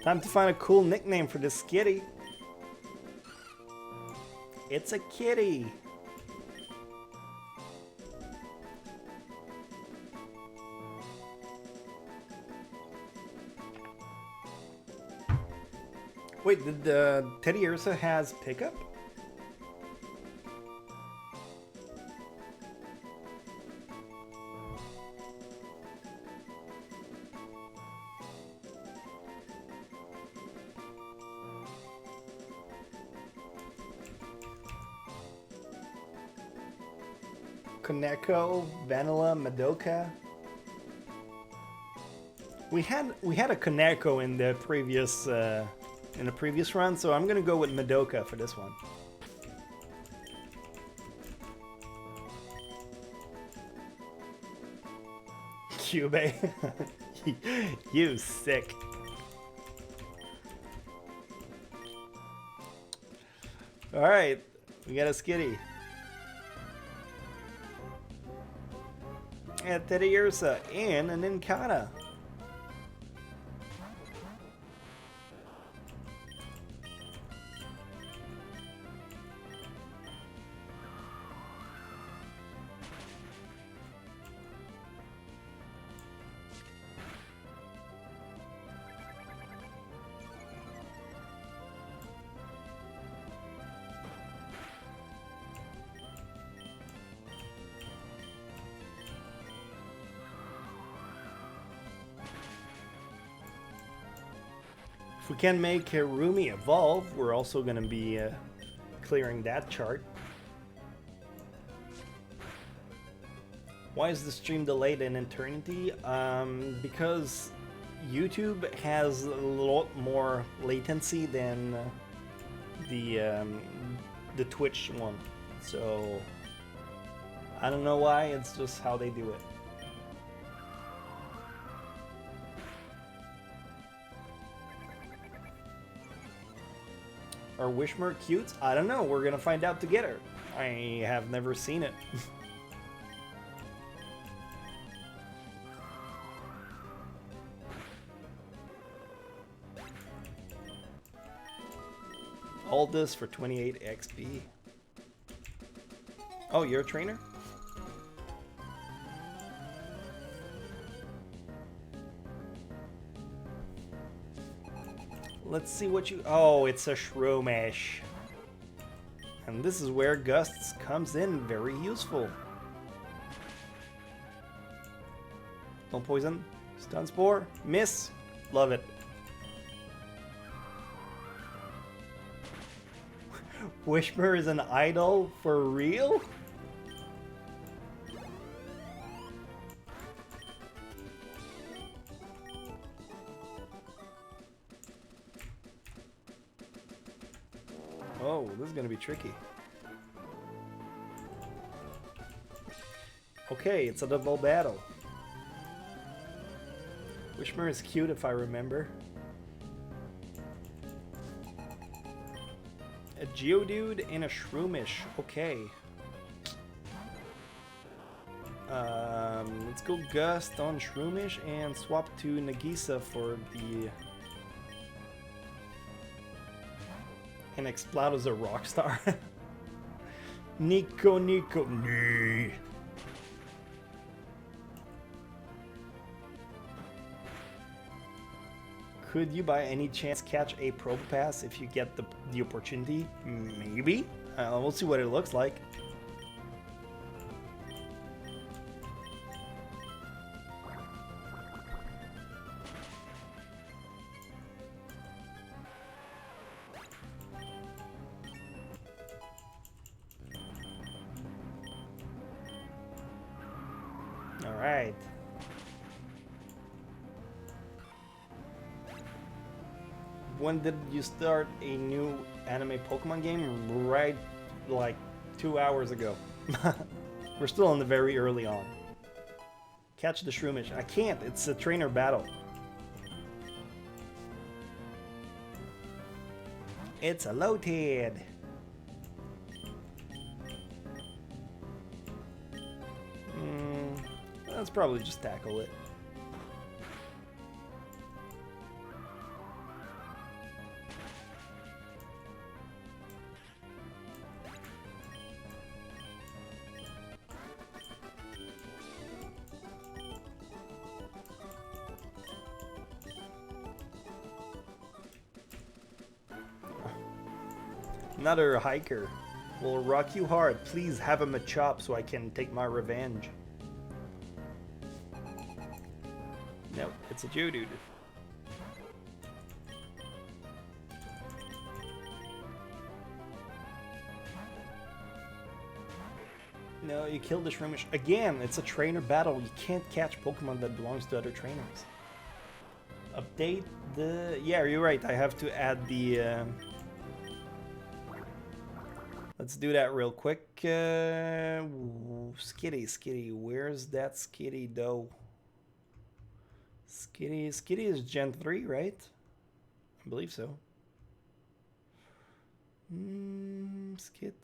Time to find a cool nickname for this kitty. It's a kitty. Wait, did the Teddy Ursa has pickup? Koneko, Vanilla, Madoka. We had a Koneko in the previous run, so I'm gonna go with Madoka for this one. Cube, you sick. All right, we got a skitty. And Teddy Ursa and an Incana. If we can make Rumi evolve, we're also going to be clearing that chart. Why is the stream delayed an eternity? Because YouTube has a lot more latency than the Twitch one. So I don't know why, it's just how they do it. Are Wishmer cute? I don't know, we're gonna find out together. I have never seen it. All this for 28 XP. Oh, you're a trainer? Let's see what you... Oh, it's a Shroomish. And this is where Gusts comes in very useful. Don't poison. Stun Spore. Miss. Love it. Wishmer is an idol for real? Oh, this is gonna be tricky. Okay, it's a double battle. Wishmer is cute if I remember. A Geodude and a Shroomish. Okay. Let's go Gust on Shroomish and swap to Nagisa for the... And Exploud as a Rockstar. Nico. Nee. Could you by any chance catch a Probopass if you get the opportunity? Maybe. We'll see what it looks like. All right. When did you start a new anime Pokemon game? Right, like 2 hours ago. We're still in the very early on. Catch the Shroomish. I can't. It's a trainer battle. It's a Lotad. Let's probably just tackle it. Another hiker. Will rock you hard. Please have him a chop so I can take my revenge. No, it's a Geodude. No, you killed the Shroomish. Again, it's a trainer battle. You can't catch Pokemon that belongs to other trainers. Update the... Yeah, you're right. I have to add the... Let's do that real quick. Skitty. Where's that Skitty, though? Skitty is Gen 3, right? I believe so. Skit.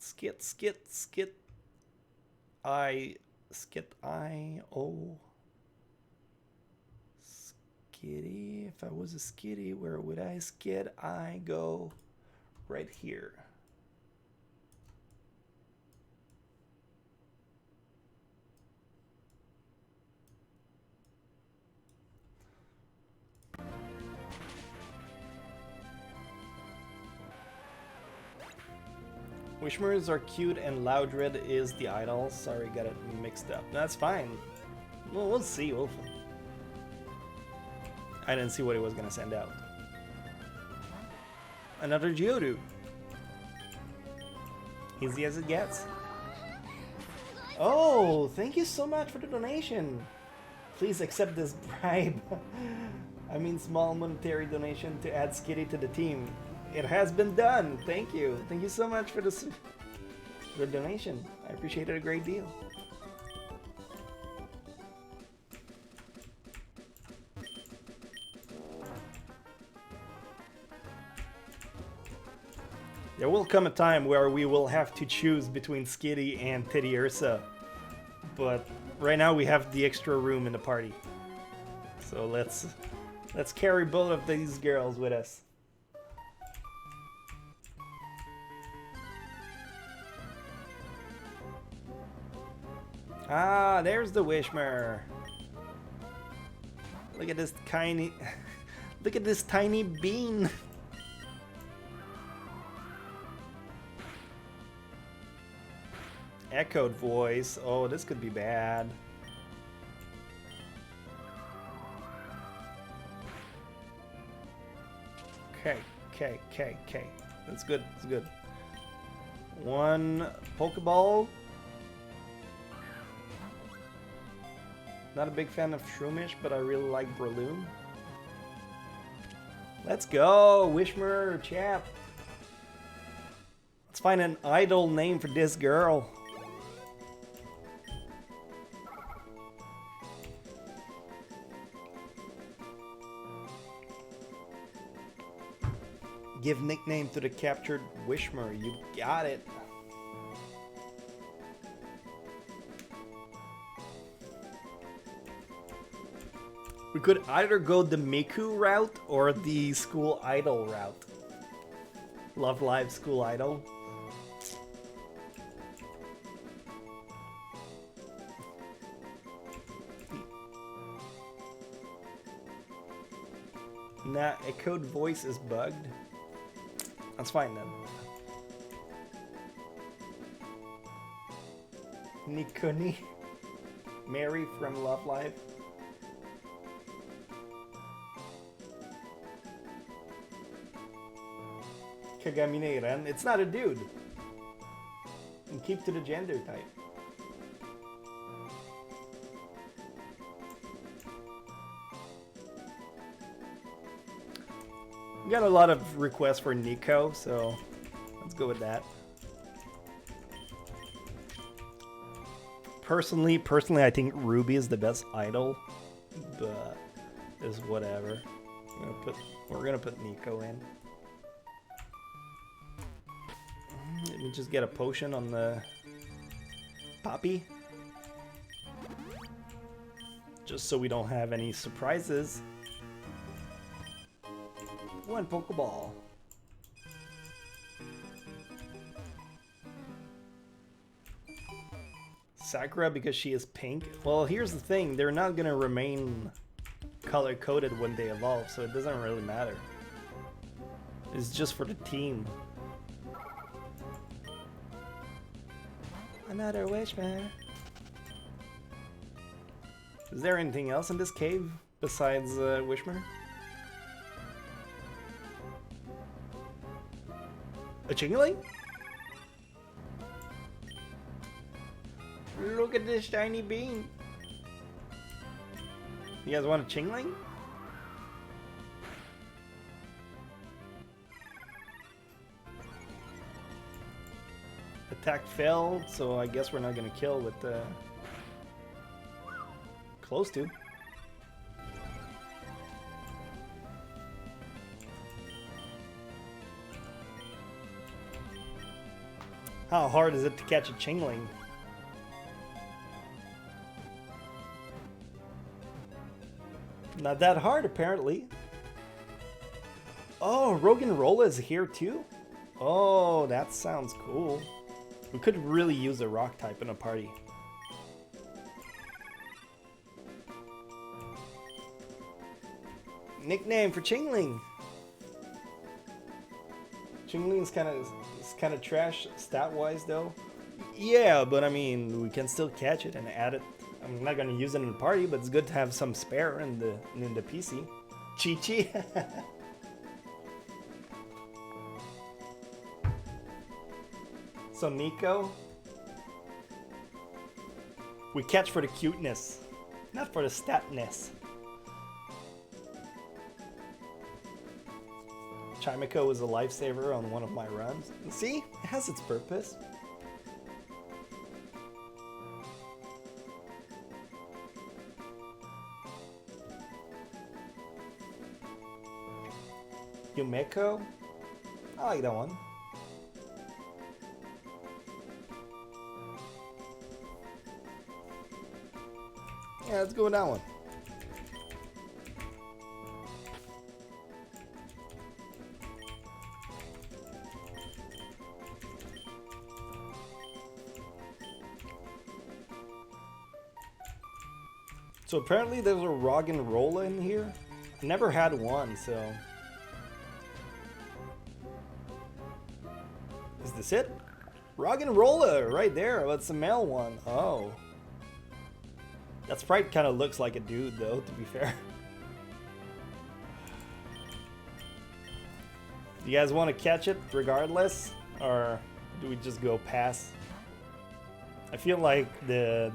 Oh. Skitty. If I was a Skitty, where would I skid? I go right here. Wishmers are cute and Loudred is the idol. Sorry, got it mixed up. That's fine. Well, we'll see. I didn't see what it was gonna send out. Another Geodude. Easy as it gets. Oh, thank you so much for the donation. Please accept this bribe. I mean small monetary donation to add Skitty to the team. It has been done. Thank you. Thank you so much for the donation. I appreciate it a great deal. There will come a time where we will have to choose between Skitty and Titty Ursa. But right now we have the extra room in the party. So let's carry both of these girls with us. Ah, there's the Wishmer. Look at this tiny look at this tiny bean. Echoed voice. Oh, this could be bad. Okay. That's good. That's good. One Pokeball. Not a big fan of Shroomish, but I really like Breloom. Let's go, Wishmer, chap. Let's find an idol name for this girl. Give nickname to the captured Wishmer. You got it. We could either go the Miku route or the school idol route. Love Live school idol. Nah, echoed voice is bugged. That's fine then. Nikuni. Mary from Love Live. Kagamineiran. It's not a dude. And keep to the gender type. We got a lot of requests for Nico, so let's go with that. Personally, I think Ruby is the best idol, but it's whatever. We're gonna put Nico in. Let me just get a potion on the Poppy, just so we don't have any surprises. One Pokeball. Sakura because she is pink. Well, here's the thing. They're not going to remain color-coded when they evolve, so it doesn't really matter. It's just for the team. Another Wishman. Is there anything else in this cave besides Wishmer? A Chingling? Look at this shiny bean. You guys want a Chingling? Attack failed, so I guess we're not gonna kill with the... Close to. How hard is it to catch a Chingling? Not that hard, apparently. Oh, Roggenrola is here too? Oh, that sounds cool. We could really use a rock type in a party. Nickname for Chingling. Chingling's kind of trash stat-wise though. Yeah, but I mean, we can still catch it and add it. I'm not gonna use it in the party, but it's good to have some spare in the PC. Chi-Chi. So Nico, we catch for the cuteness, not for the statness. Chimico was a lifesaver on one of my runs. See, it has its purpose. Yumeko, I like that one. Yeah, let's go with that one. So apparently there's a Rog and Rolla in here. I never had one, so... Is this it? Rog and Rolla, right there. That's the male one. Oh. That sprite kind of looks like a dude, though, to be fair. Do you guys want to catch it regardless? Or do we just go pass? I feel like the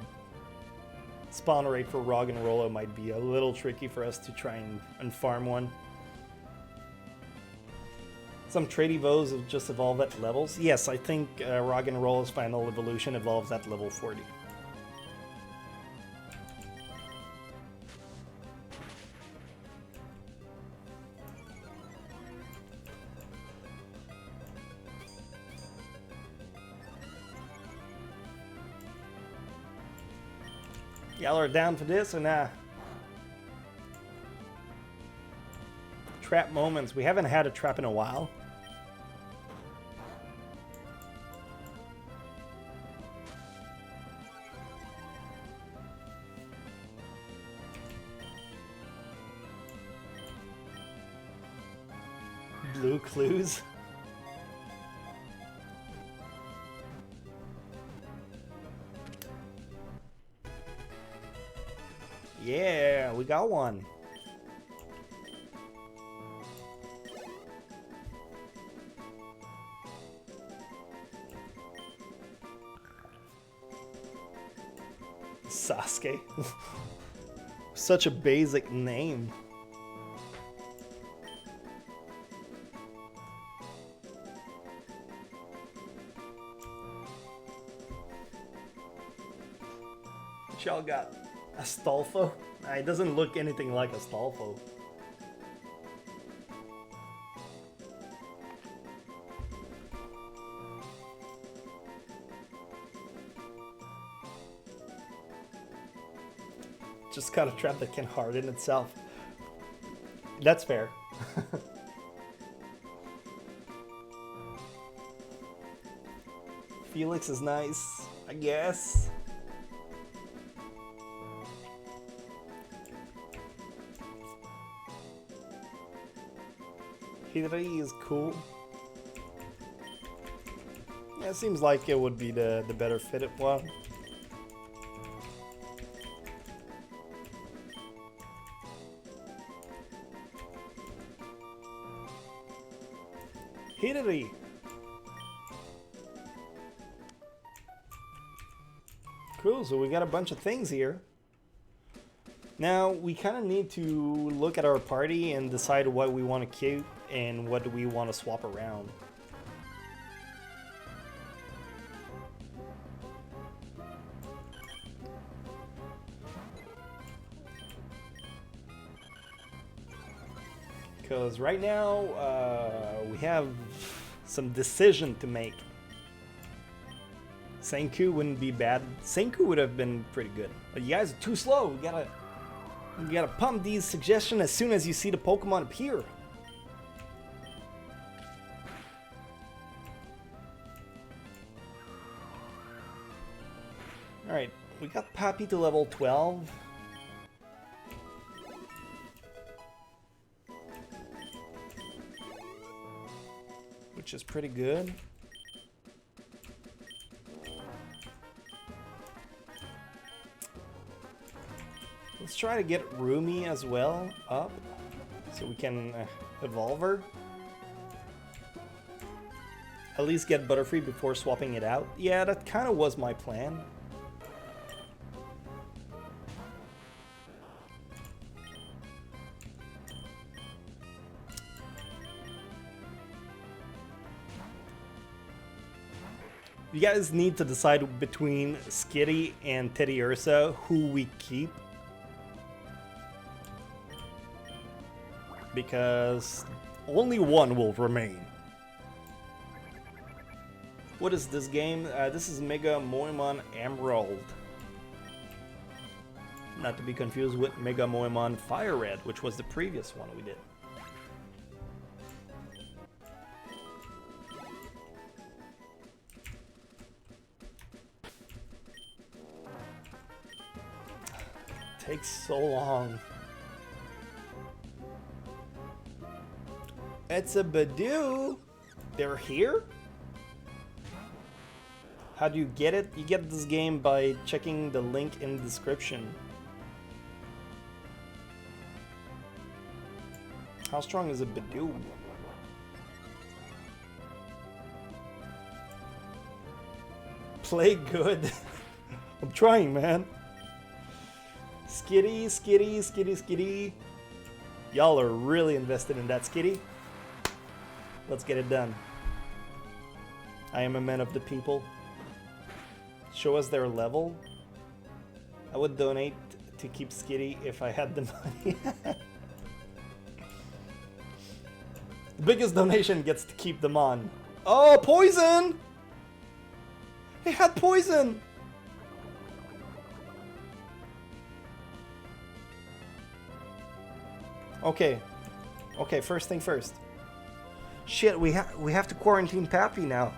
spawn rate for Rog and Rolla might be a little tricky for us to try and farm one. Some trade evos have just evolved at levels. Yes, I think Rog and Rolla's final evolution evolves at level 40. Y'all are down for this or nah? Trap moments. We haven't had a trap in a while. Blue clues. Yeah, we got one. Sasuke. Such a basic name. What y'all got? Astolfo? Nah, it doesn't look anything like Astolfo. Just got a trap that can harden itself. That's fair. Felix is nice, I guess. Hidari is cool. Yeah, it seems like it would be the better fitted one. Hidari. Cool, so we got a bunch of things here. Now, we kind of need to look at our party and decide what we want to keep and what do we want to swap around. Because right now, we have some decision to make. Senku wouldn't be bad. Senku would have been pretty good. But you guys are too slow. You gotta pump these suggestions as soon as you see the Pokemon appear. Alright, we got Pappy to level 12. Which is pretty good. Let's try to get Rumi as well up, so we can evolve her. at least get Butterfree before swapping it out. Yeah, that kind of was my plan. You guys need to decide between Skitty and Teddy Ursa who we keep. Because only one will remain. What is this game? This is MegaMoemon Emerald. Not to be confused with MegaMoemon Fire Red, which was the previous one we did. Takes so long. It's a Badoo. They're here? How do you get it? You get this game by checking the link in the description. How strong is a Badoo? Play good. I'm trying, man. Skitty, Skitty, Skitty, Skitty. Y'all are really invested in that, Skitty. Let's get it done. I am a man of the people. Show us their level. I would donate to keep Skitty if I had the money. The biggest donation gets to keep them on. Oh, poison! He had poison! Okay. Okay, first thing first. Shit, we have to quarantine Pappy now.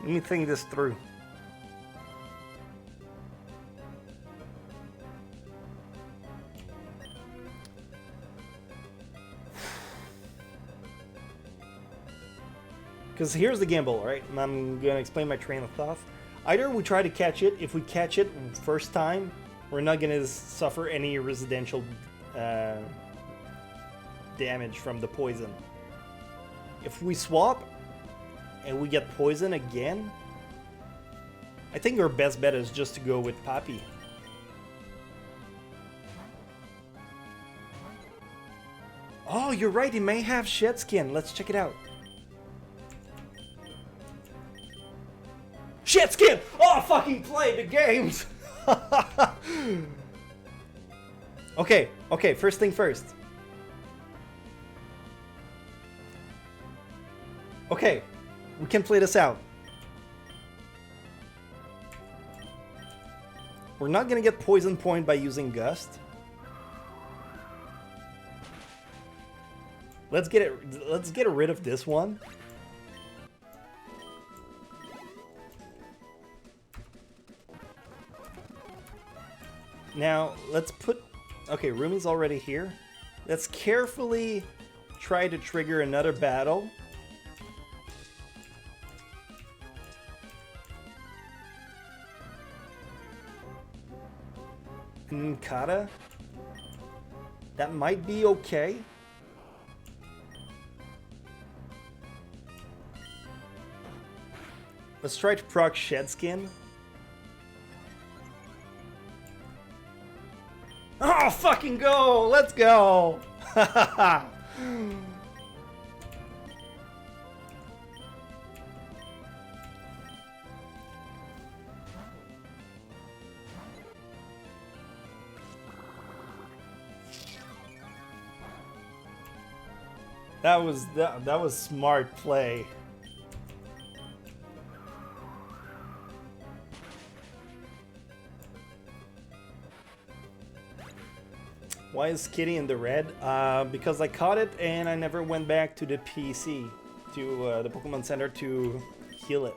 Let me think this through. Because here's the gamble, right? I'm gonna explain my train of thought. Either we try to catch it. If we catch it first time, we're not gonna suffer any residential damage from the poison. If we swap and we get poison again, I think our best bet is just to go with Pappy. Oh, you're right, he may have shed skin. Let's check it out. Shed skin! Oh, fucking play the games! Okay, okay, first thing first. Okay, we can play this out. We're not gonna get poison point by using Gust. Let's get rid of this one. Now, let's put... Okay, Rumi's already here. Let's carefully try to trigger another battle. And Kata. That might be okay. Let's try to proc Shed Skin. Oh, fucking go! Let's go! That was smart play. Why is Kitty in the red? Because I caught it and I never went back to the PC, to the Pokemon Center to heal it.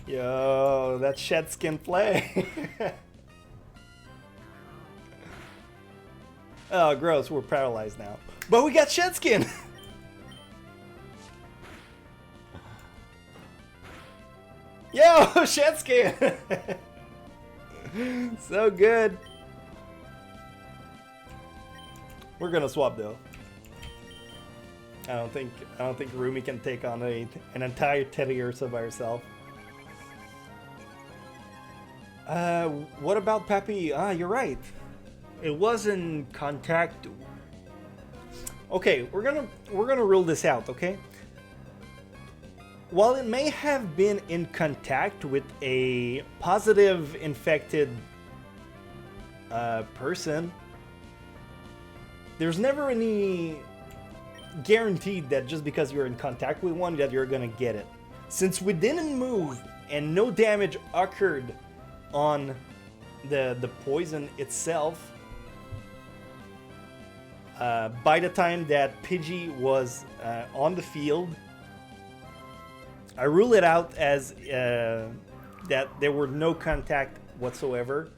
Yo, that Shed Skin play. Oh, gross. We're paralyzed now. But we got shed skin. Yo, shed skin. So good. We're gonna swap though. I don't think Rumi can take on an entire Teddy Ursa by herself. What about Pappy? Ah, you're right. It was in contact. Okay, we're gonna rule this out, okay? While it may have been in contact with a positive infected person, there's never any guaranteed that just because you're in contact with one that you're gonna get it. Since we didn't move and no damage occurred on the poison itself, by the time that Pidgey was on the field, I rule it out as that there were no contact whatsoever,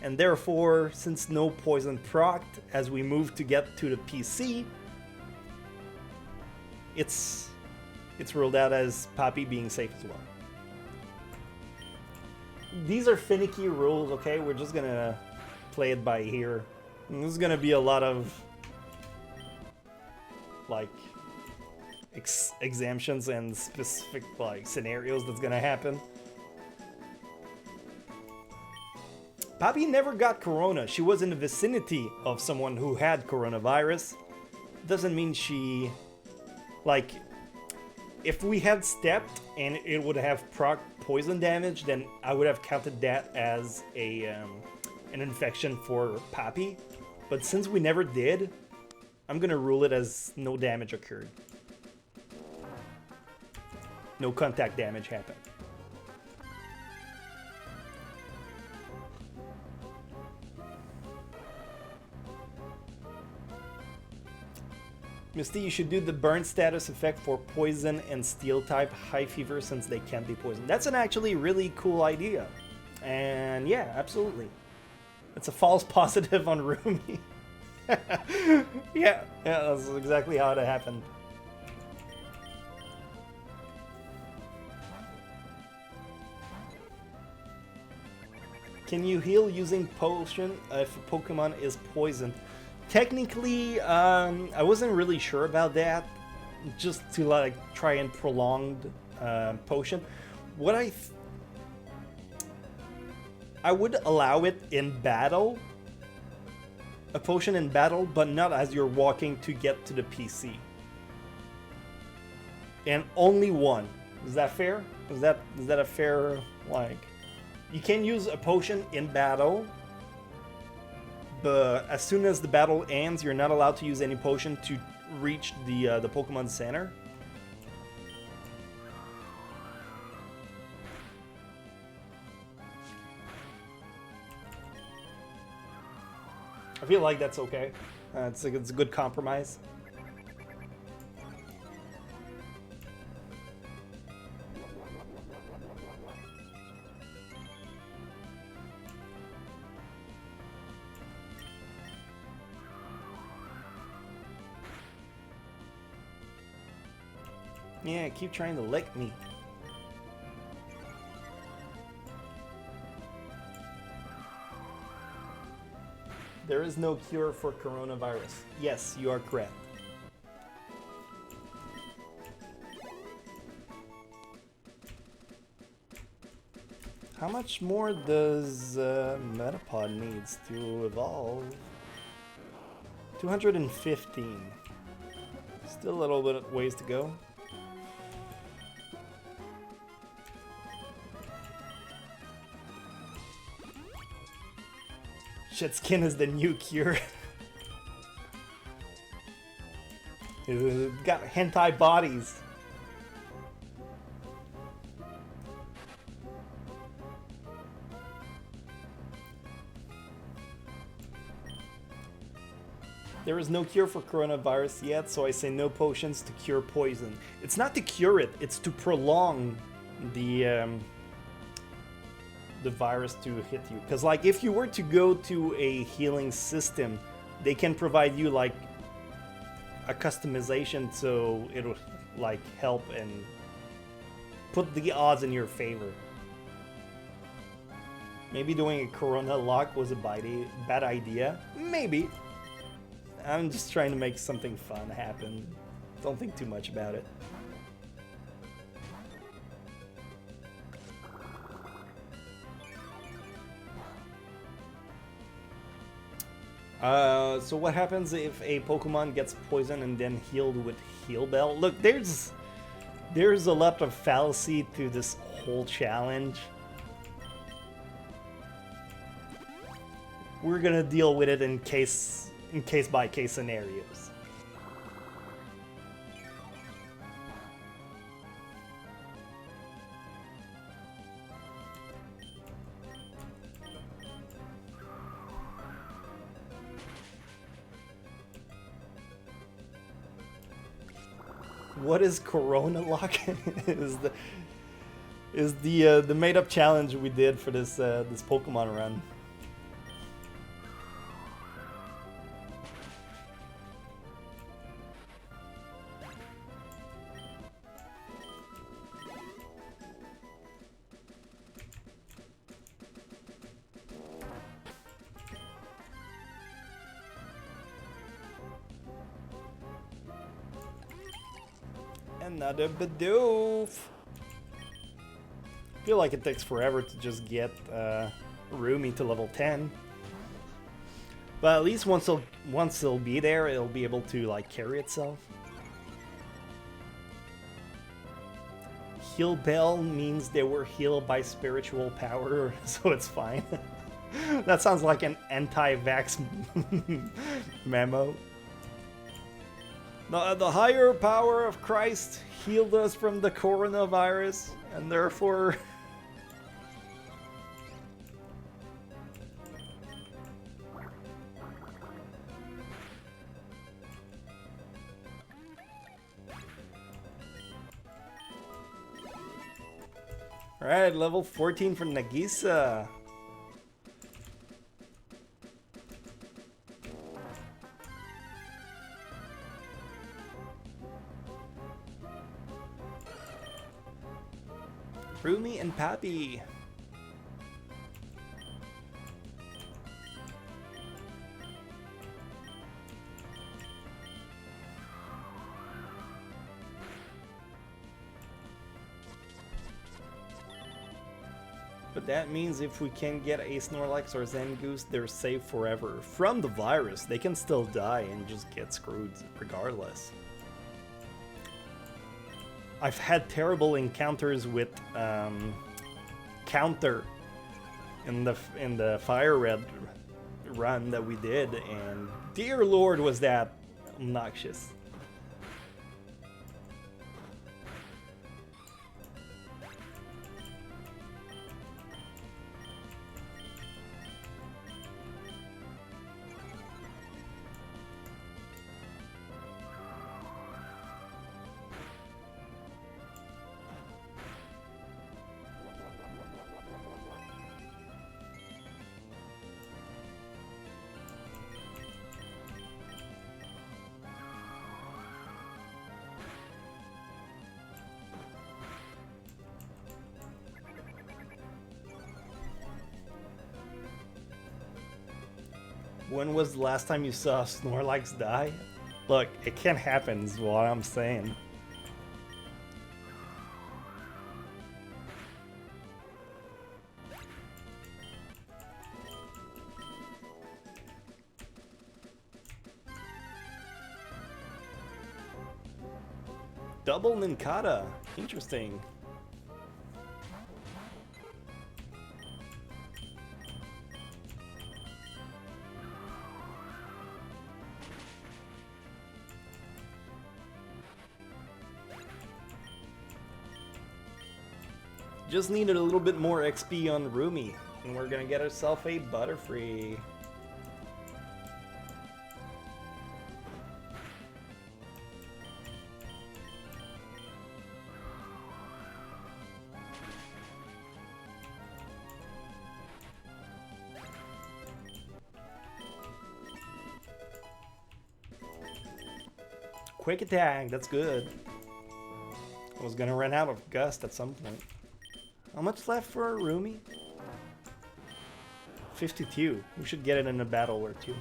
and therefore, since no poison procced as we move to get to the PC, it's ruled out as Poppy being safe as well. These are finicky rules, okay? We're just gonna play it by ear. And there's gonna be a lot of like exemptions and specific like scenarios that's gonna happen. Poppy never got corona. She was in the vicinity of someone who had coronavirus. Doesn't mean she, like, if we had stepped and it would have proc poison damage, then I would have counted that as a an infection for Poppy. But since we never did, I'm gonna rule it as no damage occurred. No contact damage happened. Misty, you should do the burn status effect for poison and steel type high fever since they can't be poisoned. That's an actually really cool idea. And yeah, absolutely. It's a false positive on Rumi. yeah, that's exactly how it happened. Can you heal using potion if a Pokemon is poisoned? Technically, I wasn't really sure about that. Just to like try and prolonged potion. What I would allow it in battle, a potion in battle, but not as you're walking to get to the PC. And only one. Is that fair? Is that a fair, like, you can use a potion in battle, but as soon as the battle ends, you're not allowed to use any potion to reach the Pokemon Center. I feel like that's okay. It's a good compromise. Yeah, keep trying to lick me. There is no cure for coronavirus. Yes, you are correct. How much more does Metapod needs to evolve? 215. Still a little bit of ways to go. Shit, skin is the new cure. It's got hentai bodies. There is no cure for coronavirus yet, so I say no potions to cure poison. It's not to cure it, it's to prolong the virus to hit you. Because like if you were to go to a healing system they can provide you like a customization so it'll like help and put the odds in your favor. Maybe doing a Corona-locke was a bad idea. Maybe. I'm just trying to make something fun happen. Don't think too much about it. So what happens if a Pokemon gets poisoned and then healed with Heal Bell? Look, there's a lot of fallacy to this whole challenge. We're gonna deal with it in case by case scenarios. What is Corona-locke? is the made-up challenge we did for this this Pokemon run. Another Bidoof. I feel like it takes forever to just get Rumi to level 10. But at least once it'll be there, it'll be able to like carry itself. Heal Bell means they were healed by spiritual power, so it's fine. That sounds like an anti-vax memo. The higher power of Christ healed us from the coronavirus, and therefore... Alright, level 14 for Nagisa. Rumi and Pappy. But that means if we can get a Snorlax or Zangoose, they're safe forever. From the virus, they can still die and just get screwed regardless. I've had terrible encounters with Counter in the Fire Red run that we did, and dear lord was that obnoxious. When was the last time you saw Snorlax die? Look, it can't happen is what I'm saying. Double Nincada. Interesting. Just needed a little bit more XP on Rumi, and we're gonna get ourselves a Butterfree. quick attack. That's good. I was gonna run out of Gust at some point. How much left for Rumi? 52. We should get it in a battle or two.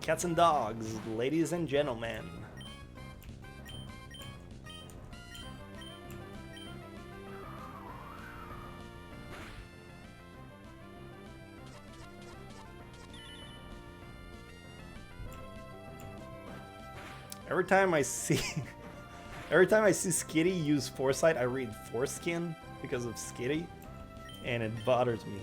Cats and dogs, ladies and gentlemen. Every time I see Skitty use Foresight, I read Foreskin because of Skitty, and it bothers me.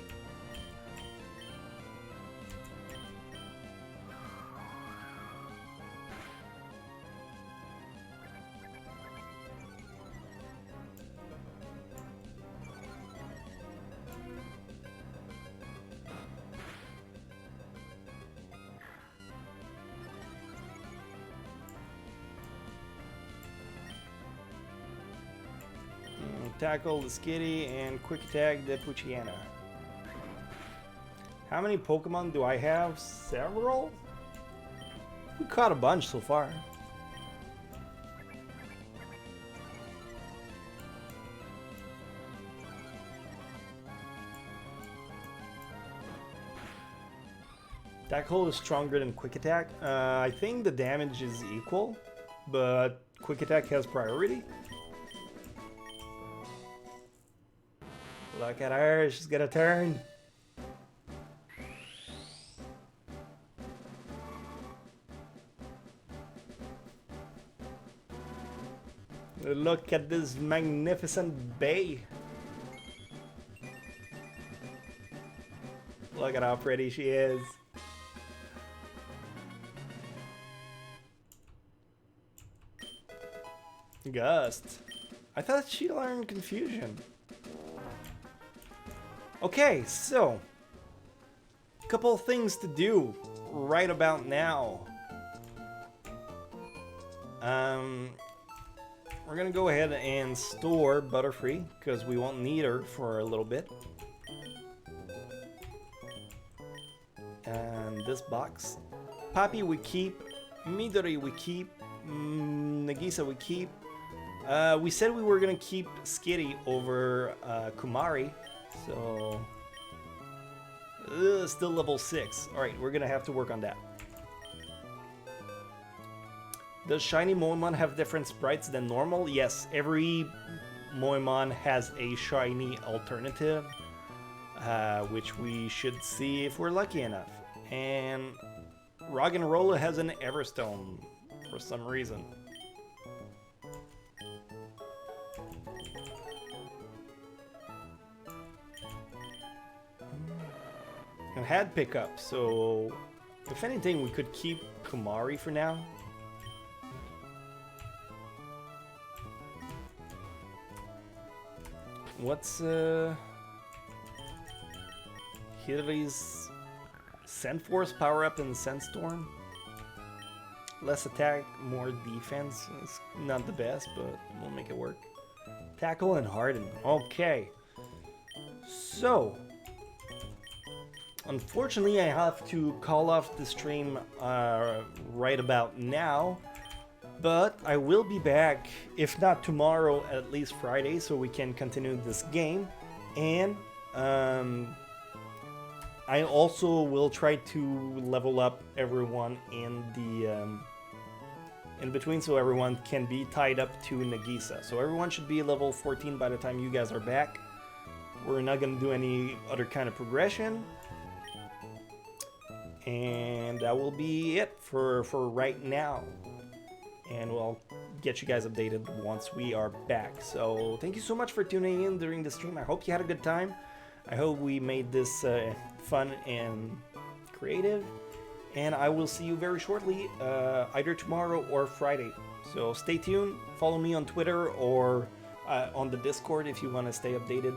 Tackle the Skitty and quick attack the Puchiana. How many Pokemon do I have? Several? We caught a bunch so far. Tackle is stronger than quick attack. I think the damage is equal, but quick attack has priority. Look at her, she's gonna turn. Look at this magnificent bay. Look at how pretty she is. Gust. I thought she learned Confusion. Okay, so a couple of things to do right about now. We're gonna go ahead and store Butterfree because we won't need her for a little bit. And this box, Poppy we keep, Midori we keep, Nagisa we keep. We said we were gonna keep Skitty over Kumari. So, still level 6. Alright, we're gonna have to work on that. Does shiny Moemon have different sprites than normal? Yes, every Moemon has a shiny alternative, which we should see if we're lucky enough. And Roggenrola has an Everstone for some reason. And had pickup, so if anything, we could keep Kumari for now. What's Hillary's Scent Force power up in Sandstorm? Less attack, more defense. It's not the best, but we'll make it work. Tackle and Harden. Okay. So, unfortunately, I have to call off the stream right about now, but I will be back, if not tomorrow, at least Friday, so we can continue this game. And I also will try to level up everyone in the in between, so everyone can be tied up to Nagisa. So everyone should be level 14 by the time you guys are back. We're not going to do any other kind of progression. And that will be it for right now. And we'll get you guys updated once we are back. So thank you so much for tuning in during the stream. I hope you had a good time. I hope we made this fun and creative. And I will see you very shortly, either tomorrow or Friday. So stay tuned. Follow me on Twitter or on the Discord if you want to stay updated